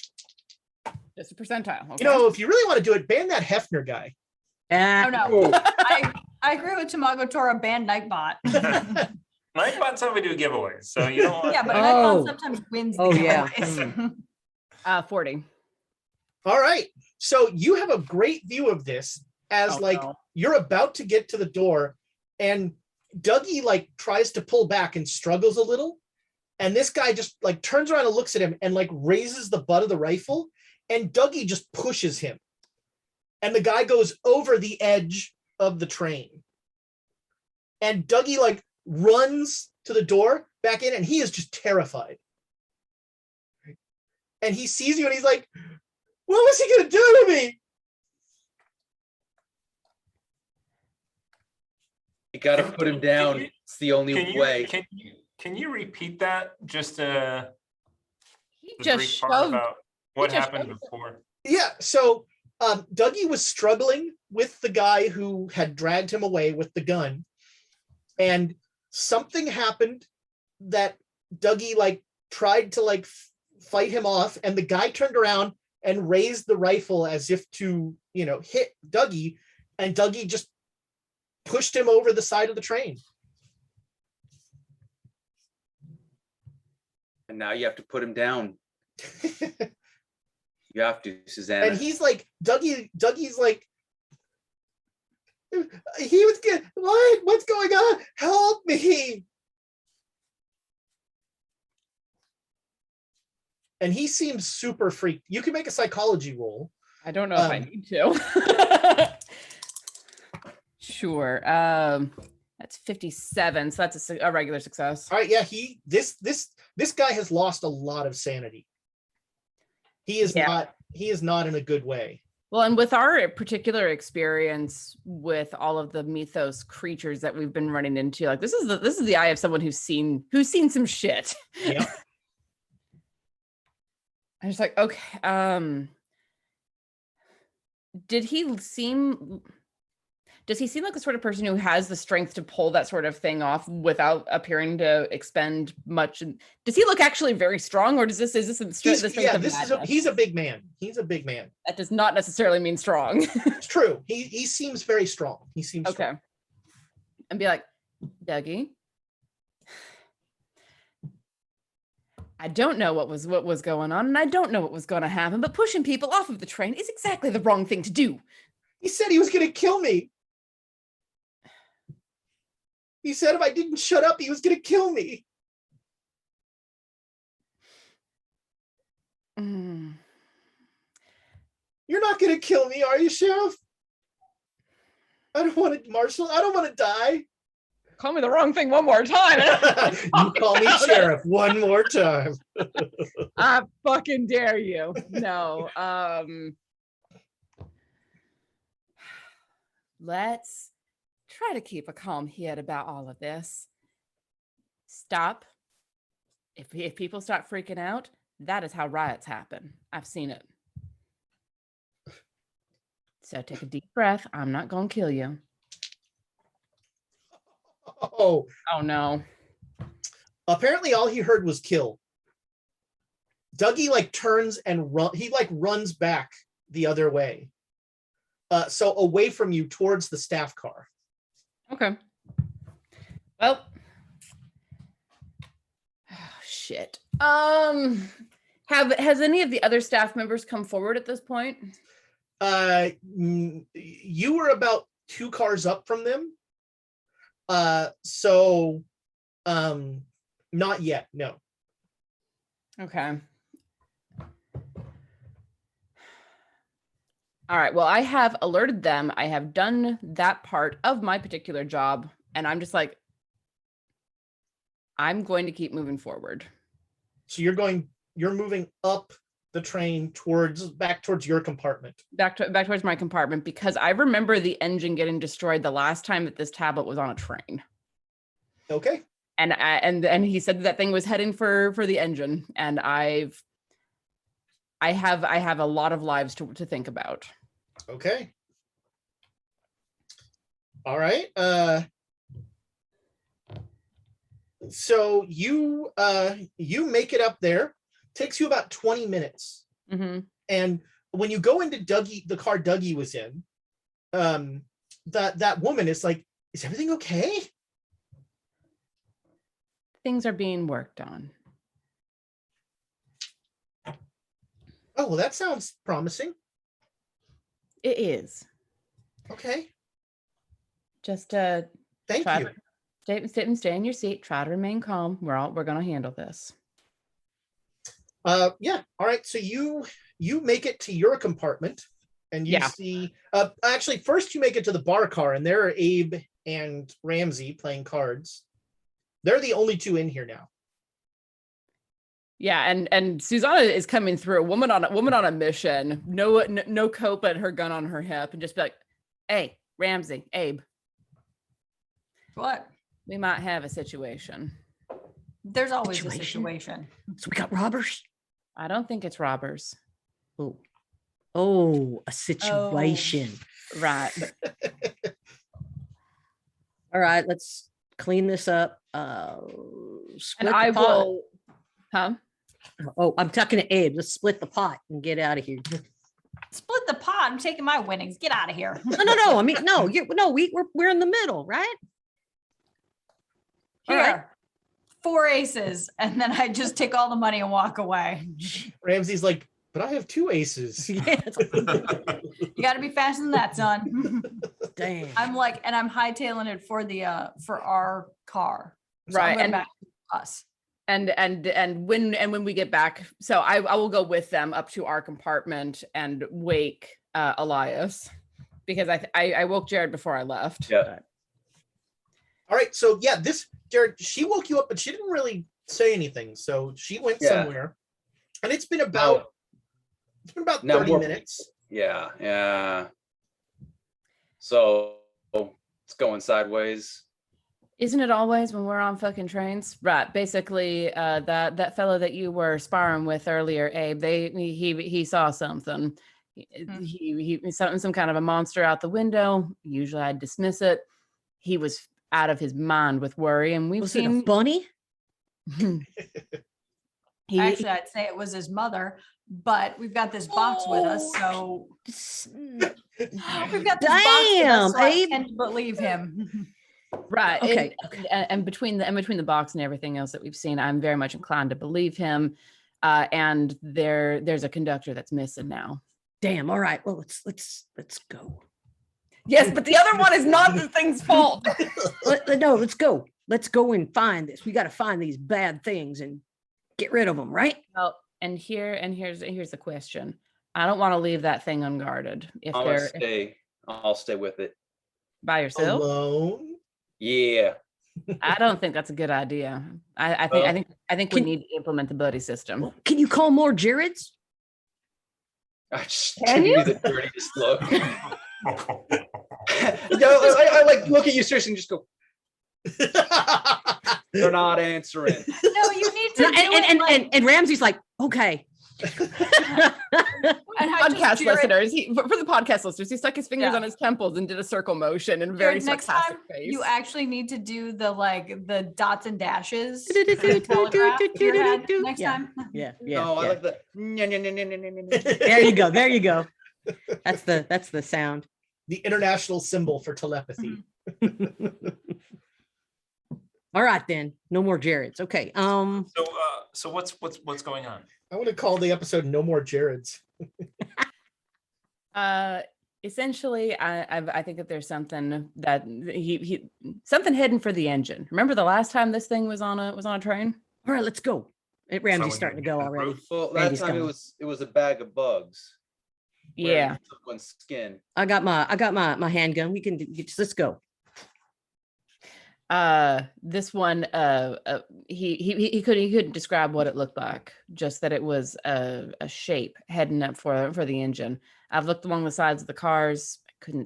E: Just a percentile. Okay.
B: If you really want to do it, ban that Hefner guy.
A: Oh no, I agree with Tamago Tora, ban Nightbot.
D: Nightbot's how we do giveaways, so you don't want.
A: Yeah, but Nightbot sometimes wins. The giveaways.
E: 40.
B: All right, so you have a great view of this as you're about to get to the door, and Dougie like tries to pull back and struggles a little, and this guy just like turns around and looks at him and like raises the butt of the rifle. And Dougie just pushes him. And the guy goes over the edge of the train. And Dougie like runs to the door back in, and he is just terrified. And he sees you and he's like, what was he gonna do to me?
C: You gotta put him down. It's the only way.
D: Can Can you repeat that? Just
E: He
D: the
E: just
D: brief part
E: shoved.
D: about what
E: just
D: happened
E: shoved-
D: before?
B: Yeah, so Dougie was struggling with the guy who had dragged him away with the gun, and something happened that Dougie like tried to like fight him off, and the guy turned around and raised the rifle as if to, you know, hit Dougie, and Dougie just pushed him over the side of the train.
C: And now you have to put him down. You have to, Susanna.
B: And he's like, Dougie's like, he was good. What's going on? Help me. And he seems super freaked. You can make a psychology roll.
E: I don't know if I need to. Sure. That's 57. So that's a regular success.
B: All right, yeah, this guy has lost a lot of sanity. He is not in a good way.
E: Well, and with our particular experience with all of the mythos creatures that we've been running into, like this is the eye of someone who's seen some shit.
B: Yeah.
E: I'm just like, okay. Does he seem like the sort of person who has the strength to pull that sort of thing off without appearing to expend much? And does he look actually very strong, or is this the strength of madness?
B: He's a big man. He's a big man.
E: That does not necessarily mean strong.
B: It's true. He seems very strong. He seems
E: okay.
B: strong.
E: And be like, Dougie, I don't know what was going on, and I don't know what was going to happen, but pushing people off of the train is exactly the wrong thing to do.
B: He said he was going to kill me. He said if I didn't shut up, he was going to kill me.
E: Mm.
B: You're not going to kill me, are you, Sheriff? I don't want to, Marshal. I don't want to die.
E: Call me the wrong thing one more time.
B: You call me Sheriff one more time.
E: I fucking dare you. No. Let's try to keep a calm head about all of this. Stop. If people start freaking out, that is how riots happen. I've seen it. So take a deep breath. I'm not going to kill you.
B: Oh
E: no.
B: Apparently all he heard was kill. Dougie like turns and runs back the other way. So away from you towards the staff car.
E: Okay. Well. Oh, shit. Has any of the other staff members come forward at this point?
B: You were about 2 cars up from them. So not yet, no.
E: Okay. All right, well, I have alerted them. I have done that part of my particular job, and I'm just like, I'm going to keep moving forward.
B: So you're moving up the train back towards your compartment.
E: Back towards my compartment, because I remember the engine getting destroyed the last time that this tablet was on a train.
B: Okay.
E: And he said that thing was heading for the engine, and I have a lot of lives to think about.
B: Okay. All right. So you make it up there. Takes you about 20 minutes.
E: Mm-hmm.
B: And when you go into the car Dougie was in, that woman is like, is everything okay?
E: Things are being worked on.
B: Oh, well, that sounds promising.
E: It is.
B: Okay.
E: Just
B: thank you.
E: Stay in your seat. Try to remain calm. We're gonna handle this.
B: Yeah. All right. So you make it to your compartment, and you see. Actually, first you make it to the bar car, and there are Abe and Ramsey playing cards. They're the only 2 in here now.
E: Yeah, and Susanna is coming through, a woman on a mission, no coat but her gun on her hip, and just be like, "Hey, Ramsey, Abe,
A: What?
E: we might have a situation."
A: There's always a
F: Situation.
A: situation.
F: So we got robbers.
E: I don't think it's robbers.
F: Oh, a situation.
E: Right.
F: All right, let's clean this up.
E: And
F: Split
E: I
F: the pot.
E: will. Huh?
F: Oh, I'm talking to Abe. Let's split the pot and get out of here.
A: Split the pot. I'm taking my winnings. Get out of here.
F: No. I mean, we're in the middle, right? All right.
A: Here, 4 aces, and then I just take all the money and walk away.
B: Ramsey's like, but I have 2 aces.
F: Yeah.
A: You got to be faster than that, son.
F: Damn.
A: I'm like, and I'm hightailing it for our car. So I'm
E: Right,
A: going
E: and-
A: back to us.
E: And when we get back, so I will go with them up to our compartment and wake Elias, because I woke Jared before I left.
C: Yeah.
B: All right, so yeah, this Jared, she woke you up, but she didn't really say anything. So she went
C: Yeah.
B: somewhere, and it's been about
C: Now
B: 30
C: more-
B: minutes.
C: Yeah. So it's going sideways.
E: Isn't it always when we're on fucking trains? Right. Basically, that fellow that you were sparring with earlier, Abe, he saw something. He saw some kind of a monster out the window. Usually I'd dismiss it. He was out of his mind with worry, and we've
F: Was it a
E: seen
F: bunny?
A: Actually, I'd say it was his mother, but we've got this box with us, so we've got this box with us, so I
F: Abe.
A: tend to believe him.
E: Right.
F: Okay,
E: And between the box and everything else that we've seen, I'm very much inclined to believe him. And there's a conductor that's missing now.
F: Damn. All right. Well, let's go.
E: Yes, but the other one is not the thing's fault.
F: No, let's go. Let's go and find this. We got to find these bad things and get rid of them, right?
E: Well, here's the question. I don't want to leave that thing unguarded. If
C: I'll stay with it.
E: by yourself,
B: Alone.
C: Yeah.
E: I don't think that's a good idea. I think we need to implement the buddy system.
F: Can you call more Jareds?
C: I just
E: Can
C: give
E: you?
C: you the dirtiest look. I like look at you seriously and just go. They're not answering.
A: No, you need to do it like,
F: And Ramsey's like, okay.
A: and I just
E: Podcast
A: do it-
E: listeners, for the podcast listeners, he stuck his fingers
A: Yeah.
E: on his temples and did a circle motion in a very
A: Jared, next
E: sarcastic
A: time
E: face.
A: you actually need to do the dots and dashes. and the telegraph to your head next
F: Yeah.
A: time.
F: Yeah.
C: No, I like the.
F: There you go. That's the sound.
B: The international symbol for telepathy.
F: All right then. No more Jareds. Okay.
D: So what's going on?
B: I want to call the episode "No More Jareds."
E: Essentially, I think that there's something that he something hidden for the engine. Remember the last time this thing was on a train?
F: All right, let's go. Ramsey's
D: when
F: starting to
D: you
F: go
D: get the
F: already.
D: roof-
C: Well, that
F: Randy's
C: time
F: gone.
C: it was a bag of bugs. wearing
E: Yeah.
C: someone's skin.
F: I got my handgun. We can let's go.
E: This one, he couldn't describe what it looked like, just that it was a shape heading up for the engine. I've looked along the sides of the cars.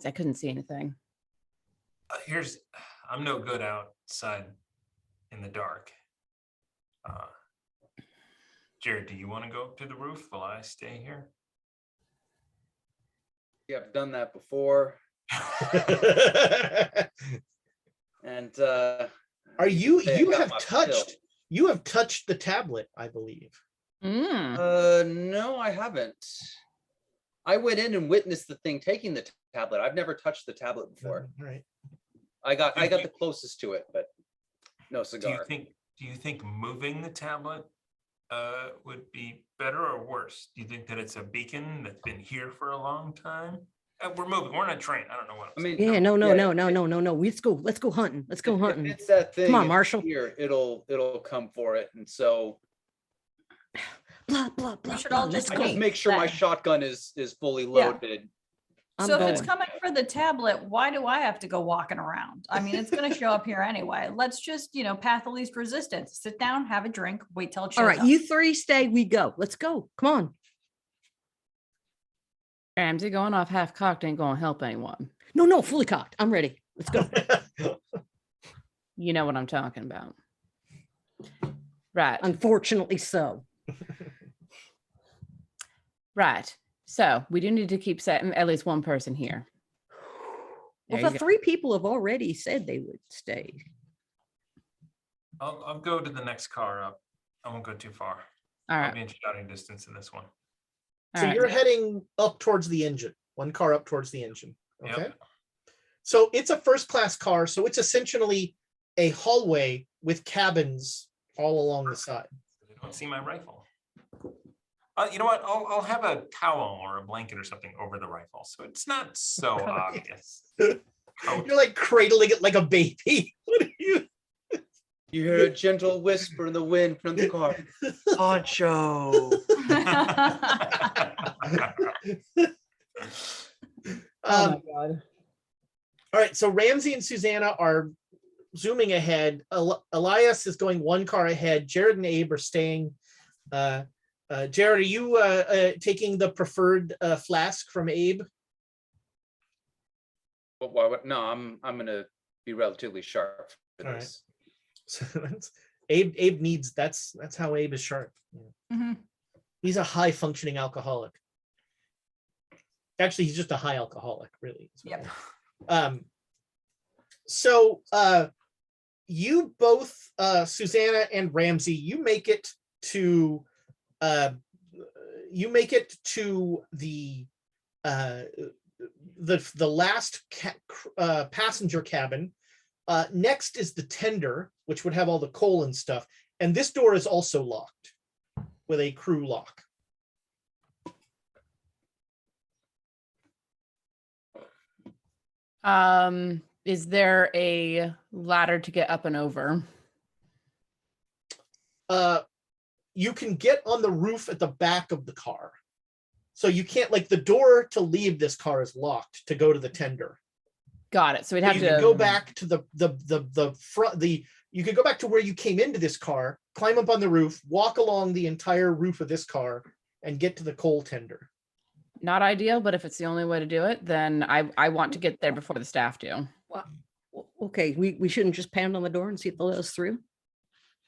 E: I couldn't see anything.
D: I'm no good outside in the dark. Jared, do you want to go up to the roof while I stay here?
C: Yeah, I've done that before. And
B: Are you
C: I
B: you
C: got
B: have
C: my
B: touched
C: fill.
B: you have touched the tablet, I believe.
C: No, I haven't. I went in and witnessed the thing taking the tablet. I've never touched the tablet before.
B: Right.
C: I got the closest to it, but no cigar.
D: Do you think moving the tablet would be better or worse? Do you think that it's a beacon that's been here for a long time? We're moving. We're on a train. I don't know what.
C: I mean,
F: Yeah, no.
C: yeah.
F: Let's go hunting. Let's go
C: If
F: hunting.
C: it's that thing.
F: Come on,
C: it's
F: Marshall.
C: Here, it'll come for it, and so
F: Blah blah blah.
A: should
F: blah.
A: all
F: Let's
A: just
C: I
F: go.
C: just make sure my
A: that.
C: shotgun is fully
A: Yeah.
C: loaded.
F: I'm
A: So if it's
F: going.
A: coming for the tablet, why do I have to go walking around? I mean, it's going to show up here anyway. Let's just, path of least resistance. Sit down, have a drink, wait till it shows
F: All right,
A: up.
F: you three stay. We go. Let's go. Come on.
E: Ramsey, going off half cocked ain't gonna help anyone.
F: No, fully cocked. I'm ready. Let's go.
E: You know what I'm talking about. Right.
F: Unfortunately so.
E: Right. So we do need to keep setting at least one person here.
F: Well,
E: There
F: the
E: you go.
F: 3 people have already said they would stay.
D: I'll go to the next car up. I won't go too far.
E: All
D: I'll
E: right.
D: be in shouting distance in this one.
E: All
B: So
E: right.
B: you're heading up towards the engine, one car up towards the engine. Okay.
D: Yep.
B: So it's a first class car. So it's essentially a hallway with cabins all along the side.
D: They don't see my rifle. You know what? I'll have a towel or a blanket or something over the rifle, so it's not so obvious.
B: You're like cradling it like a baby. What are you?
C: You hear a gentle whisper in the wind from the car. Poncho.
F: Oh my God.
B: All right, so Ramsey and Susanna are zooming ahead. Elias is going one car ahead. Jared and Abe are staying. Jared, are you taking the preferred flask from Abe?
C: Well, why would, no, I'm gonna be relatively sharp for
B: All right.
C: this.
B: So Abe needs, that's how Abe is sharp.
A: Mhm.
B: He's a high functioning alcoholic. Actually, he's just a high alcoholic, really.
A: Yep.
B: So you both, Susanna and Ramsey, you make it to the last passenger cabin. Next is the tender, which would have all the coal and stuff. And this door is also locked with a crew lock.
E: Is there a ladder to get up and over?
B: You can get on the roof at the back of the car. So you can't, like, the door to leave this car is locked to go to the tender.
E: Got it. So we'd
B: But
E: have
B: you
E: to
B: can go back to the front, you could go back to where you came into this car, climb up on the roof, walk along the entire roof of this car, and get to the coal tender.
E: Not ideal, but if it's the only way to do it, then I want to get there before the staff do.
F: Okay, we shouldn't just pound on the door and see if they'll let us through.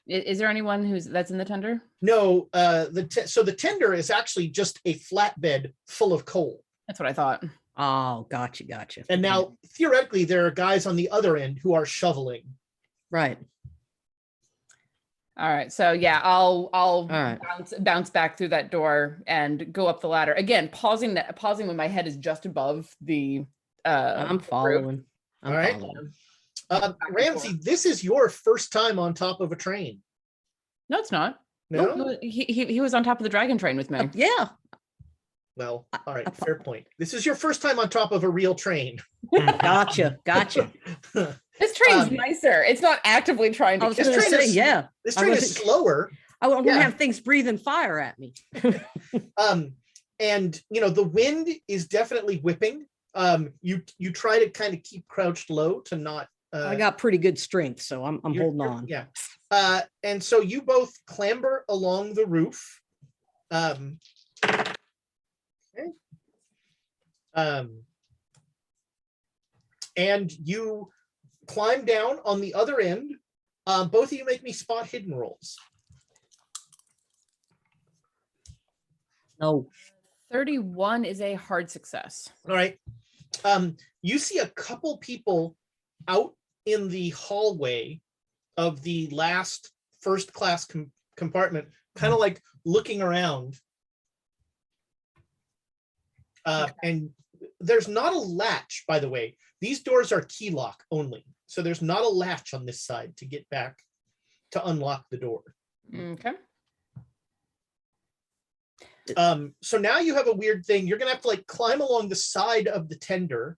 E: Is there anyone that's in the tender?
B: No, so the tender is actually just a flatbed full of coal.
E: That's what I thought.
F: Oh, gotcha.
B: And now theoretically there are guys on the other end who are shoveling.
F: Right.
E: All right. So yeah, I'll
F: right.
E: bounce back through that door and go up the ladder. Again, pausing when my head is just above the
F: I'm
E: roof.
F: following.
B: All right.
F: Following.
B: Ramsey, this is your first time on top of a train.
E: No, it's not.
B: No?
E: No, he was on top of the dragon train with me.
F: Yeah.
B: Well, all right, fair point. This is your first time on top of a real train.
F: Gotcha.
E: This train's nicer. It's not actively trying to.
F: I was
B: This
F: going to
B: train
F: say,
B: is-
F: yeah.
B: This
F: I
B: train is
F: wasn't-
B: slower.
F: I won't
B: Yeah.
F: have things breathing fire at me.
B: And the wind is definitely whipping. You try to kind of keep crouched low to not.
F: I got pretty good strength, so I'm holding on.
B: Yeah. And so you both clamber along the roof. Okay. And you climb down on the other end. Both of you make me spot hidden rolls.
F: No.
E: 31 is a hard success.
B: All right. You see a couple people out in the hallway of the last first class compartment, kind of like looking around. And there's not a latch, by the way. These doors are key lock only. So there's not a latch on this side to get back to unlock the door.
E: Okay.
B: So now you have a weird thing. You're gonna have to like climb along the side of the tender.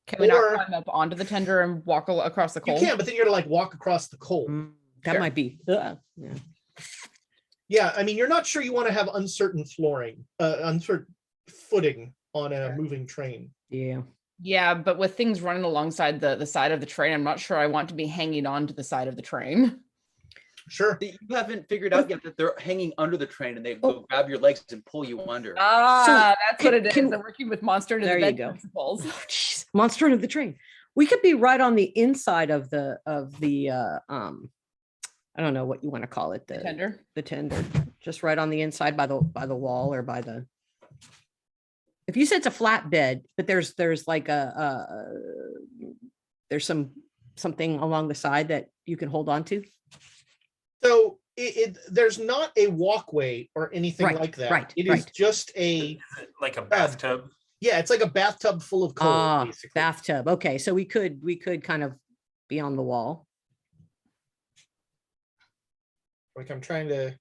E: Can we
B: Or-
E: not climb up onto the tender and walk across the
B: You
E: coal?
B: can, but then you're gonna like walk across the coal.
F: That
E: Sure.
F: might be. Yeah.
B: Yeah, I mean, you're not sure you want to have uncertain flooring, uncertain footing on a
E: Sure.
B: moving train.
F: Yeah.
E: Yeah, but with things running alongside the side of the train, I'm not sure I want to be hanging on to the side of the train.
B: Sure.
C: You haven't figured out yet that they're hanging under the train and they go grab your legs and pull you under.
E: That's what it is.
F: can-
E: I'm working with monster to
F: There
E: the
F: you
E: bed
F: go.
E: principles.
F: Oh, jeez. Monster under the train. We could be right on the inside of the I don't know what you want to call it.
E: The tender.
F: The tender, just right on the inside by the wall or by the. If you said it's a flat bed, but there's like there's something along the side that you can hold on to.
B: So there's not a walkway or anything
F: Right,
B: like that.
F: right,
B: It is
F: right.
B: just
D: Is it like a bathtub?
B: yeah, it's like a bathtub full of coal, basically.
F: Bathtub. Okay, so we could kind of be on the wall.
B: Like I'm trying to.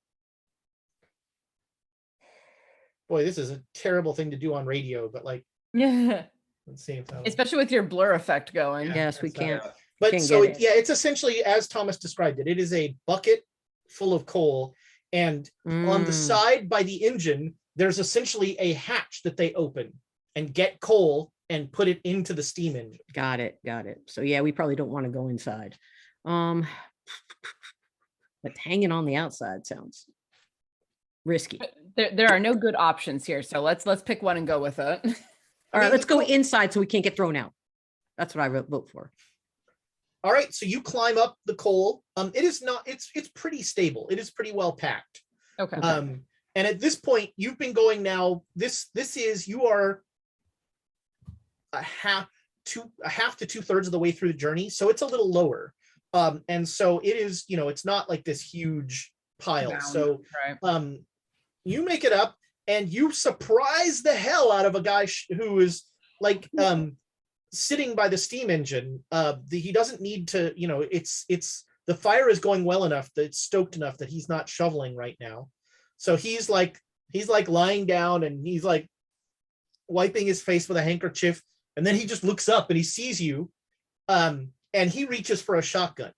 B: Boy, this is a terrible thing to do on radio, but like,
E: Yeah.
B: let's see if that.
E: Especially with your blur effect going.
B: Yeah.
F: Yes, we
B: that's not-
F: can't.
B: But
F: Can't
B: so
F: get it.
B: yeah, it's essentially as Thomas described it. It is a bucket full of coal, and on the
F: Mm,
B: side by the engine, there's essentially a hatch that they open and get coal and put it into the steam engine.
F: got it. So yeah, we probably don't want to go inside. But hanging on the outside sounds risky.
E: There are no good options here, so let's pick one and go with it.
F: All right,
B: mean,
F: let's
B: the
F: go
B: coal-
F: inside so we can't get thrown out. That's what I vote for.
B: All right, so you climb up the coal. It is not. It's pretty stable. It is pretty well packed.
E: Okay.
B: And at this point, you've been going now. This is you are a half to 2/3 of the way through the journey, so it's a little lower. And so it is. It's not like this huge pile.
E: Mound,
B: So
E: right.
B: you make it up, and you surprise the hell out of a guy who is like sitting by the steam engine. He doesn't need to. It's the fire is going well enough that it's stoked enough that he's not shoveling right now. So he's like lying down and he's like wiping his face with a handkerchief, and then he just looks up and he sees you, and he reaches for a shotgun.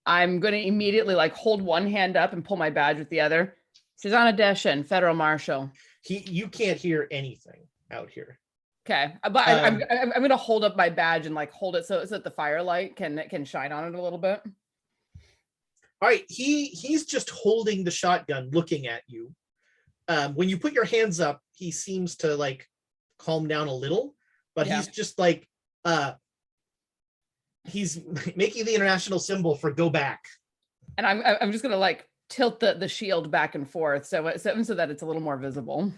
E: I'm going to immediately like hold one hand up and pull my badge with the other. Susanna Deschen, Federal Marshal.
B: You can't hear anything out here.
E: Okay, but I'm going to hold up my badge and like hold it so that the firelight can shine on it a little bit.
B: All right, he's just holding the shotgun, looking at you. When you put your hands up, he seems to like calm down a little, but
E: Yeah.
B: he's just like he's making the international symbol for go back.
E: And I'm just going to like tilt the shield back and forth so that it's a little more visible.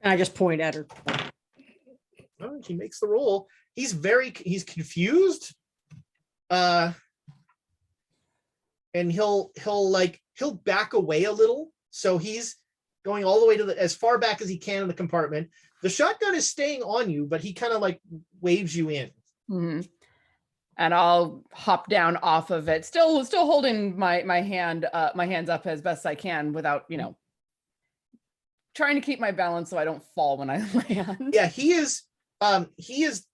F: And I just point at her.
B: Oh, he makes the roll. He's confused. And he'll back away a little. So he's going all the way to as far back as he can in the compartment. The shotgun is staying on you, but he kind of like waves you in.
E: Mm-hmm. And I'll hop down off of it, still holding my hands up as best I can without, trying to keep my balance so I don't fall when I land.
B: Yeah, he is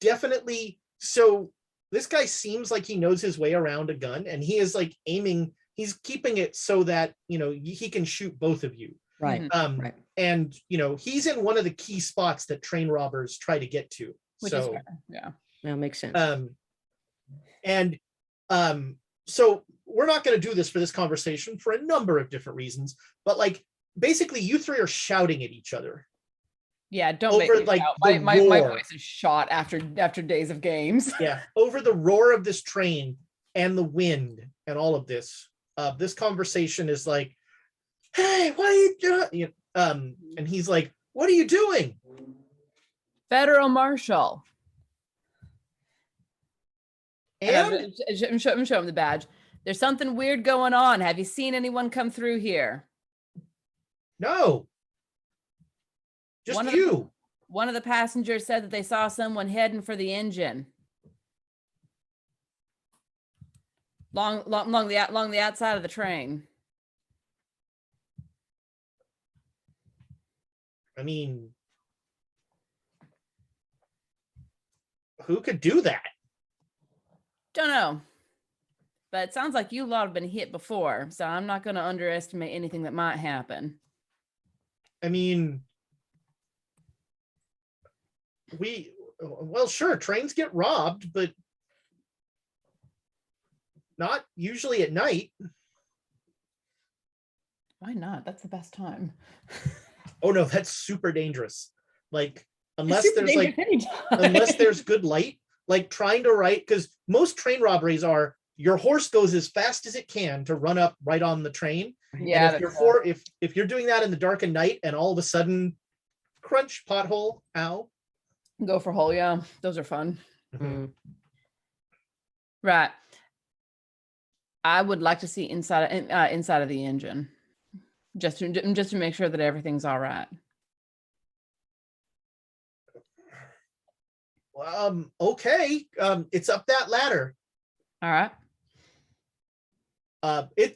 B: definitely. So this guy seems like he knows his way around a gun, and he is like aiming. He's keeping it so that he can shoot both of you.
F: Right.
E: Mhm.
F: Right.
B: And he's in one of the key spots that train robbers try to get to.
E: Which is fair. Yeah.
F: That makes sense.
B: So we're not going to do this for this conversation for a number of different reasons, but like basically you three are shouting at each other.
E: Yeah, don't make
B: Over,
E: me
B: like,
E: shout.
B: the
E: My
B: roar.
E: voice is shot after days of games.
B: Yeah, over the roar of this train and the wind and all of this. This conversation is like, hey, what are you doing? And he's like, what are you doing?
E: Federal Marshal.
B: And
E: I'm showing him the badge. There's something weird going on. Have you seen anyone come through here?
B: no, just
E: One of
B: you.
E: One of the passengers said that they saw someone heading for the engine. Along the outside of the train.
B: I mean, who could do that?
E: Don't know. But it sounds like you lot have been hit before, so I'm not going to underestimate anything that might happen.
B: I mean, well, sure, trains get robbed, but not usually at night.
E: Why not? That's the best time.
B: Oh no, that's super dangerous. Like unless
E: It's super
B: there's like
E: dangerous anytime.
B: unless there's good light, like trying to write, because most train robberies are your horse goes as fast as it can to run up right on the train.
E: Yeah.
B: And if you're doing that in the dark and night, and all of a sudden, crunch, pothole, ow.
E: Go for hole. Yeah, those are fun.
F: Mm.
E: Right. I would like to see inside of the engine, just to make sure that everything's all right.
B: Okay. It's up that ladder.
E: All right.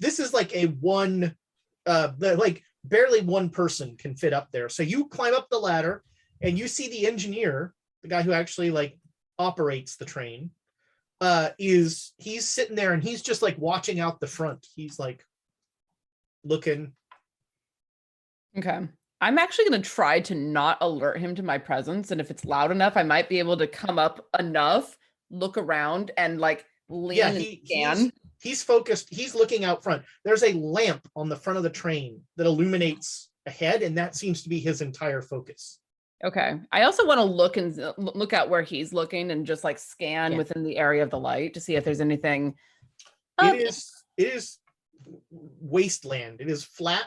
B: This is like a one, like barely one person can fit up there. So you climb up the ladder, and you see the engineer, the guy who actually like operates the train. He's sitting there, and he's just like watching out the front. He's like looking.
E: Okay. I'm actually going to try to not alert him to my presence. And if it's loud enough, I might be able to come up enough, look around, and like lean and scan.
B: He's focused. He's looking out front. There's a lamp on the front of the train that illuminates ahead, and that seems to be his entire focus.
E: Okay. I also want to look out where he's looking and just like scan within the area of the light to see if there's anything.
B: It is wasteland. It is flat.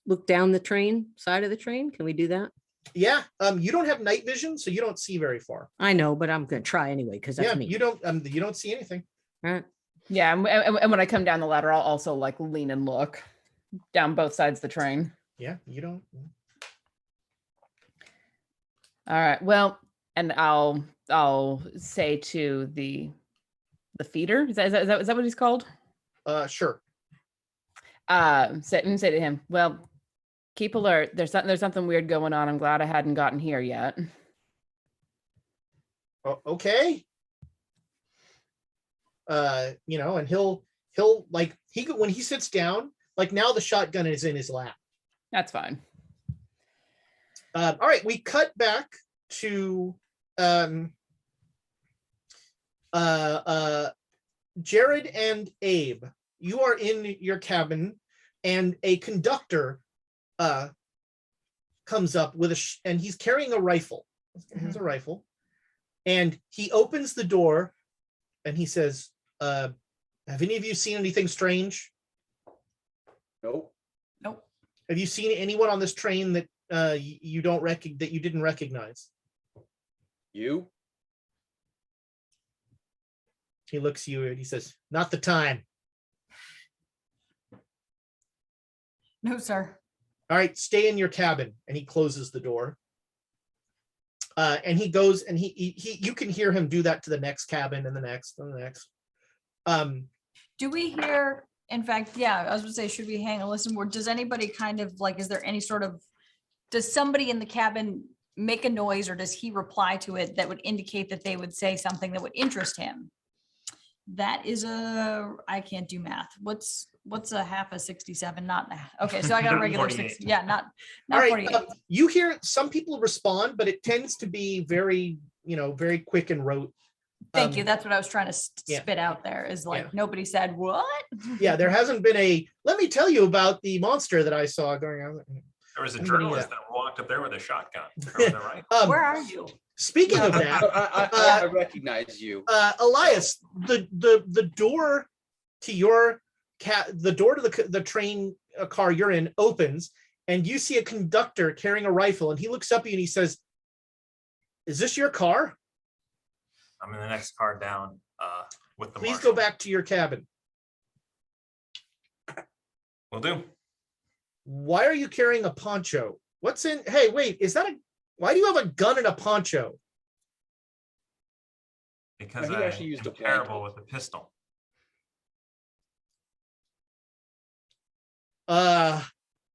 F: Look down the train, side of the train. Can we do that?
B: Yeah. You don't have night vision, so you don't see very far.
F: I know, but I'm going to try anyway because that's me.
B: You don't see anything.
F: All right.
E: Yeah. And when I come down the ladder, I'll also like lean and look down both sides of the train.
B: Yeah. You don't.
E: All right. Well, and I'll say to the feeder. Is that what he's called?
B: Sure.
E: Say to him, well, keep alert. There's something weird going on. I'm glad I hadn't gotten here yet.
B: Okay. And he'll like when he sits down, like now the shotgun is in his lap.
E: That's fine.
B: All right, we cut back to Jared and Abe. You are in your cabin, and a conductor comes up with and he's carrying a rifle. He has a rifle, and he opens the door, and he says, "Have any of you seen anything strange?"
C: Nope.
A: Nope.
B: Have you seen anyone on this train that you didn't recognize?
C: You?
B: He looks at you and he says, "Not the time."
A: No, sir.
B: All right, stay in your cabin. And he closes the door. And he goes, and he you can hear him do that to the next cabin and the next and the next.
A: Do we hear, in fact, yeah, I was gonna say, should we hang a listen more? Does anybody kind of like, is there any sort of, does somebody in the cabin make a noise, or does he reply to it that would indicate that they would say something that would interest him? That is I can't do math. What's a half of 67? Okay, so I got a regular 60. Yeah, not
B: All right,
A: 48.
B: you hear some people respond, but it tends to be very, very quick and rote.
A: Thank you. That's what I was trying to spit out there, is like, nobody said what?
B: Yeah, there hasn't been let me tell you about the monster that I saw going on.
D: There was a journalist that walked up there with a shotgun. Was that right?
A: Where are you?
B: Speaking of that,
C: I recognize you.
B: Elias, the door to your the door to the train car you're in opens, and you see a conductor carrying a rifle, and he looks up at you and he says, "Is this your car?"
D: I'm in the next car down with the
B: Please
D: marshal.
B: go back to your cabin.
D: Will do.
B: Why are you carrying a poncho? What's in? Hey, wait, why do you have a gun and a poncho?
D: Because
C: He
D: I
C: actually used
D: am
C: a
D: terrible
C: blanket.
D: with a pistol.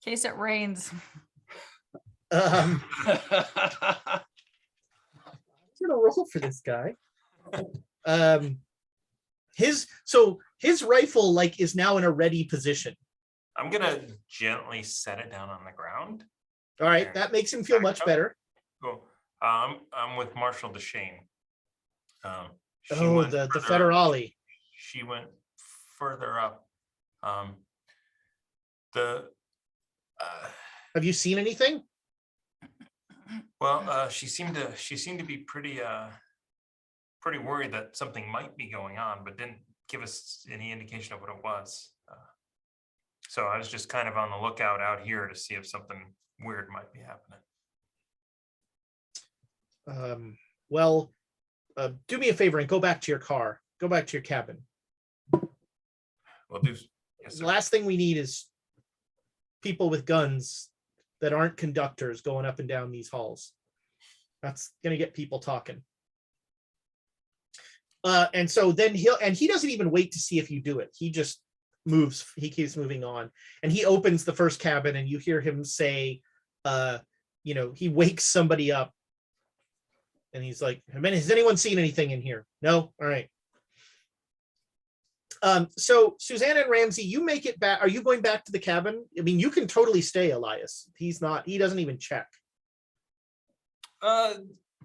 A: Case it rains.
B: I'm gonna roll for this guy. His rifle is now in a ready position.
D: I'm gonna gently set it down on the ground.
B: All right, that makes him feel much better.
D: Cool. I'm with Marshal DeShane. She
B: Oh,
D: went
B: the
D: further up.
B: federale.
D: She went further up.
B: Have you seen anything?
D: Well, she seemed to be pretty pretty worried that something might be going on, but didn't give us any indication of what it was. So I was just kind of on the lookout out here to see if something weird might be happening.
B: Well, do me a favor and go back to your car. Go back to your cabin.
D: We'll do. Yes,
B: The
D: sir.
B: last thing we need is people with guns that aren't conductors going up and down these halls. That's going to get people talking. And so then he doesn't even wait to see if you do it. He just moves. He keeps moving on, and he opens the first cabin, and you hear him say, he wakes somebody up, and he's like, has anyone seen anything in here? No? All right. So Susanna and Ramsey, you make it back. Are you going back to the cabin? I mean, you can totally stay, Elias. He doesn't even check.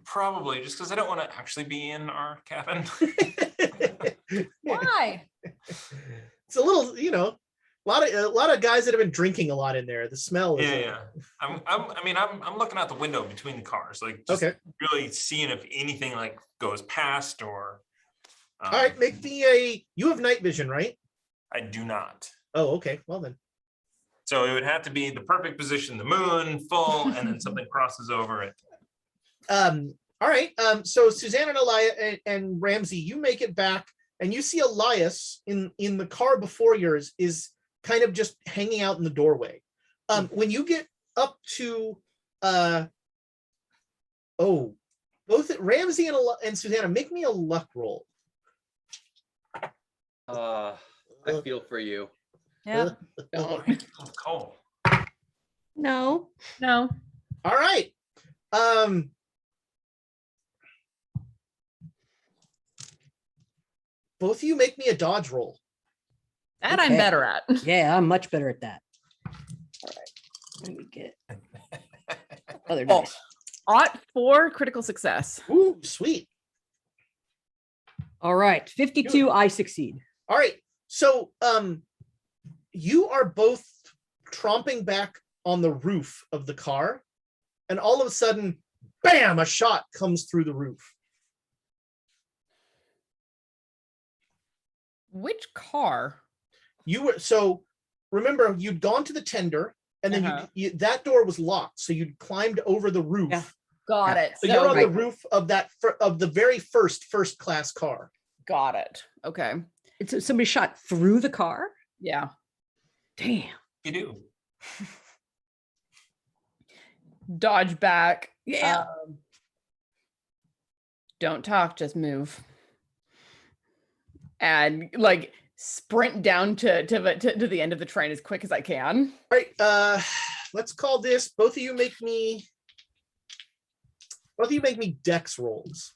D: Probably just because I don't want to actually be in our cabin.
A: Why?
B: It's a little, a lot of guys that have been drinking a lot in there. The smell is
D: Yeah. I'm looking out the window between the cars, like just
B: okay.
D: really seeing if anything like goes past or.
B: All right, make me you have night vision, right?
D: I do not.
B: Oh, okay. Well then.
D: So it would have to be the perfect position, the moon full, and then something crosses over it.
B: All right. So Suzanne and Elias and Ramsey, you make it back, and you see Elias in the car before yours is kind of just hanging out in the doorway. When you get up to both Ramsey and Susanna, make me a luck roll.
C: I feel for you.
A: Yeah.
D: Cool.
F: No.
E: No.
B: All right. Both of you make me a dodge roll.
E: That I'm
F: Okay.
E: better at.
F: Yeah, I'm much better at that. All right. Let me get other dice.
E: Ought for critical success.
B: Ooh, sweet.
F: All right. 52, I succeed.
B: All right. So you are both tromping back on the roof of the car, and all of a sudden, bam, a shot comes through the roof.
E: Which car?
B: Remember, you'd gone to the tender, and then that door was locked, so you'd climbed over the roof.
F: Yeah.
E: Got it.
B: So you're on the roof of the very first class car.
E: Got it. Okay.
F: It's somebody shot through the car.
E: Yeah.
F: Damn.
D: You do.
E: Dodge back.
F: Yeah.
E: Don't talk, just move. And like sprint down to the end of the train as quick as I can.
B: All right. Let's call this. Both of you make me dex rolls.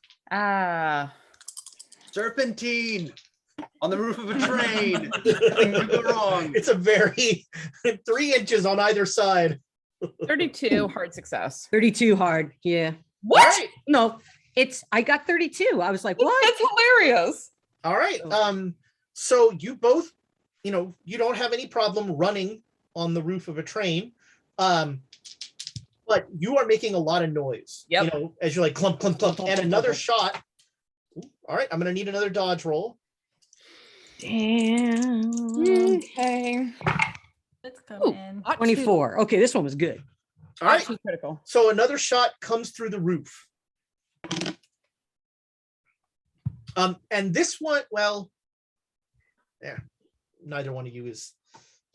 C: Serpentine on the roof of a train. Nothing could go wrong.
B: It's a very 3 inches on either side.
E: 32 hard success.
F: 32 hard. Yeah.
E: What?
B: All right.
F: No, I got 32. I was like, what?
E: That's hilarious.
B: All right. So you both, you don't have any problem running on the roof of a train. But you are making a lot of noise.
E: Yep.
B: As you're like clump, clump, clump, and another shot. Ooh, all right, I'm gonna need another dodge roll.
F: Damn.
E: Okay.
A: Let's come
E: Ooh,
A: in.
E: ought
F: 24. Okay, this one was good.
B: All right.
E: to critical.
B: So another shot comes through the roof. And this one, neither one of you is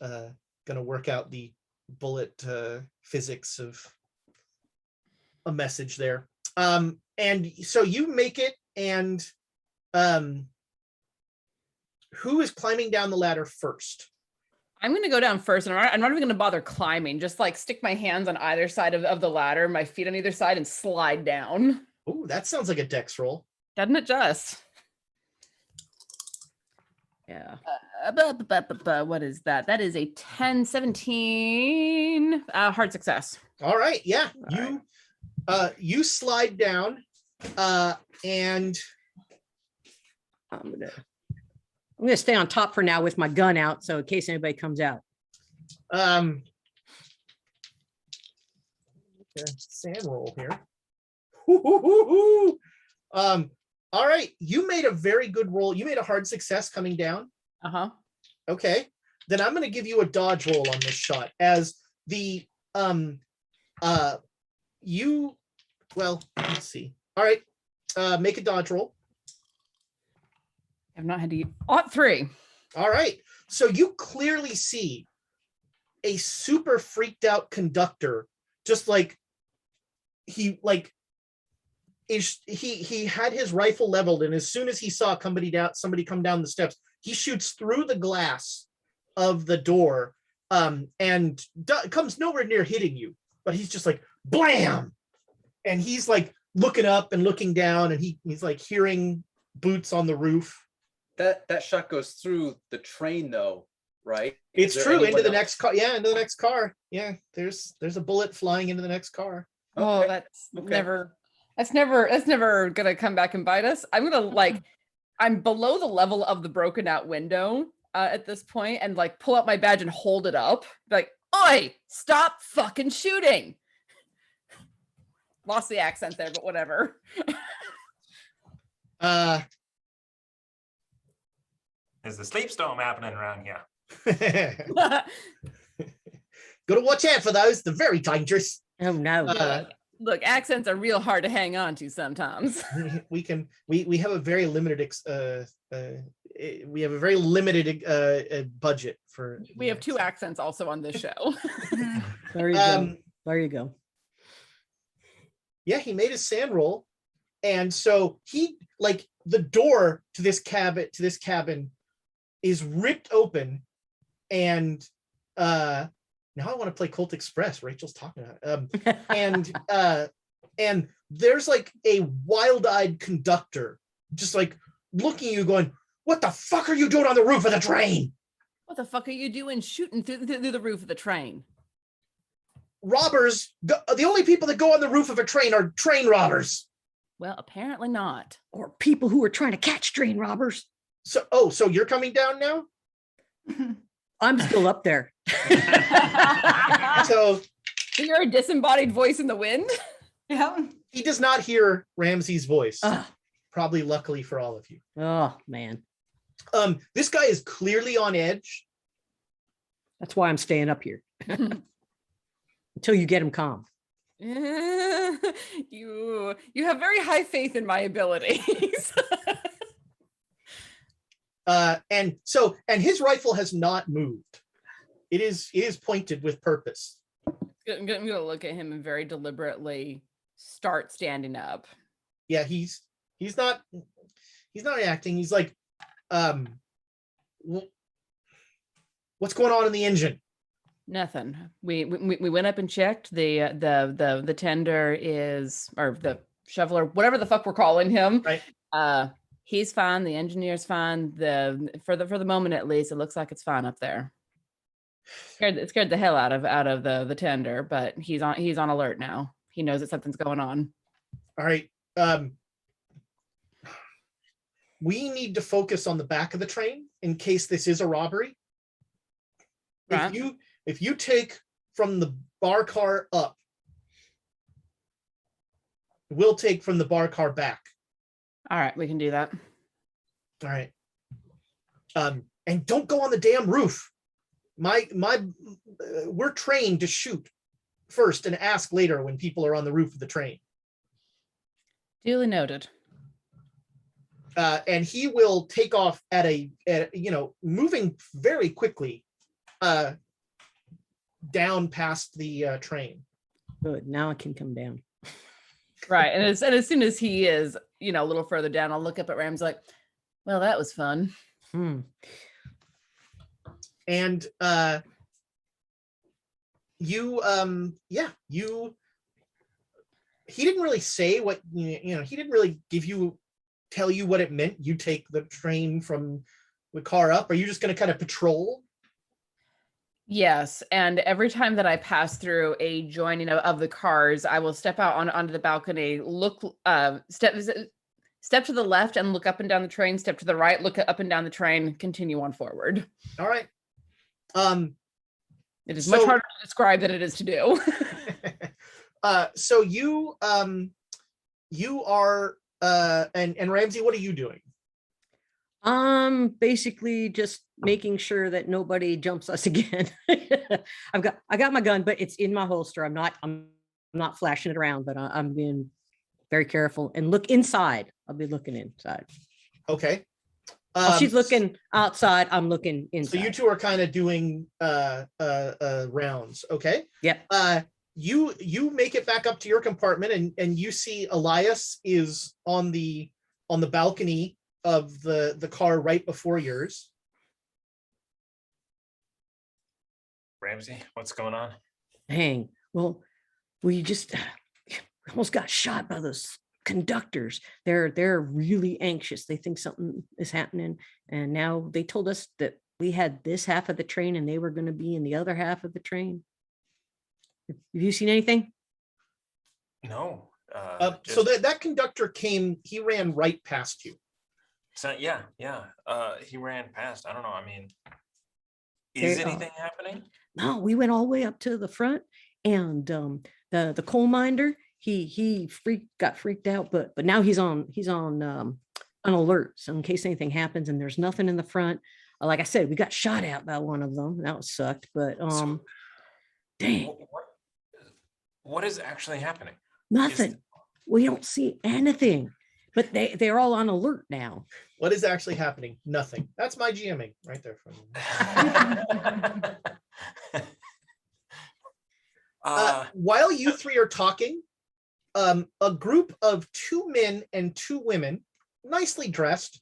B: gonna work out the bullet physics of a message there. And so you make it, and who is climbing down the ladder first?
E: I'm going to go down first, and I'm not even going to bother climbing. Just like stick my hands on either side of the ladder, my feet on either side, and slide down.
B: Oh, that sounds like a dex roll.
E: Doesn't it just?
F: Yeah.
E: What is that? That is a 10, 17 hard success.
B: All right, yeah.
F: All
B: You slide down, and
F: I'm gonna stay on top for now with my gun out, so in case anybody comes out.
B: sand roll here. All right, you made a very good roll. You made a hard success coming down.
E: Uh-huh.
B: Okay, then I'm going to give you a dodge roll on this shot as the you. Well, let's see. All right, make a dodge roll.
E: I've not had to ought 3.
B: All right, so you clearly see a super freaked out conductor, just like he had his rifle leveled, and as soon as he saw somebody come down the steps, he shoots through the glass of the door, and comes nowhere near hitting you, but he's just like blam, and he's like looking up and looking down, and he's like hearing boots on the roof.
C: That shot goes through the train though, right?
B: It's
C: Is there
B: true, into
C: anyone
B: the
C: else?
B: next car. Yeah, into the next car. Yeah, there's a bullet flying into the next car.
E: Oh,
C: Okay.
E: that's never gonna come back and bite us. I'm gonna I'm below the level of the broken out window at this point, and like pull out my badge and hold it up. Like, oi, stop fucking shooting. Lost the accent there, but whatever.
D: Is the sleep storm happening around here?
B: Gotta watch out for those. They're very dangerous.
F: Oh no.
E: Look, accents are real hard to hang on to sometimes.
B: We have a very limited budget for.
E: We have 2 accents also on this show.
F: There you go. There you go.
B: Yeah, he made his sand roll, and so he the door to this cabin is ripped open, and now I want to play Colt Express. Rachel's talking about it. And there's like a wild-eyed conductor just like looking at you going, what the fuck are you doing on the roof of the train?
E: What the fuck are you doing shooting through the roof of the train?
B: Robbers, the only people that go on the roof of a train are train robbers.
E: Well, apparently not.
F: Or people who are trying to catch train robbers.
B: So you're coming down now?
F: I'm still up there.
B: So
E: You're a disembodied voice in the wind?
A: Yeah.
B: he does not hear Ramsey's voice.
F: Ugh.
B: Probably luckily for all of you.
F: Oh man.
B: This guy is clearly on edge.
F: That's why I'm staying up here. Until you get him calm.
E: You have very high faith in my abilities.
B: And his rifle has not moved. It is pointed with purpose.
E: I'm gonna look at him and very deliberately start standing up.
B: Yeah, he's not reacting. He's like, what's going on in the engine?
E: Nothing. We went up and checked. The tender is, or the shoveler, whatever the fuck we're calling him.
B: Right.
E: He's fine. The engineer's fine. For the moment at least, it looks like it's fine up there. It scared the hell out of the tender, but he's on alert now. He knows that something's going on.
B: All right. We need to focus on the back of the train in case this is a robbery.
E: Right.
B: If you take from the bar car up, we'll take from the bar car back.
E: All right, we can do that.
B: All right. And don't go on the damn roof. We're trained to shoot first and ask later when people are on the roof of the train.
E: Duly noted.
B: And he will take off at moving very quickly down past the train.
F: Good. Now I can come down.
E: Right. And as soon as he is, a little further down, I'll look up at Rams like, well, that was fun.
B: And he didn't really say what, he didn't really tell you what it meant. You take the train from the car up. Are you just going to kind of patrol?
E: Yes, and every time that I pass through a joining of the cars, I will step out onto the balcony, look, step to the left and look up and down the train, step to the right, look up and down the train, continue on forward.
B: All right.
E: It is much harder to describe than it is to do.
B: So you are and Ramsey, what are you doing?
F: Basically just making sure that nobody jumps us again. I got my gun, but it's in my holster. I'm not flashing it around, but I'm being very careful and look inside. I'll be looking inside.
B: Okay.
F: While she's looking outside, I'm looking inside.
B: So you two are kind of doing rounds. Okay.
F: Yep.
B: You make it back up to your compartment, and you see Elias is on the balcony of the car right before yours.
D: Ramsey, what's going on?
F: Dang. Well, we almost got shot by those conductors. They're really anxious. They think something is happening, and now they told us that we had this half of the train and they were going to be in the other half of the train. Have you seen anything?
D: No.
B: So that conductor came. He ran right past you.
D: So yeah. He ran past. I don't know. I mean, is anything happening?
F: No, we went all the way up to the front, and the coal miner, he got freaked out, but now he's on alert, so in case anything happens. And there's nothing in the front. Like I said, we got shot at by one of them. That was sucked, but dang.
D: What is actually happening?
F: Nothing. We don't see anything, but they're all on alert now.
B: What is actually happening? Nothing. That's my GMing right there from while you three are talking, a group of 2 men and 2 women, nicely dressed,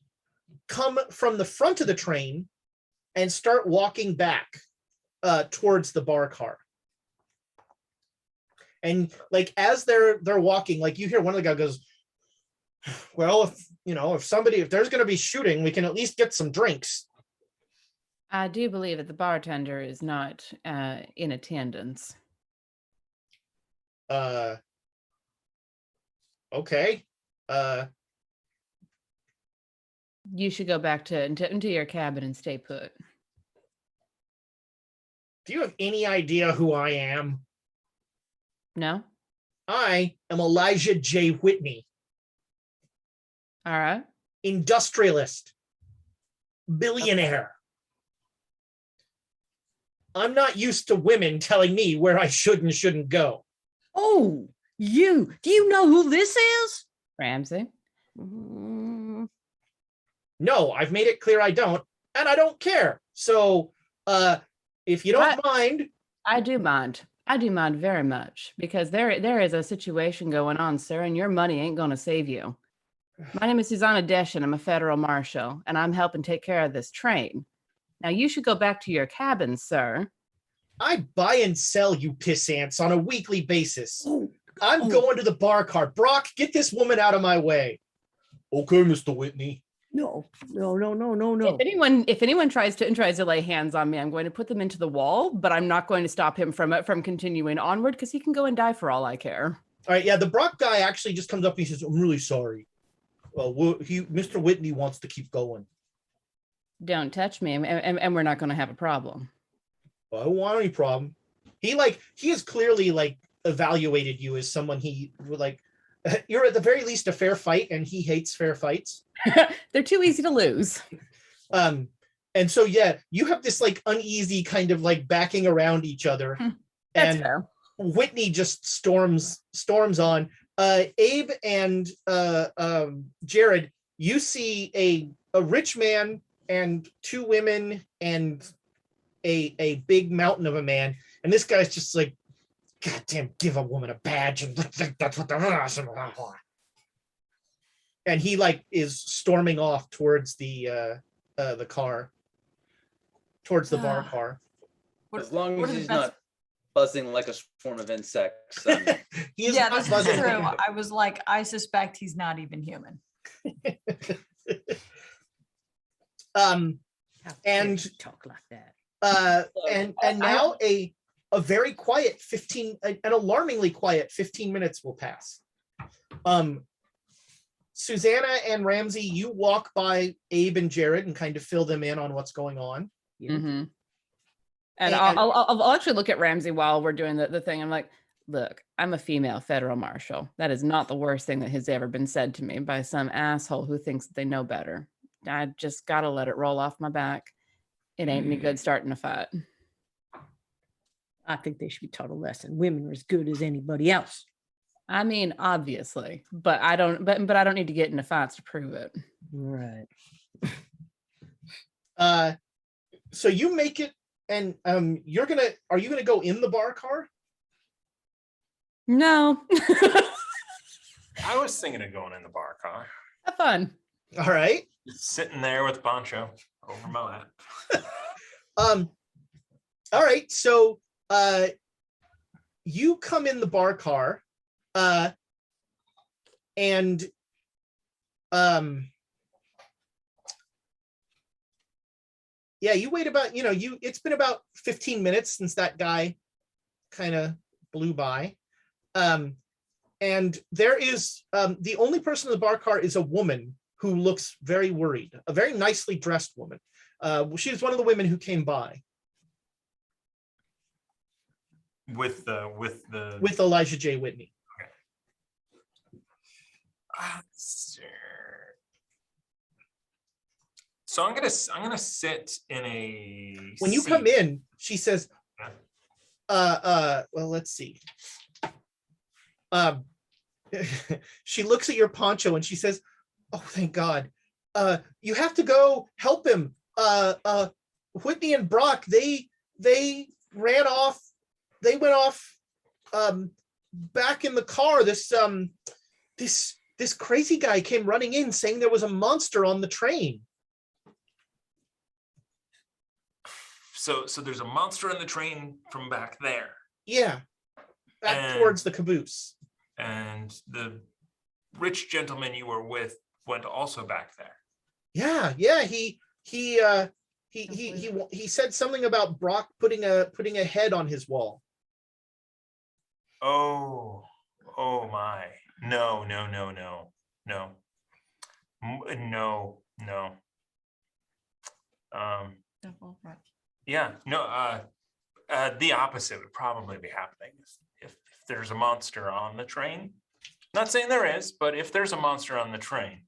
B: come from the front of the train and start walking back towards the bar car. And like as they're walking, like you hear one of the guys goes, "Well, if there's going to be shooting, we can at least get some drinks."
E: I do believe that the bartender is not in attendance.
B: Okay.
E: You should go back into your cabin and stay put.
B: Do you have any idea who I am?
E: No?
B: I am Elijah J. Whitney.
E: All right.
B: Industrialist. Billionaire. I'm not used to women telling me where I should and shouldn't go.
F: Oh, do you know who this is?
E: Ramsey?
F: Mm,
B: No, I've made it clear I don't, and I don't care. So, if you don't mind.
E: I do mind. I do mind very much, because there is a situation going on, sir, and your money ain't going to save you. My name is Susanna Desch, and I'm a federal marshal, and I'm helping take care of this train. Now, you should go back to your cabin, sir.
B: I buy and sell you pissants on a weekly basis. I'm going to the bar car. Brock, get this woman out of my way. Okay, Mr. Whitney.
F: No.
E: If anyone tries to lay hands on me, I'm going to put them into the wall, but I'm not going to stop him from continuing onward, because he can go and die for all I care.
B: All right, yeah, the Brock guy actually just comes up and he says, "I'm really sorry. Well, Mr. Whitney wants to keep going."
E: Don't touch me, and we're not going to have a problem.
B: Well, I don't want any problem. He has clearly evaluated you as someone you're at the very least a fair fight, and he hates fair fights.
E: They're too easy to lose.
B: And so yeah, you have this uneasy kind of backing around each other.
E: That's
B: and
E: fair.
B: Whitney just storms on. Abe and Jared, you see a rich man and 2 women and a big mountain of a man, and this guy's just like, "God damn, give a woman a badge," and that's what the and he is storming off towards the car, towards the bar car.
C: As long as he's not buzzing like a swarm of insects.
B: He is
A: Yeah,
B: not
A: this is
B: buzzing.
A: true. I was like, I suspect he's not even human.
F: How dare
B: And
F: you talk like that.
B: And now a very quiet an alarmingly quiet 15 minutes will pass. Susanna and Ramsey, you walk by Abe and Jared and kind of fill them in on what's going on.
E: Mm-hmm. And I'll actually look at Ramsey while we're doing the thing. I'm like, Look, I'm a female federal marshal. That is not the worst thing that has ever been said to me by some asshole who thinks that they know better. I just gotta let it roll off my back. It ain't any good starting a fight.
F: I think they should be taught a lesson. Women are as good as anybody else.
E: I mean, obviously, but I don't. But I don't need to get into fights to prove it.
F: Right.
B: So you make it, and are you gonna go in the bar car?
E: No.
D: I was thinking of going in the bar car.
E: Have fun.
B: All right.
D: Just sitting there with Poncho over my lap.
B: All right. So you come in the bar car, and yeah, you wait about, it's been about 15 minutes since that guy kind of blew by. And there is the only person in the bar car is a woman who looks very worried, a very nicely dressed woman. She was one of the women who came by
D: With
B: Elijah J. Whitney.
D: So I'm gonna sit in a.
B: When you come in, she says, well, let's see. She looks at your poncho and she says, "Oh, thank God. You have to go help him. Whitney and Brock, they ran off. They went off back in the car. This crazy guy came running in saying there was a monster on the train."
D: So there's a monster on the train from back there.
B: Yeah, back towards the caboose.
D: And the rich gentleman you were with went also back there.
B: Yeah. He said something about Brock putting a head on his wall.
D: Oh my. No. Yeah, no, the opposite would probably be happening if there's a monster on the train. Not saying there is, but if there's a monster on the train.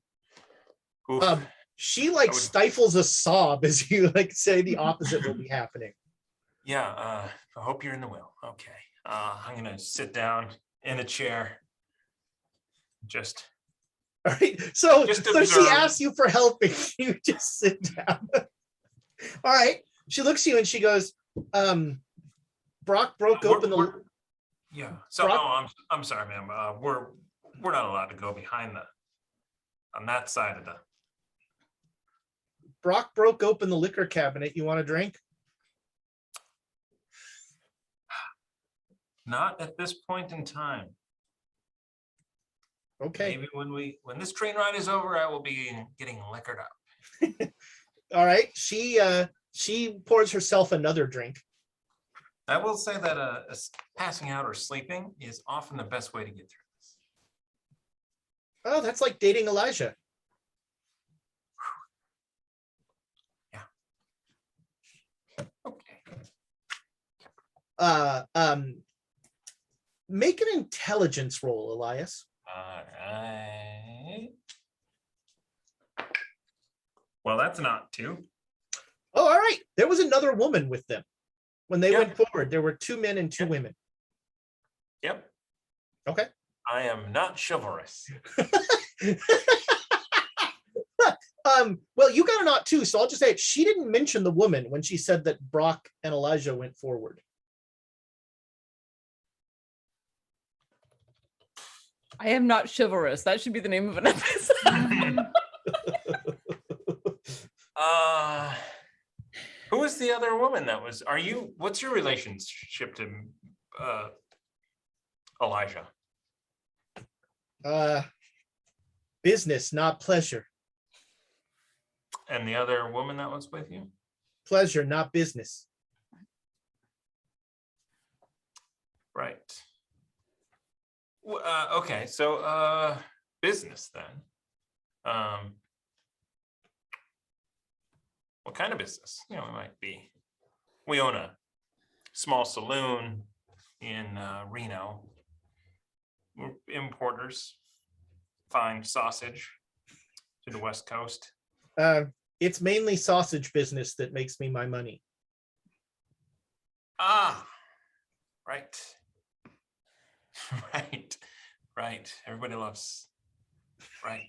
D: Oof,
B: she stifles a sob as you say the opposite will be happening.
D: Yeah, I hope you're in the will. Okay. I'm gonna sit down in a chair. Just
B: all right. So
D: observe.
B: She asks you for help and you just sit down. All right. She looks at you and she goes, Brock broke open the.
D: Yeah. So
B: Brock,
D: no, I'm sorry, ma'am. We're not allowed to go behind on that side of the.
B: Brock broke open the liquor cabinet. You want a drink?
D: Not at this point in time.
B: Okay.
D: Maybe when this train ride is over, I will be getting liquored up.
B: All right. She pours herself another drink.
D: I will say that passing out or sleeping is often the best way to get through this.
B: Oh, that's like dating Elijah.
D: Yeah. Okay.
B: Make an intelligence roll, Elias.
D: All right. Well, that's not two.
B: Oh, all right. There was another woman with them. When they went forward, there were 2 men and 2 women.
D: Yep.
B: Okay.
D: I am not chivalrous.
B: Well, you got a not too, so I'll just say it. She didn't mention the woman when she said that Brock and Elijah went forward.
E: I am not chivalrous. That should be the name of an episode.
D: Who was the other woman that was? What's your relationship to Elijah?
B: Business, not pleasure.
D: And the other woman that was with you?
B: Pleasure, not business.
D: Right. Okay, so business then. What kind of business? We own a small saloon. in Reno. We're importers, fine sausage to the West Coast.
B: It's mainly sausage business that makes me my money.
D: Ah, right. Right. Everybody loves. Right.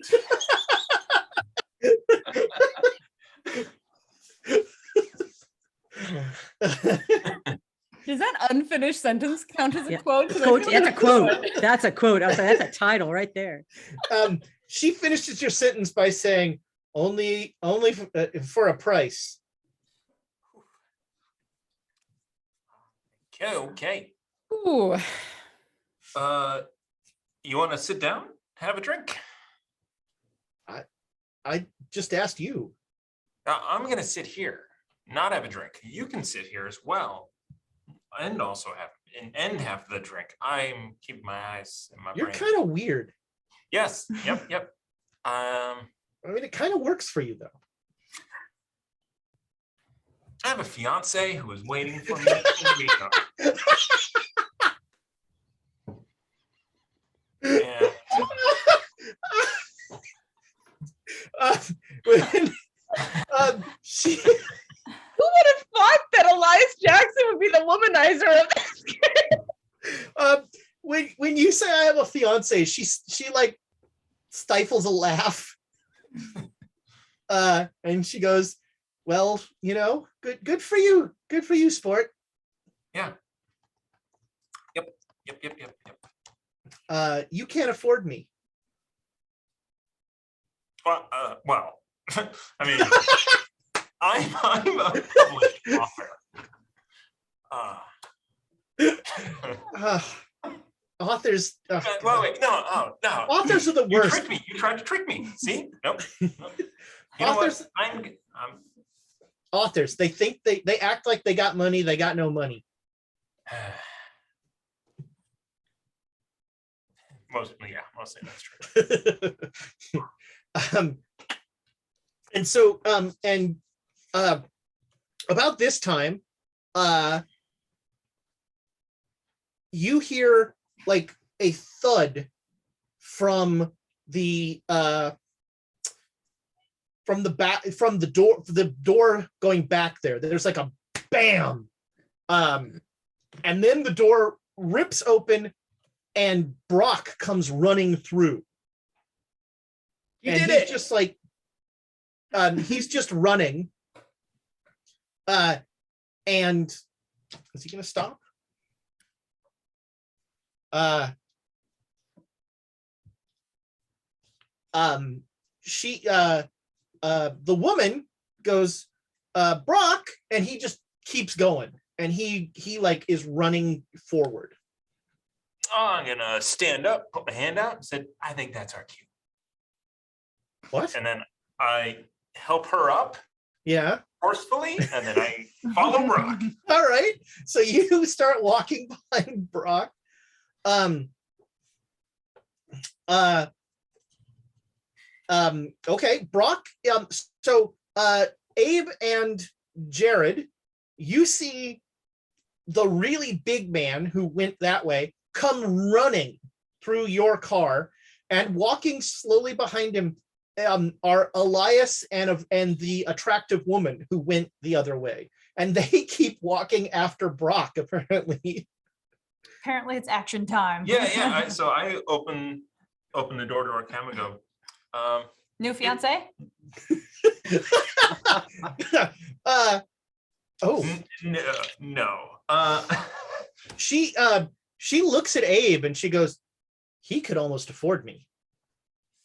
E: Does that unfinished sentence count as a
F: Yeah.
E: quote? 'Cause I
F: Quote,
E: feel
F: that's a
E: like
F: quote. That's a quote. I was like, that's a title right there.
B: She finishes your sentence by saying, only for a price.
D: Okay.
E: Ooh.
D: You want to sit down, have a drink?
B: I just asked you.
D: I'm gonna sit here, not have a drink. You can sit here as well, and also have the drink. I'm keeping my eyes and my
B: You're
D: brain.
B: kind of weird.
D: Yes. Yep.
B: I mean, it kind of works for you, though.
D: I have a fiance who is waiting for me in Reno. And
B: When, she,
E: Who would have thought that Elias Jackson would be the womanizer of this?
B: when you say I have a fiance, she like stifles a laugh, and she goes, "Well, good for you, sport."
D: yeah. Yep.
B: You can't afford me.
D: Well, I mean, I'm a published author.
B: Authors.
D: Wait, no.
B: Authors are the
D: You
B: worst.
D: tricked me. You tried to trick me. See? Nope. You know what?
B: Authors.
D: I'm
B: Authors. They think they act like they got money. They got no money.
D: mostly that's true.
B: And so about this time, you hear like a thud from the door going back there. There's like a bam, and then the door rips open and Brock comes running through. He's just like he's just running, and is he gonna stop? The woman goes, Brock, and he just keeps going, and he like is running forward.
D: I'm gonna stand up, put my hand out, and said, "I think that's our cue."
B: What?
D: And then I help her up
B: Yeah.
D: forcefully, and then I follow Brock.
B: All right. So you start walking behind Brock. Okay, Brock. So Abe and Jared, you see the really big man who went that way come running through your car, and walking slowly behind him are Elias and the attractive woman who went the other way, and they keep walking after Brock. Apparently
A: Apparently, it's action time.
D: Yeah. So I open the door to our cam and go,
A: New fiance?
D: No.
B: She looks at Abe and she goes, he could almost afford me.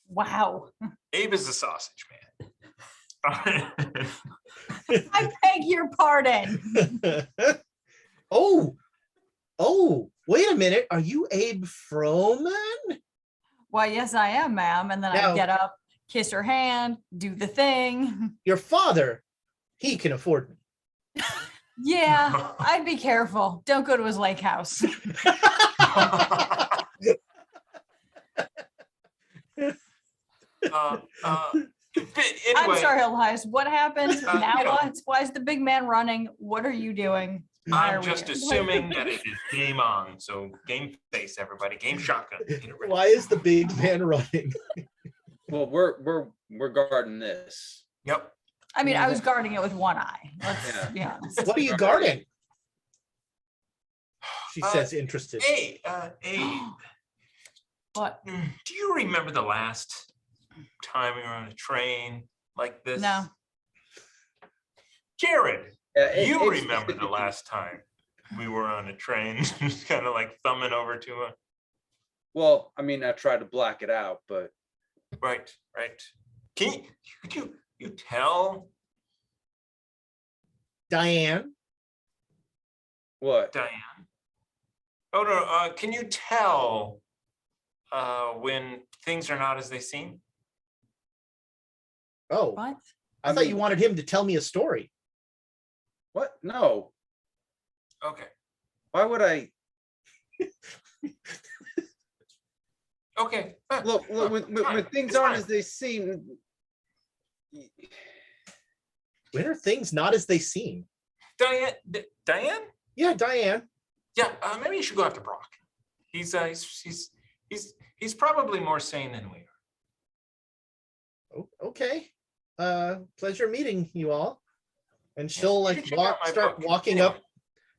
A: Wow.
D: Abe is the sausage man.
A: I beg your pardon.
B: Oh, wait a minute. Are you Abe Froman?
A: Why, yes, I am, ma'am. And then
B: Now-
A: I get up, kiss her hand, do the thing.
B: Your father, he can afford me.
A: Yeah, I'd be careful. Don't go to his lake house.
D: Anyway,
A: I'm sorry, Elias. What happened? Now
D: you know.
A: what? Why is the big man running? What are you doing? Fire
D: I'm just
A: weird.
D: assuming that it is game on. So game face, everybody. Game shotgun. Get it ready.
B: Why is the big man running?
C: Well, we're guarding this.
D: Yep.
A: I mean, I was guarding it with one eye. Let's
C: Yeah.
A: be honest.
B: What are you guarding? She
D: Uh,
B: says, interested.
D: Hey,
A: What?
D: do you remember the last time we were on a train like this?
A: No.
D: Jared,
C: Yeah,
D: you remember the last time we were on a train, just kind of like thumbing over to a
C: Well, I mean, I tried to black it out, but
D: right. Could you tell
B: Diane,
C: what?
D: Diane? Oh no, can you tell when things are not as they seem?
B: oh,
A: What?
B: I thought you wanted him to tell me a story.
C: What? No.
D: Okay.
C: Why would I?
D: Okay.
C: Look, when things
D: It's
C: aren't
D: fine.
C: as they seem.
B: When are things not as they seem?
D: Diane?
B: Yeah, Diane.
D: Yeah, maybe you should go after Brock. He's probably more sane than we are.
B: Okay. Pleasure meeting you all. And she'll
D: you
B: like
D: should check out my
B: start
D: book.
B: walking
D: Anyway.
B: up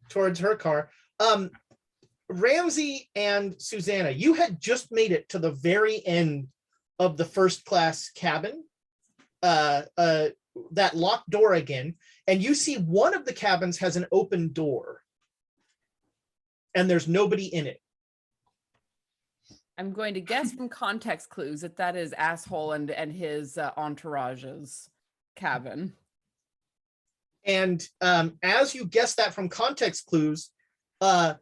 B: towards her car. Ramsey and Susanna, you had just made it to the very end of the first class cabin. That locked door again, and you see one of the cabins has an open door. And there's nobody in it.
E: I'm going to guess from context clues that is asshole and his entourage's cabin.
B: And as you guess that from context clues, the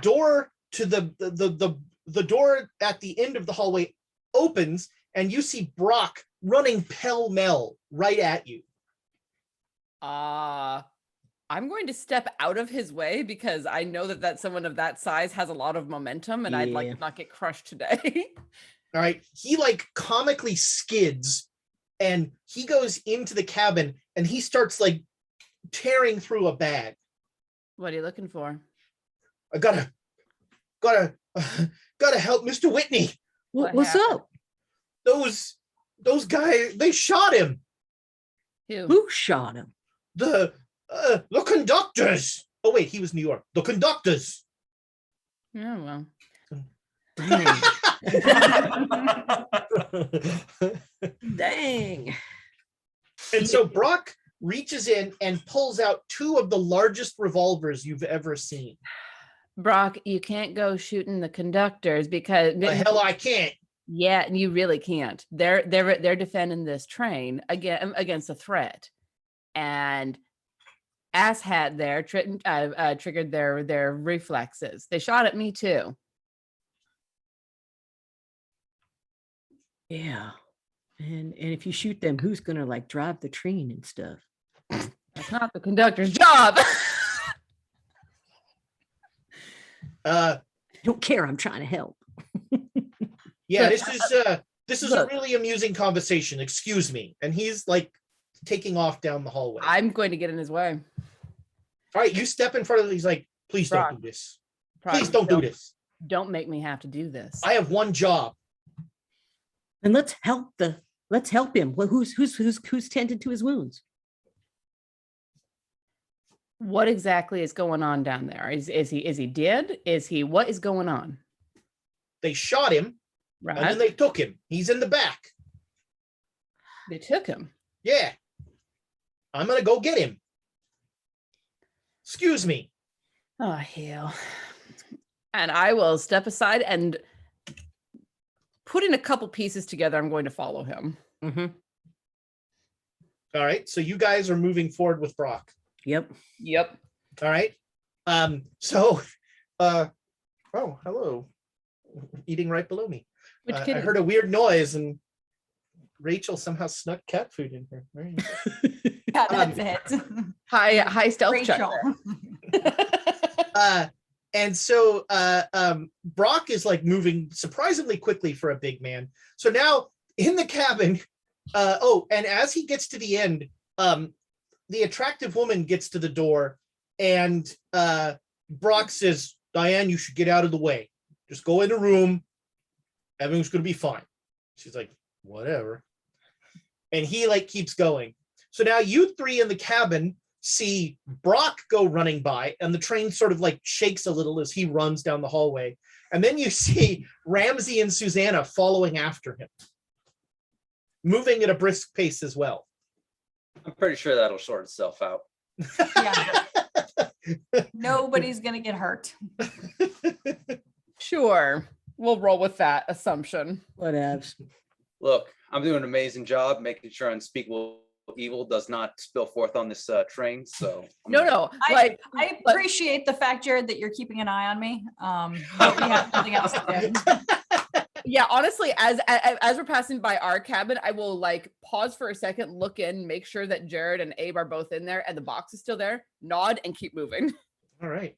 B: door to the door at the end of the hallway opens, and you see Brock running pell-mell right at you.
E: I'm going to step out of his way because I know that someone of that size has a lot of momentum, and I'd like
F: Yeah.
E: to not get crushed today.
B: All right, he like comically skids, and he goes into the cabin, and he starts like tearing through a bag.
E: What are you looking for?
B: I gotta help Mr. Whitney.
E: What
F: What's
E: happened?
F: up?
B: Those guys, they shot him.
F: Who shot him?
B: The conductors. Oh wait, he was New York. The conductors.
E: Oh, well.
F: Dang. Dang.
B: And so Brock reaches in and pulls out two of the largest revolvers you've ever seen.
E: Brock, you can't go shooting the conductors because
B: The hell I can't.
E: yeah, you really can't. They're defending this train against a threat, and asshat there triggered their reflexes. They shot at me too.
F: Yeah. And if you shoot them, who's gonna like drive the train and stuff?
E: That's not the conductor's job.
F: I don't care. I'm trying to help.
B: Yeah,
E: Look,
B: this is
E: look.
B: a really amusing conversation. Excuse me. And he's like taking off down the hallway.
E: I'm going to get in his way.
B: All right, you step in front of him. He's like, please
E: Brock.
B: don't do this.
E: Brock,
B: Please don't do this.
E: Don't make me have to do this.
B: I have one job.
F: And let's help him. Well, who's tended to his wounds?
E: What exactly is going on down there? Is he dead? What is going on?
B: They shot him and then
E: Right?
B: they took him. He's in the back.
E: They took him.
B: Yeah. I'm gonna go get him. Excuse me.
E: Oh, hell. And I will step aside and putting a couple pieces together, I'm going to follow him.
F: Mm-hmm.
B: All right. So you guys are moving forward with Brock.
F: Yep.
E: Yep.
B: All right. Oh, hello. Eating right below me.
E: Which
B: I
E: kid?
B: heard a weird noise and Rachel somehow snuck cat food in here. All right.
A: Yeah, that's it.
E: High stealth check.
A: Rachel.
B: And so Brock is like moving surprisingly quickly for a big man. So now in the cabin, and as he gets to the end, the attractive woman gets to the door and Brock says, Diane, you should get out of the way. Just go in the room. Everything's going to be fine. She's like, whatever. And he like keeps going. So now you three in the cabin see Brock go running by, and the train sort of like shakes a little as he runs down the hallway. And then you see Ramsey and Susanna following after him, moving at a brisk pace as well.
C: I'm pretty sure that'll sort itself out.
A: Yeah. Nobody's gonna get hurt.
E: Sure. We'll roll with that assumption.
F: Whatevs.
C: Look, I'm doing an amazing job making sure unspeakable evil does not spill forth on this train. So
E: No.
A: I appreciate the fact, Jared, that you're keeping an eye on me. But we have something else to do.
E: Yeah, honestly, as we're passing by our cabin, I will like pause for a second, look in, make sure that Jared and Abe are both in there and the box is still there, nod and keep moving.
B: All right.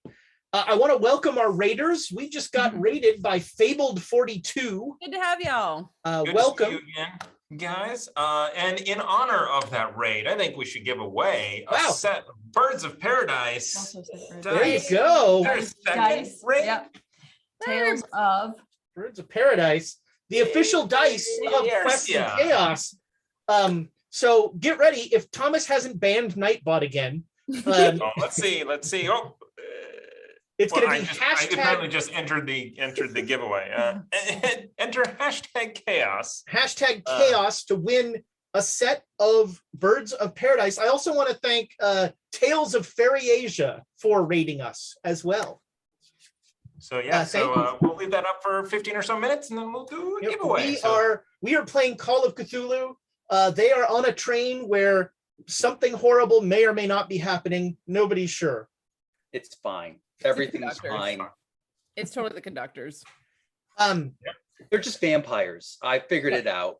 B: I want to welcome our raiders. We just got raided by Fabled 42.
E: Good to have y'all.
D: Good to see
B: Welcome.
D: you again, guys. And in honor of that raid, I think we should give away a
B: Wow.
D: set of Birds of Paradise.
A: Also said
B: There you
D: dice.
B: go.
D: Their second
A: Dice.
D: raid.
A: Yep. Tales of
B: Birds of Paradise, the official dice of
D: Yes,
B: Quest
D: yeah.
B: and Chaos. So get ready. If Thomas hasn't banned Nightbot again,
D: Oh, let's see. Oh,
B: it's
D: well,
B: going to be
D: I apparently
B: hashtag
D: just entered the giveaway. Enter hashtag chaos.
B: chaos to win a set of Birds of Paradise. I also want to thank Tales of Fairy Asia for raiding us as well.
D: So yeah,
B: thank you.
D: we'll leave that up for 15 or so minutes, and then we'll do a giveaway.
B: We are playing Call of Cthulhu. They are on a train where something horrible may or may not be happening. Nobody's sure.
C: it's fine. Everything's
E: conductors.
C: fine.
E: It's totally the conductors.
C: They're just vampires. I figured it out.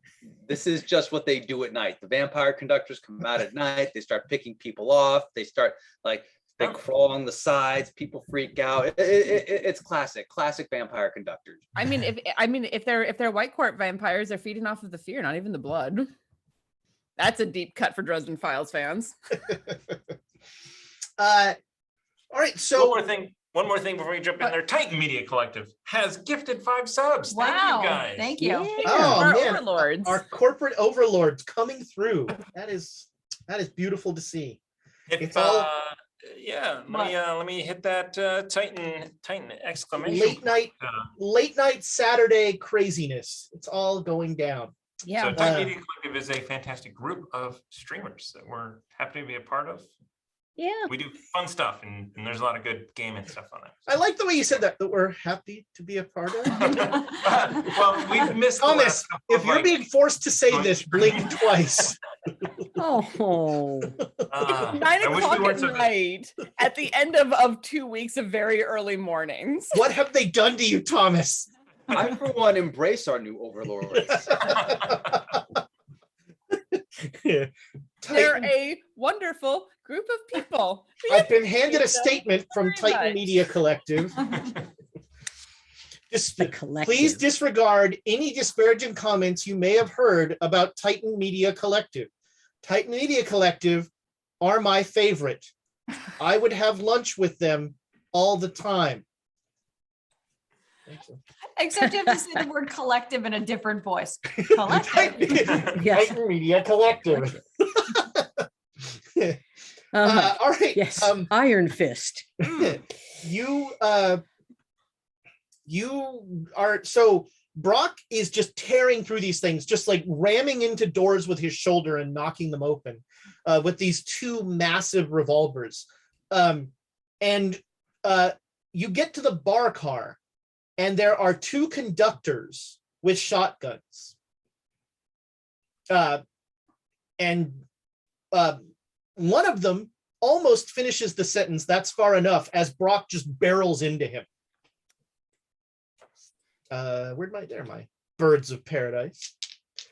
C: This is just what they do at night. The vampire conductors come out at night. They start picking people off. They start like they crawl on the sides. People freak out. It's classic vampire conductors.
E: I mean, if they're white court vampires, they're feeding off of the fear, not even the blood. That's a deep cut for Dresden Files fans.
B: All right, so
D: One more thing before we jump in there. Titan Media Collective has gifted 5 subs.
A: wow.
D: Thank you guys.
A: Thank you.
B: Oh,
E: Our
B: man.
E: overlords.
B: our corporate overlords coming through. That is beautiful to see.
D: If,
B: It's all-
D: yeah, let me hit that Titan exclamation.
B: Late night Saturday craziness. It's all going down.
E: Yeah.
D: So Titan Media Collective is a fantastic group of streamers that we're happy to be a part of.
F: Yeah.
D: We do fun stuff, and there's a lot of good gaming stuff on it.
B: I like the way you said that we're happy to be a part of.
D: Well, we've missed the
B: Thomas,
D: last couple
B: if
D: of,
B: you're
D: like,
B: being forced to say
D: joint
B: this, blink twice.
F: Oh.
D: I
E: 9
D: wish
E: o'clock
D: we weren't
E: at
D: so
E: night at the end of 2 weeks of very early mornings.
B: What have they done to you, Thomas?
C: I, for one, embrace our new overlords.
E: They're
B: Titan-
E: a wonderful group of people.
B: I've been handed a statement from
E: very
B: Titan
E: much.
B: Media Collective.
F: The collective.
B: Please disregard any disparaging comments you may have heard about Titan Media Collective. Titan Media Collective are my favorite. I would have lunch with them all the time. Thank you.
A: Except you have to say the word collective in a different voice. Collective.
F: Yes.
B: Titan Media Collective.
F: Uh-huh.
B: All right.
F: Yes. Iron Fist.
B: You are so Brock is just tearing through these things, just like ramming into doors with his shoulder and knocking them open with these 2 massive revolvers. And you get to the bar car, and there are 2 conductors with shotguns. And one of them almost finishes the sentence. That's far enough as Brock just barrels into him. Where'd my Birds of Paradise?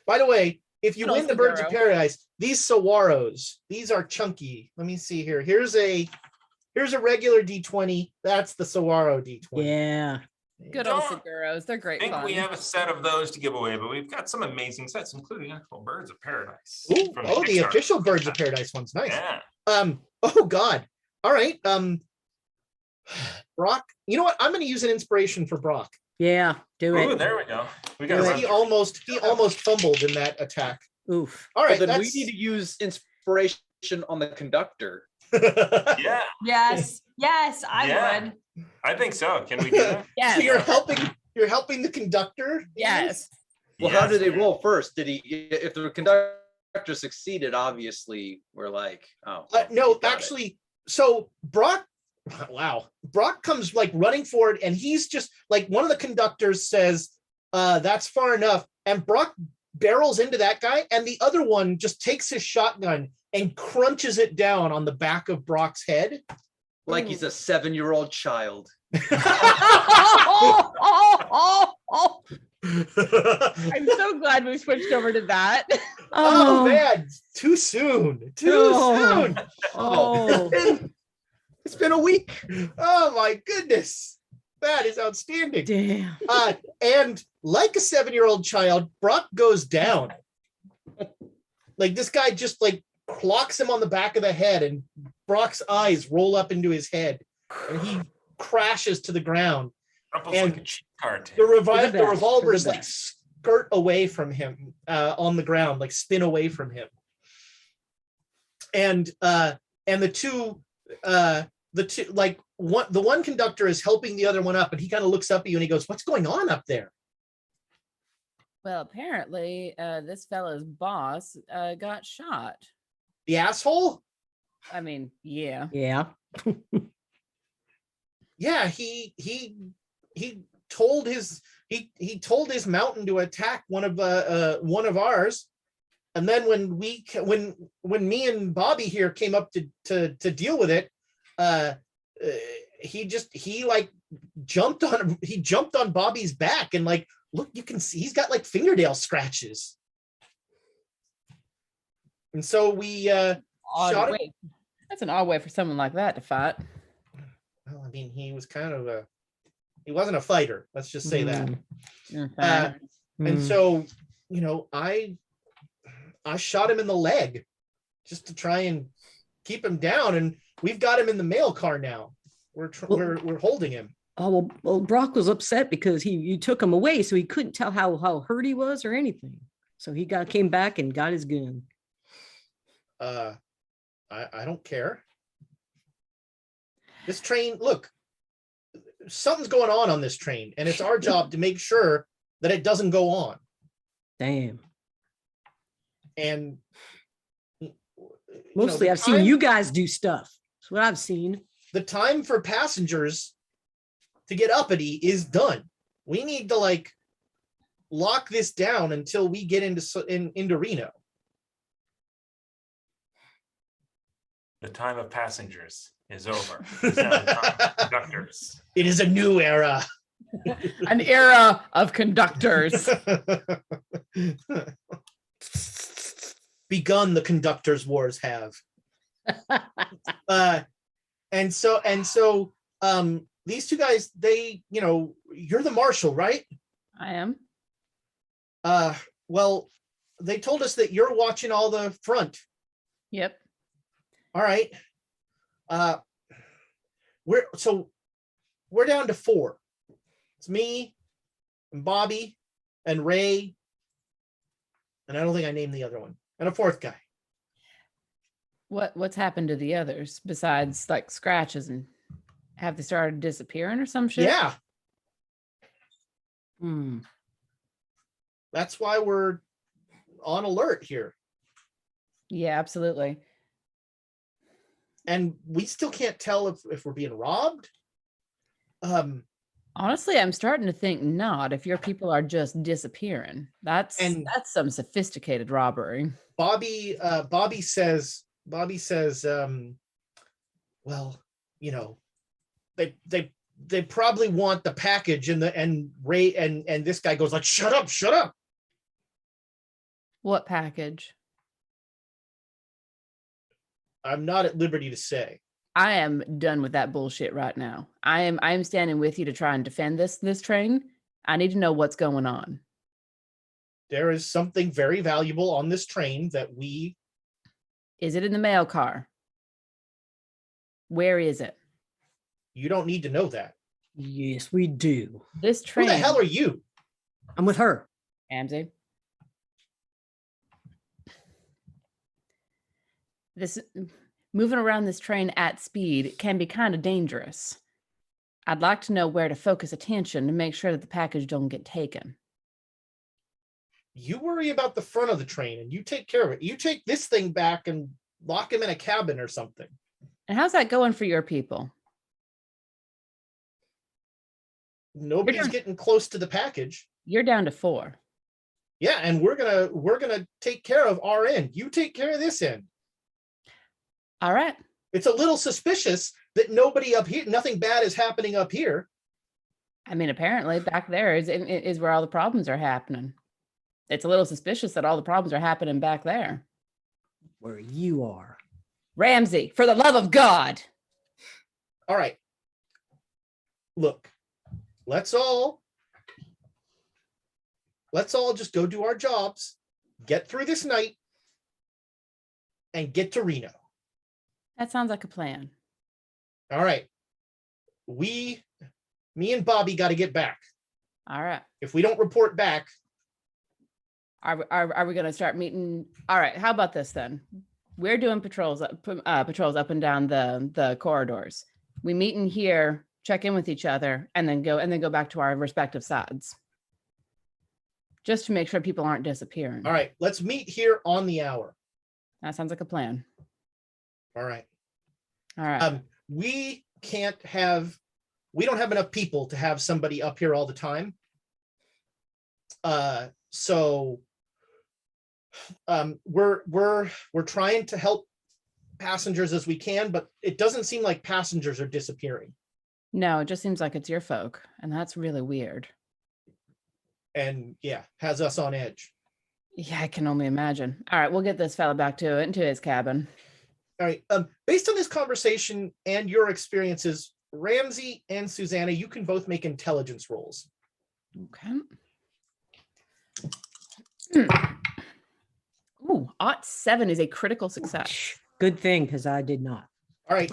B: By the way, if you
E: Good
B: win
E: old
B: the Birds of
E: Seguro.
B: Paradise, these Saguaros, these are chunky. Let me see here. Here's a regular D20. That's the Saguaro D20.
F: Yeah.
E: Good old
D: Don't
E: Seguros. They're
D: I
E: great
D: think
E: fun.
D: we have a set of those to give away, but we've got some amazing sets, including actual Birds of Paradise.
B: Ooh,
D: from
B: oh, the
D: Kickstarter.
B: official Birds of Paradise one's nice.
D: Yeah.
B: Oh God, All right. Brock, you know what? I'm going to use an inspiration for Brock.
F: Yeah, do
D: Ooh,
F: it.
D: there we go. We
F: Do
D: got
F: it.
B: He almost fumbled in that attack.
F: Oof.
B: All right,
C: Well, then we
B: that's
C: need to use inspiration on the conductor.
D: Yeah,
A: Yes, yes, I
D: Yeah.
A: would.
D: I think so. Can we do that?
B: So
E: Yes.
B: you're helping the conductor.
E: Yes.
C: Well, how
D: Yes,
C: did they
D: man.
C: roll first? Did he? If the conductor succeeded, obviously we're like, oh. well,
B: No,
C: he got it.
B: actually, so Brock, wow, Brock comes like running forward, and he's just like, one of the conductors says, "That's far enough," and Brock barrels into that guy, and the other one just takes his shotgun and crunches it down on the back of Brock's head.
C: Like he's a 7-year-old child.
E: I'm so glad we switched over to that.
B: Oh man, too soon.
F: Oh.
B: Soon.
F: Oh.
C: It's been a week.
B: Oh my goodness. That is outstanding.
F: Damn.
B: And like a 7-year-old child, Brock goes down. Like this guy just like clocks him on the back of the head, and Brock's eyes roll up into his head, and he crashes to the ground.
D: Almost
B: And
D: like a cheat card.
B: The
F: the best,
B: revolver
F: for
B: is
F: the
B: like
F: best.
B: skirt away from him on the ground, like spin away from him. And the two like the one conductor is helping the other one up, and he kind of looks up at you and he goes, "What's going on up there?"
E: Well, apparently, this fella's boss got shot.
B: The asshole?
E: I mean, yeah.
F: Yeah.
B: Yeah, he told his he told his mountain to attack one of ours, and then when me and Bobby here came up to deal with it, he jumped on Bobby's back, and like, look, you can see he's got like fingernail scratches, and so we
E: Odd
B: shot him.
E: way. That's an odd way for someone like that to fight.
B: Well, I mean, he was kind of he wasn't a fighter. Let's just say that.
E: Okay.
B: And so, you know, I shot him in the leg just to try and keep him down, and we've got him in the mail car now. We're holding him.
F: Oh, well, Brock was upset because you took him away, so he couldn't tell how hurt he was or anything. So he came back and got his gun.
B: I don't care. This train, look, something's going on this train, and it's our job to make sure that it doesn't go on.
F: Damn.
B: And
F: Mostly I've seen you guys do stuff. That's what I've seen.
B: The time for passengers to get uppity is done. We need to like lock this down until we get into Reno.
D: The time of passengers is over. It's now the time of conductors.
B: It is a new era.
E: An era of conductors.
B: Begun the conductors' wars have. And so these two guys, they, you know, you're the marshal, right?
E: I am.
B: Well, they told us that you're watching all the front.
E: Yep.
B: All right. We're down to 4. It's me and Bobby and Ray, and I don't think I named the other one, and a 4th guy.
E: What's happened to the others besides like scratches, and have they started disappearing or some shit?
B: Yeah, that's why we're on alert here.
E: Yeah, absolutely.
B: And we still can't tell if we're being robbed.
E: Honestly, I'm starting to think not. If your people are just disappearing, that's some sophisticated robbery.
B: Bobby says, well, you know, they probably want the package, and Ray and this guy goes like, shut up.
E: What package?
B: I'm not at liberty to say.
E: I am done with that bullshit right now. I am standing with you to try and defend this train. I need to know what's going on.
B: There is something very valuable on this train that we...
E: Is it in the mail car? Where is it?
B: You don't need to know that.
F: Yes, we do.
E: This
B: Who
E: train.
B: the hell are you?
F: I'm with her.
E: Ramsey. This moving around this train at speed can be kind of dangerous. I'd like to know where to focus attention to make sure that the package don't get taken.
B: You worry about the front of the train and you take care of it. You take this thing back and lock him in a cabin or something.
E: And how's that going for your people?
B: Nobody's
E: down-
B: getting close to the package.
E: You're down to 4.
B: Yeah, and we're gonna take care of our end. You take care of this end.
E: All right.
B: It's a little suspicious that nobody up here, nothing bad is happening up here.
E: I mean, apparently back there is where all the problems are happening. It's a little suspicious that all the problems are happening back there.
F: Where you are.
E: Ramsey, for the love of God.
B: All right. Look, let's all just go do our jobs, get through this night, and get to Reno.
E: That sounds like a plan.
B: All right. Me and Bobby got to get back.
E: All right.
B: If we don't report back,
E: Are we going to start meeting? All right. How about this then? We're doing patrols up and down the corridors. We meet in here, check in with each other, and then go back to our respective sides, just to make sure people aren't disappearing.
B: all right, let's meet here on the hour.
E: That sounds like a plan.
B: All right.
E: All right.
B: We don't have enough people to have somebody up here all the time. So we're trying to help passengers as we can, but it doesn't seem like passengers are disappearing.
E: No, it just seems like it's your folk, and that's really weird.
B: And yeah, has us on edge.
E: Yeah, I can only imagine. All right, we'll get this fella back into his cabin.
B: All right. Based on this conversation and your experiences, Ramsey and Susanna, you can both make intelligence rolls.
E: Okay. Ooh, 7 is a critical success.
F: Good thing, because I did not.
B: All right.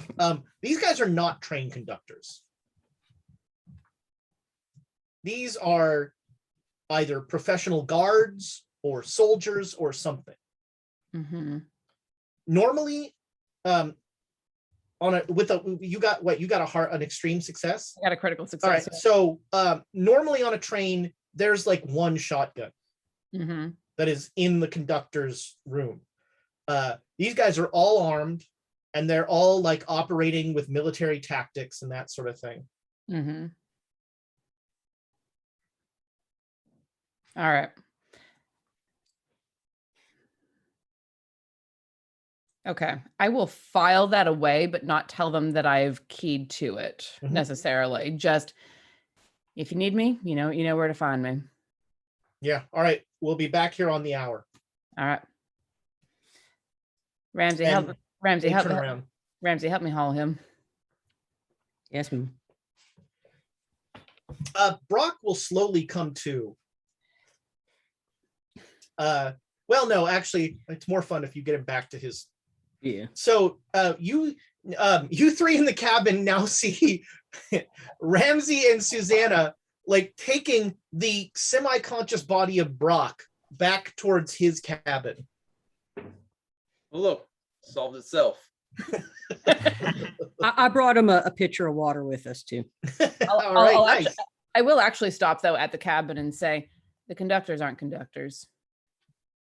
B: These guys are not train conductors. These are either professional guards or soldiers or something.
E: Mm-hmm.
B: Normally, you got an extreme success.
E: I got a critical
B: All
E: success.
B: right. So normally on a train, there's like one shotgun
E: Mm-hmm.
B: that is in the conductor's room. These guys are all armed and they're all like operating with military tactics and that sort of thing.
E: Mm-hmm. All right. Okay. I will file that away, but not tell them that I've keyed to it
B: Mhm.
E: necessarily. Just if you need me, you know where to find me.
B: Yeah. All right. We'll be back here on the hour.
E: All right. Ramsey,
B: And
E: help Ramsey,
B: They
E: help
B: turn
E: me.
B: around.
E: Ramsey, help me haul him.
F: Yes, ma'am.
B: Brock will slowly come to. Well, no, actually, it's more fun if you get him back to his.
F: Yeah.
B: So you three in the cabin now see Ramsey and Susanna like taking the semi-conscious body of Brock back towards his cabin.
C: Well, look, solved itself.
F: I brought him a pitcher of water with us too.
B: All right, nice.
E: I will actually stop though at the cabin and say the conductors aren't conductors.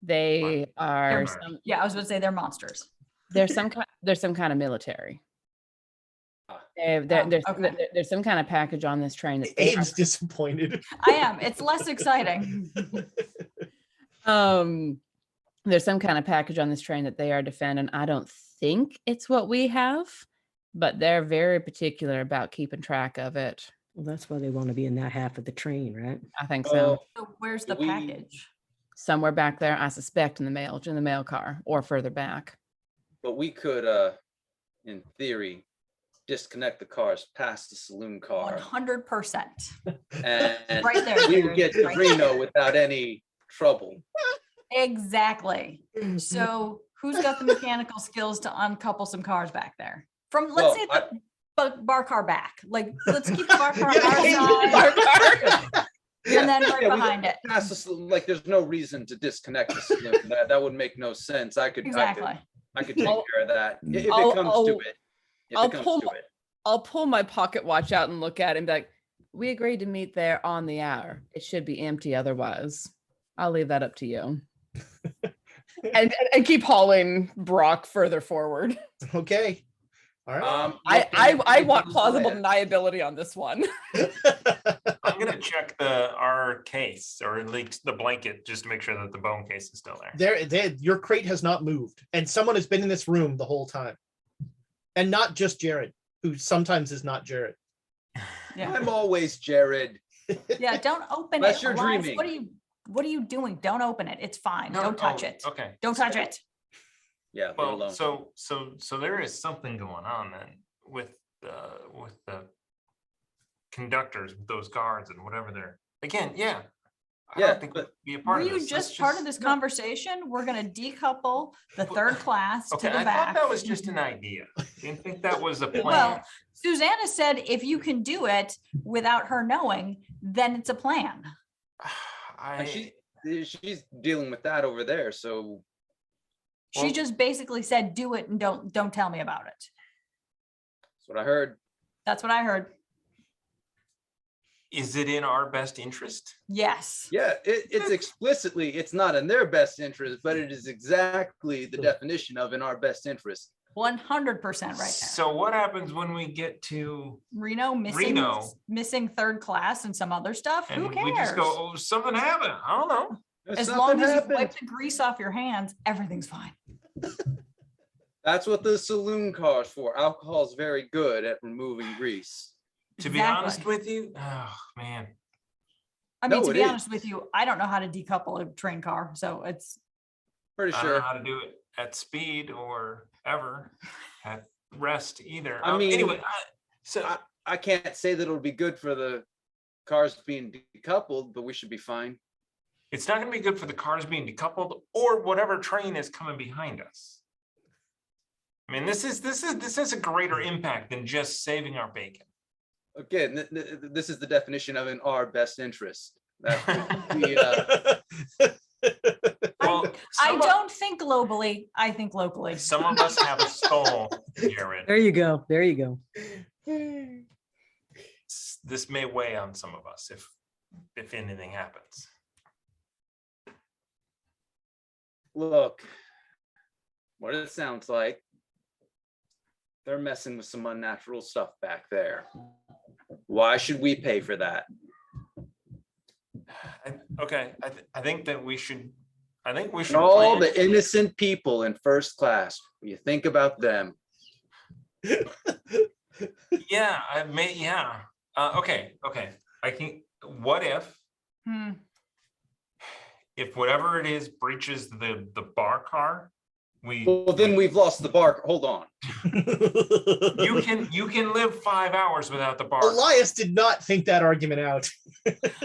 E: They are
A: Yeah, I was going to say they're monsters.
E: there's some kind of military. There's some kind of package on this train that they
B: Abe's disappointed.
A: I am. It's less exciting.
E: there's some kind of package on this train that they are defending. I don't think it's what we have, but they're very particular about keeping track of it.
F: Well, that's why they want to be in that half of the train, right?
E: I think so.
A: So where's the
C: We-
A: package?
E: Somewhere back there, I suspect in the mail car or further back.
C: But we could, in theory, disconnect the cars past the saloon car,
A: 100%.
C: and
A: Right there.
C: we
A: Jared,
C: would get to
A: right there.
C: Reno without any trouble.
A: Exactly. So who's got the mechanical skills to uncouple some cars back there? From,
C: Well,
A: let's say the bar car back. Like, let's keep the bar car on
B: Yeah,
A: our side, and then right
C: we
A: behind it.
C: pass the like, there's no reason to disconnect the saloon. That would make no sense. I could
A: Exactly.
C: I could take care of that if it
E: I'll-
C: comes to
E: I'll-
C: it. If
E: I'll
C: it comes
E: pull
C: to
E: my-
C: it.
E: I'll pull my pocket watch out and look at it and be like, we agreed to meet there on the hour. It should be empty otherwise. I'll leave that up to you. and keep hauling Brock further forward.
B: Okay. All right.
E: I want plausible deniability on this one.
D: I'm gonna check our case, or at least the blanket, just to make sure that the bone case is still there.
B: Your crate has not moved, and someone has been in this room the whole time, and not just Jared, who sometimes is not Jared.
A: Yeah.
C: I'm always Jared.
A: Yeah, don't open
C: Unless
A: it.
C: you're
A: Elias,
C: dreaming.
A: What are you doing? Don't open it. It's fine.
D: No,
A: Don't touch
D: oh,
A: it.
D: Okay.
A: Don't touch it.
C: Yeah, leave
D: Well,
C: alone.
D: so there is something going on then with the conductors, with those guards and whatever they're, again, yeah. I
C: Yeah,
D: don't think
C: but-
D: we'd be a part
A: Were
D: of
A: you
D: this.
A: just
D: Let's
A: part of this conversation? We're gonna decouple the third class
D: Okay,
A: to the
D: I
A: back.
D: thought that was just an idea. Didn't think that was a plan.
A: Well, Susanna said if you can do it without her knowing, then it's a plan.
C: And she's dealing with that over there. So
A: She
D: Well-
A: just basically said, do it and don't tell me about it.
C: that's what I heard.
A: That's what I heard.
D: Is it in our best interest?
A: Yes.
C: Yeah, it's explicitly, it's not in their best interest, but it is exactly the definition of in our best interest.
A: 100% right there.
D: So what happens when we get to
A: Reno missing third class and some other stuff. Who
D: and
A: cares?
D: we just go, oh, something happened? I don't know.
A: As
C: Something
A: long as you
C: happened.
A: wipe the grease off your hands, everything's fine.
C: That's what the saloon car is for. Alcohol is very good at removing grease.
D: To be
A: Exactly.
D: honest with you, oh man.
A: I mean,
C: No,
A: to
C: it
A: be
C: is.
A: honest with you, I don't know how to decouple a train car, so it's
C: Pretty
D: I don't know
C: sure.
D: how to do it at speed or ever at rest either.
C: I mean,
D: anyway,
C: I can't say that it'll be good for the cars being decoupled, but we should be fine.
D: it's not going to be good for the cars being decoupled or whatever train is coming behind us. I mean, this is a greater impact than just saving our bacon.
C: Again, this is the definition of in our best interest. That
D: Well,
A: I don't think globally, I think locally.
D: Some of us have a soul, Jared.
F: There you go. There you go.
D: This may weigh on some of us if anything happens.
C: Look, what it sounds like, they're messing with some unnatural stuff back there. Why should we pay for that?
D: Okay, I think that we should. I think we should.
C: All
D: plan-
C: the innocent people in first class, you think about them.
D: Yeah, I may. Yeah. Okay. I think. What if whatever it is breaches the bar car?
C: Well, then we've lost the bar. Hold on.
D: You can live 5 hours without the bar.
B: Elias did not think that argument out.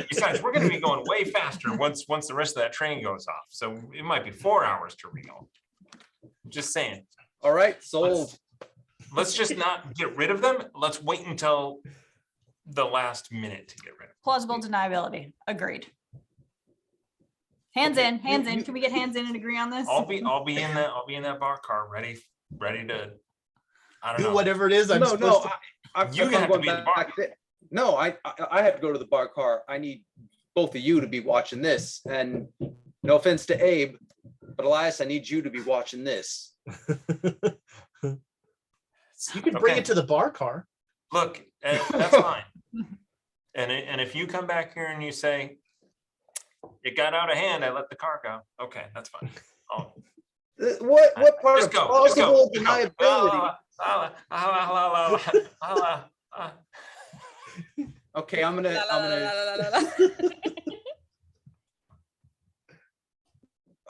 D: Besides, we're going to be going way faster once the rest of that train goes off. So it might be 4 hours to Reno. Just saying.
C: All right, sold.
D: Let's just not get rid of them. Let's wait until the last minute to get rid of them.
A: Plausible deniability. Agreed. Hands in. Can we get hands in and agree on this?
D: I'll be in that bar car ready to. I don't
B: Do
D: know.
B: whatever it is. I'm
C: No,
B: supposed to.
D: You have to be in the bar.
C: No, I have to go to the bar car. I need both of you to be watching this. And no offense to Abe, but Elias, I need you to be watching this.
B: You could bring
D: Okay.
B: it to the bar car.
D: Look, that's fine. And if you come back here and you say it got out of hand, I let the car go. Okay, that's fine.
C: What part
D: Just
C: of
D: go. Just
C: plausible
D: go.
C: deniability? Okay, I'm gonna.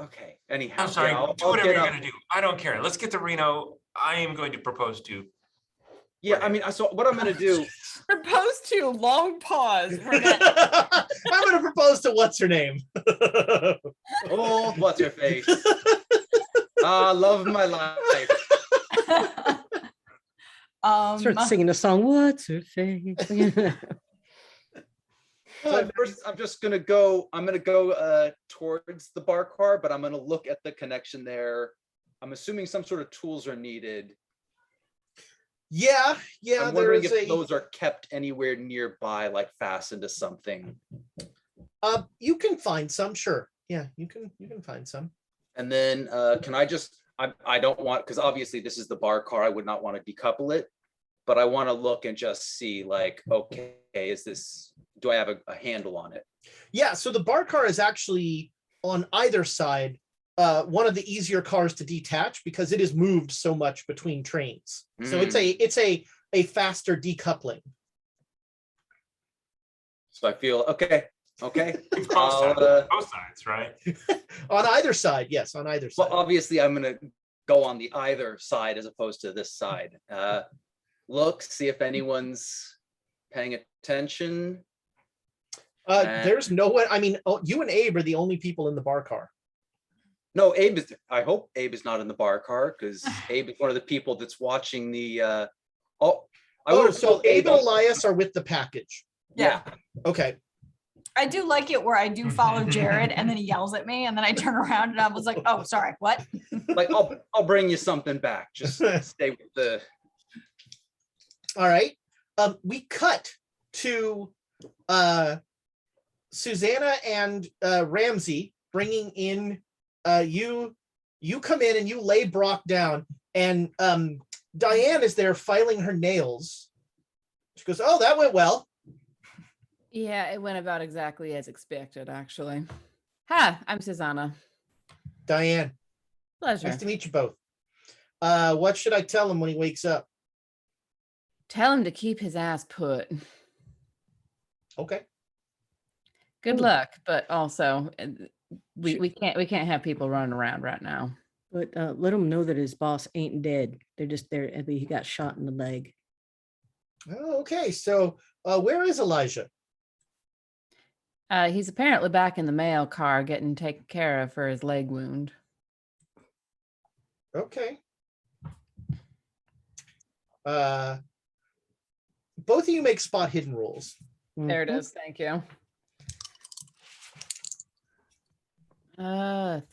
C: Okay. Anyhow,
D: I'm sorry.
C: yeah, I'll
D: Do whatever
C: get
D: you're
C: up.
D: gonna do. I don't care. Let's get to Reno. I am going to propose to.
C: Yeah, I mean, so what I'm gonna do?
E: Propose to long pause.
B: I'm going to propose to what's her name.
C: Oh, what's her face? Love of my life.
F: Start singing the song, What's Her Face?
C: So first, I'm gonna go towards the bar car, but I'm gonna look at the connection there. I'm assuming some sort of tools are needed.
B: Yeah,
C: I'm wondering if those are kept anywhere nearby, like fastened to something.
B: You can find some, sure. Yeah, you can find some.
C: And then can I just, I don't want, because obviously this is the bar car, I would not want to decouple it, but I want to look and just see like, okay, do I have a handle on it?
B: Yeah, so the bar car is actually on either side, one of the easier cars to detach because it is moved so much between trains. So it's a faster decoupling.
C: So I feel okay.
D: It's both sides, right?
B: On either side, yes, on either side.
C: Well, obviously I'm gonna go on the either side as opposed to this side. Look, see if anyone's paying attention.
B: There's no one. I mean, you and Abe are the only people in the bar car.
C: No, I hope Abe is not in the bar car because Abe is one of the people that's watching the.
B: So Abe and Elias are with the package.
A: Yeah.
B: Okay.
A: I do like it where I do follow Jared and then he yells at me and then I turn around and I was like, oh, sorry, what?
C: Like, I'll bring you something back. Just stay with the.
B: All right. We cut to Susanna and Ramsey bringing in you come in and you lay Brock down and Diane is there filing her nails. She goes, oh, that went well.
E: Yeah, it went about exactly as expected, actually. Hi, I'm Susanna.
B: Diane.
E: Pleasure.
B: Nice to meet you both. What should I tell him when he wakes up?
E: Tell him to keep his ass put.
B: Okay.
E: Good luck, but also we can't have people running around right now.
F: But let him know that his boss ain't dead. They're just there. He got shot in the leg.
B: Oh, okay. So where is Elijah?
E: He's apparently back in the mail car getting taken care of for his leg wound.
B: Okay. Both of you make spot hidden rolls.
E: There it is. Thank you.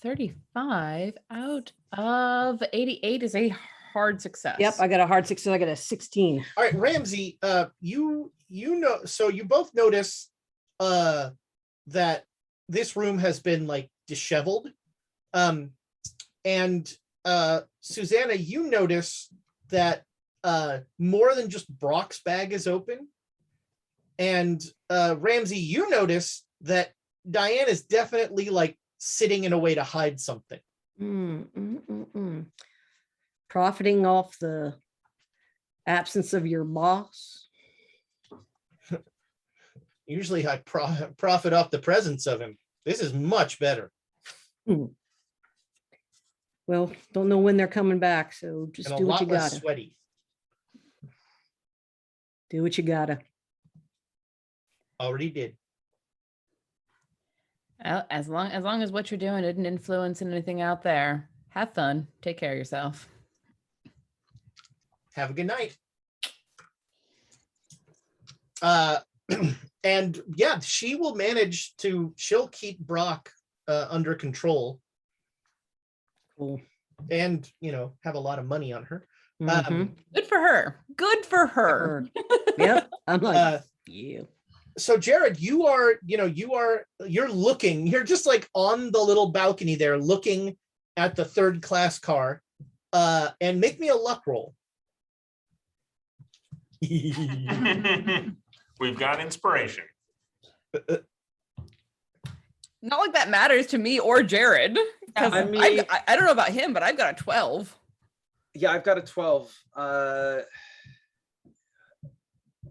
E: 35 out of 88 is a hard success.
F: Yep, I got a hard success. I got a 16.
B: All right, Ramsey, you know, so you both notice that this room has been like disheveled. And Susanna, you notice that more than just Brock's bag is open. And Ramsey, you notice that Diane is definitely like sitting in a way to hide something.
F: Profiting off the absence of your boss.
B: Usually I profit off the presence of him. This is much better.
F: Well, don't know when they're coming back, so just do what you gotta.
B: Sweaty.
F: Do what you gotta.
B: Already did.
E: As long as what you're doing isn't influencing anything out there, have fun. Take care of yourself.
B: Have a good night. And yeah, she'll keep Brock under control.
F: Cool.
B: And, have a lot of money on her.
E: Good for her. Good for her.
F: Yep. I'm like, you.
B: So Jared, you're looking, you're just like on the little balcony there looking at the third class car, and make me a luck roll.
D: We've got inspiration.
E: Not like that matters to me or Jared.
C: I mean,
E: I don't know about him, but I've got a 12.
C: Yeah, I've got a 12.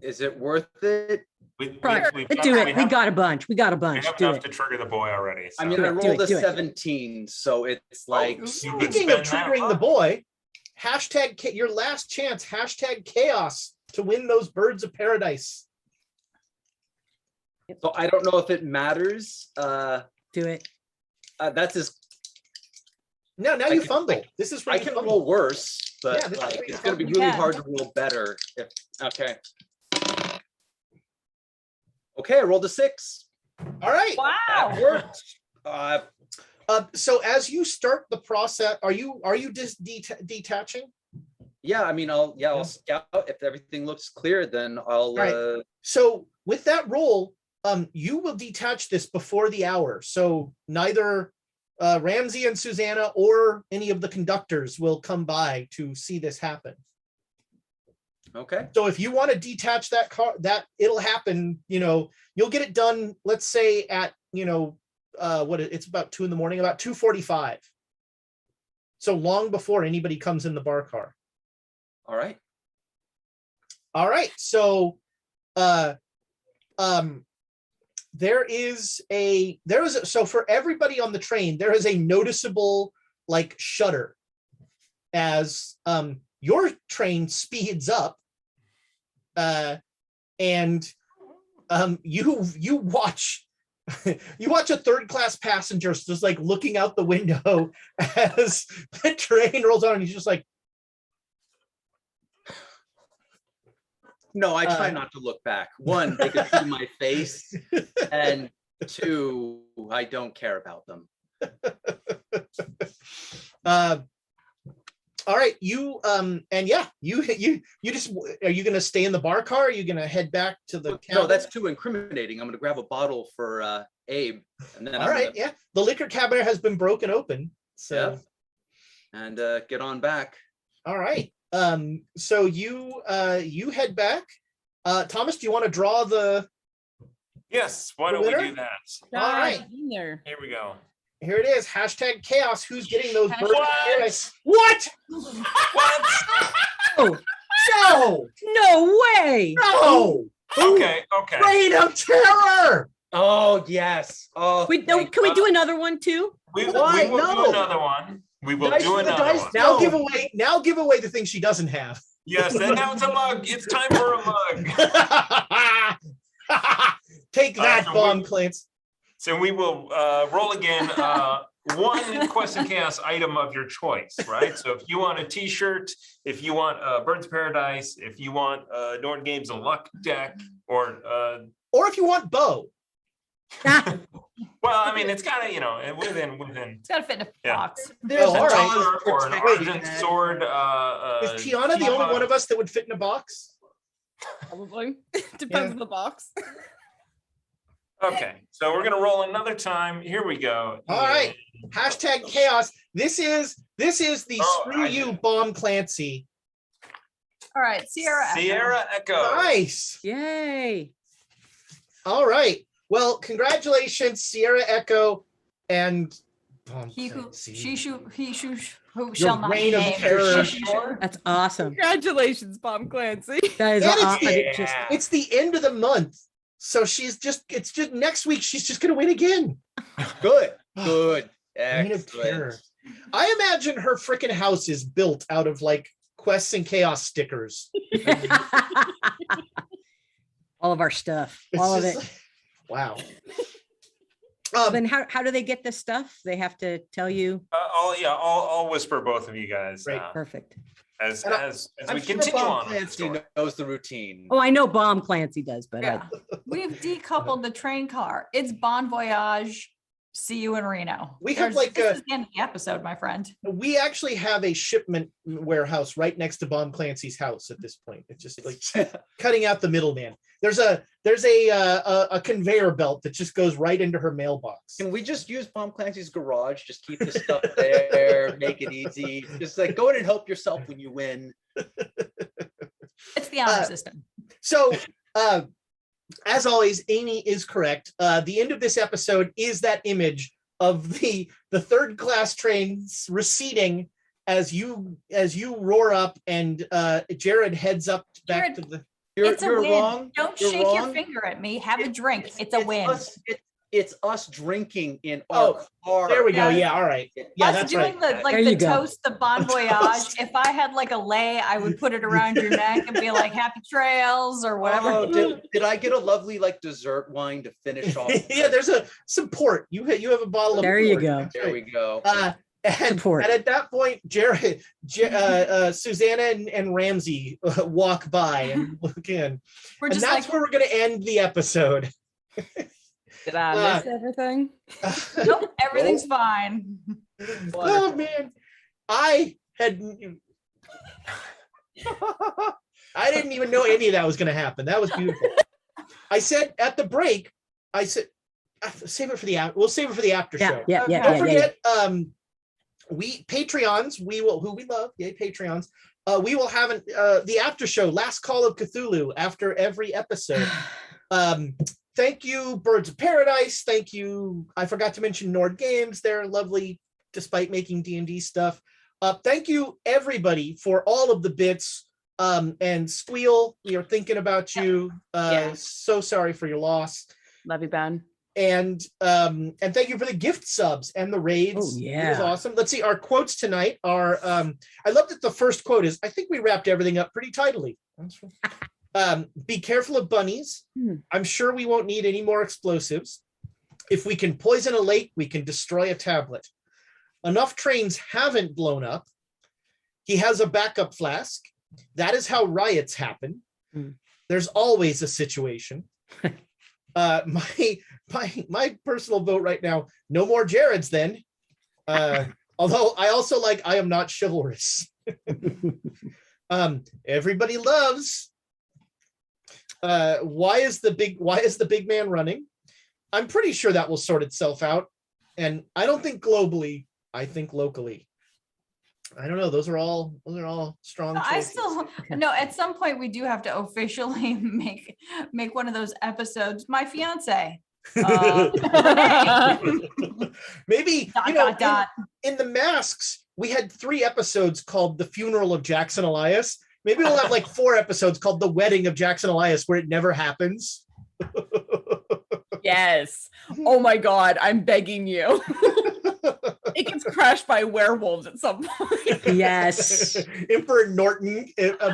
C: Is it worth it?
D: We
F: got a bunch. We got a bunch.
D: We have enough to trigger the boy already. So.
C: I mean, I rolled a 17, so it's like.
B: Speaking of triggering the boy, your last chance, #chaos to win those birds of paradise.
C: So I don't know if it matters.
F: Do it.
C: That's his.
B: No, now
C: I
B: you
C: can-
B: fumble. This is where
C: I
B: you
C: can
B: fumble.
C: roll worse, but
B: Yeah, this is
C: like,
B: where you
C: it's going to be
A: fumble.
C: really
A: Yeah.
C: hard to roll better. Okay. Okay, I rolled a 6.
B: All right.
A: Wow.
C: That worked.
B: So as you start the process, are you just detaching?
C: Yeah, I mean, I'll scout. If everything looks clear, then I'll.
B: Right. So with that roll, you will detach this before the hour. So neither Ramsey and Susanna or any of the conductors will come by to see this happen.
C: Okay.
B: So if you want to detach that car, that it'll happen. You'll get it done. Let's say at it's about 2 a.m, about 2:45. So long before anybody comes in the bar car.
C: All right.
B: All right. So, so for everybody on the train, there is a noticeable like shudder as your train speeds up, and you watch a third-class passenger just like looking out the window as the train rolls on, and he's just like,
C: No, I try not to look back. 1, they can see my face, and 2, I don't care about them.
B: All right, you just, are you gonna stay in the bar car? Are you gonna head back to the cabin?
C: No, that's too incriminating. I'm going to grab a bottle for Abe, and then
B: all right. Yeah, the liquor cabinet has been broken open, so
C: and get on back.
B: all right. So you head back. Thomas, do you want to draw the?
D: Yes, why don't we do that?
B: All right.
E: In there.
D: Here we go.
B: Here it is. Hashtag chaos. Who's getting those birds?
D: What?
B: What?
D: What?
F: Oh,
B: No!
F: no way.
B: No!
D: Okay, okay.
B: Reign of terror!
C: Oh yes. Oh,
F: Wait, no,
C: thank
F: can we
C: God.
F: do another one too?
D: We
C: Why?
D: will
C: No.
D: do another one. We will
C: Dice
D: do
C: for the
D: another
C: dice.
D: one.
B: Now
C: No.
B: give away the thing she doesn't have.
D: Yes, and now it's a mug. It's time for a mug.
B: Take that,
D: so
B: Bomb
D: we-
B: Clance.
D: So we will roll again. One Quest and Chaos item of your choice, right? So if you want a T-shirt, if you want Birds of Paradise, if you want Nord Games a luck deck, or
B: if you want Bo.
D: well, I mean, it's kind of within.
A: It's gotta fit in a
D: Yeah.
A: box.
C: There's
B: Oh,
C: a
B: all right.
C: cause
D: Or an
C: protecting
D: Argent
C: that.
D: Sword.
B: Is Tiana the only one of us that would fit in a box?
E: Probably. Depends
B: Yeah.
E: on the box.
D: Okay, so we're gonna roll another time. Here we go.
B: All right. Hashtag chaos. This is the
D: Oh,
B: screw you, Bomb Clancy.
A: All right, Sierra. Echo.
D: Sierra Echo.
B: Nice.
F: Yay.
B: All right. Well, congratulations, Sierra Echo and Bomb
A: He who
B: Clancy.
A: who shall not be
B: reign of
A: named.
B: terror.
F: That's awesome.
E: Congratulations, Bomb Clancy.
F: That is
B: And it's-
F: awesome.
D: Yeah.
B: It's the end of the month. So it's just next week. She's just going to win again.
C: Good. Good.
B: Reign of terror.
C: Excellent.
B: I imagine her freaking house is built out of like Quests and Chaos stickers.
F: All of our stuff.
B: It's
F: All of
B: just
F: it.
B: like- wow.
F: Then how do they get this stuff? They have to tell you.
D: I'll whisper both of you guys
B: Right.
F: Perfect.
D: as
B: And
D: we
C: I'm sure
D: continue
C: Bob
D: on. with the
C: Clancy
D: story.
C: knows the routine.
F: Oh, I know Bomb Clancy does, but
A: Yeah. We've decoupled the train car. It's Bon Voyage. See you in Reno.
B: We have, like,
A: this is the end of the episode, my friend.
B: We actually have a shipment warehouse right next to Bomb Clancy's house at this point. It's just like cutting out the middleman. There's a conveyor belt that just goes right into her mailbox.
C: Can we just use Bomb Clancy's garage? Just keep the stuff there, make it easy. Just like go in and help yourself when you win.
A: It's the honor system.
B: So, as always, Amy is correct. The end of this episode is that image of the third class trains receding as you roar up, and Jared heads up back
A: Jared,
B: to the.
A: It's a
C: You're
A: win.
C: wrong.
A: Don't
C: You're
A: shake your
C: wrong.
A: finger at me. Have a drink. It's a win.
C: It's us drinking in
B: Oh,
C: our car.
B: There we go.
A: Yeah.
B: Yeah, all right. Yeah,
A: Us
B: that's
A: doing
B: right.
A: the
F: There you go.
A: toast, the Bon Voyage. If I had like a lei, I would put it around your neck and be like "Happy Trails" or whatever.
C: Oh, did I get a lovely like dessert wine to finish off?
B: Yeah, there's some port. You have a bottle of.
F: There you
B: port.
F: go.
B: That's
C: There
B: right.
C: we go.
F: Support.
B: And at that point, Susanna and Ramsey walk by and look in.
A: We're
B: And
A: just
B: that's
A: like,
B: where we're going to end the episode.
E: Did I miss everything?
A: nope, everything's fine.
B: Oh, man. I didn't even know any of that was going to happen. That was beautiful. I said at the break, save it for we'll save it for the after show. Don't forget, we Patreons, who we love, yay Patreons. We will have the after show, Last Call of Cthulhu, after every episode. Thank you, Birds of Paradise. Thank you. I forgot to mention Nord Games. They're lovely, despite making D&D stuff. Thank you, everybody, for all of the bits. And Squeal, we are thinking about you. So sorry for your loss.
E: Love you, Ben.
B: And thank you for the gift subs and the raids.
F: Oh,
B: It
F: yeah.
B: was awesome. Let's see, our quotes tonight are I love that the first quote is, I think we wrapped everything up pretty tidily. Be careful of bunnies. I'm sure we won't need any more explosives. If we can poison a lake, we can destroy a tablet. Enough trains haven't blown up. He has a backup flask. That is how riots happen. There's always a situation. My personal vote right now, no more Jareds then. Although I also like I am not chivalrous. Everybody loves. Why is the big man running? I'm pretty sure that will sort itself out. And I don't think globally, I think locally. I don't know. Those are all strong choices.
A: At some point we do have to officially make one of those episodes. My fiance.
B: Maybe in the masks, we had 3 episodes called The Funeral of Jackson Elias. Maybe we'll have like 4 episodes called The Wedding of Jackson Elias, where it never happens.
E: Yes. Oh my God, I'm begging you. It gets crashed by werewolves at some point.
F: Yes.
B: Emperor Norton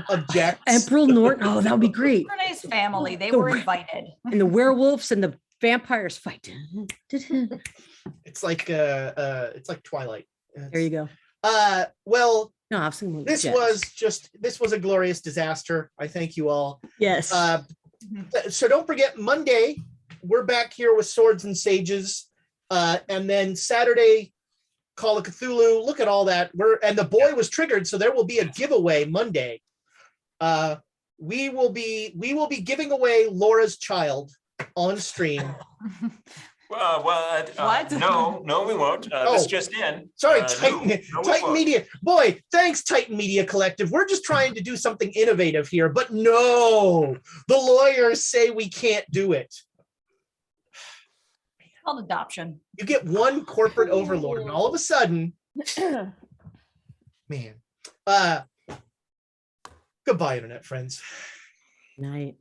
B: objects.
F: Emperor Norton. Oh, that would be great.
A: Renee's family, they were invited.
F: And the werewolves and the vampires fight.
B: It's like Twilight.
F: There you go.
B: Well,
F: No, I've seen
B: this was a glorious disaster. I thank you all.
F: Yes.
B: So don't forget, Monday we're back here with Swords and Sages, and then Saturday, Call of Cthulhu. Look at all that. And the boy was triggered, so there will be a giveaway Monday. We will be giving away Laura's child on stream.
A: What?
D: No, we won't. This just in.
B: Sorry,
D: No,
B: Titan Media. Boy, thanks, Titan Media Collective. We're just trying to do something innovative here, but no, the lawyers say we can't do it.
A: Called adoption.
B: You get one corporate overlord, and all of a sudden, man. Goodbye, internet friends.
F: Night.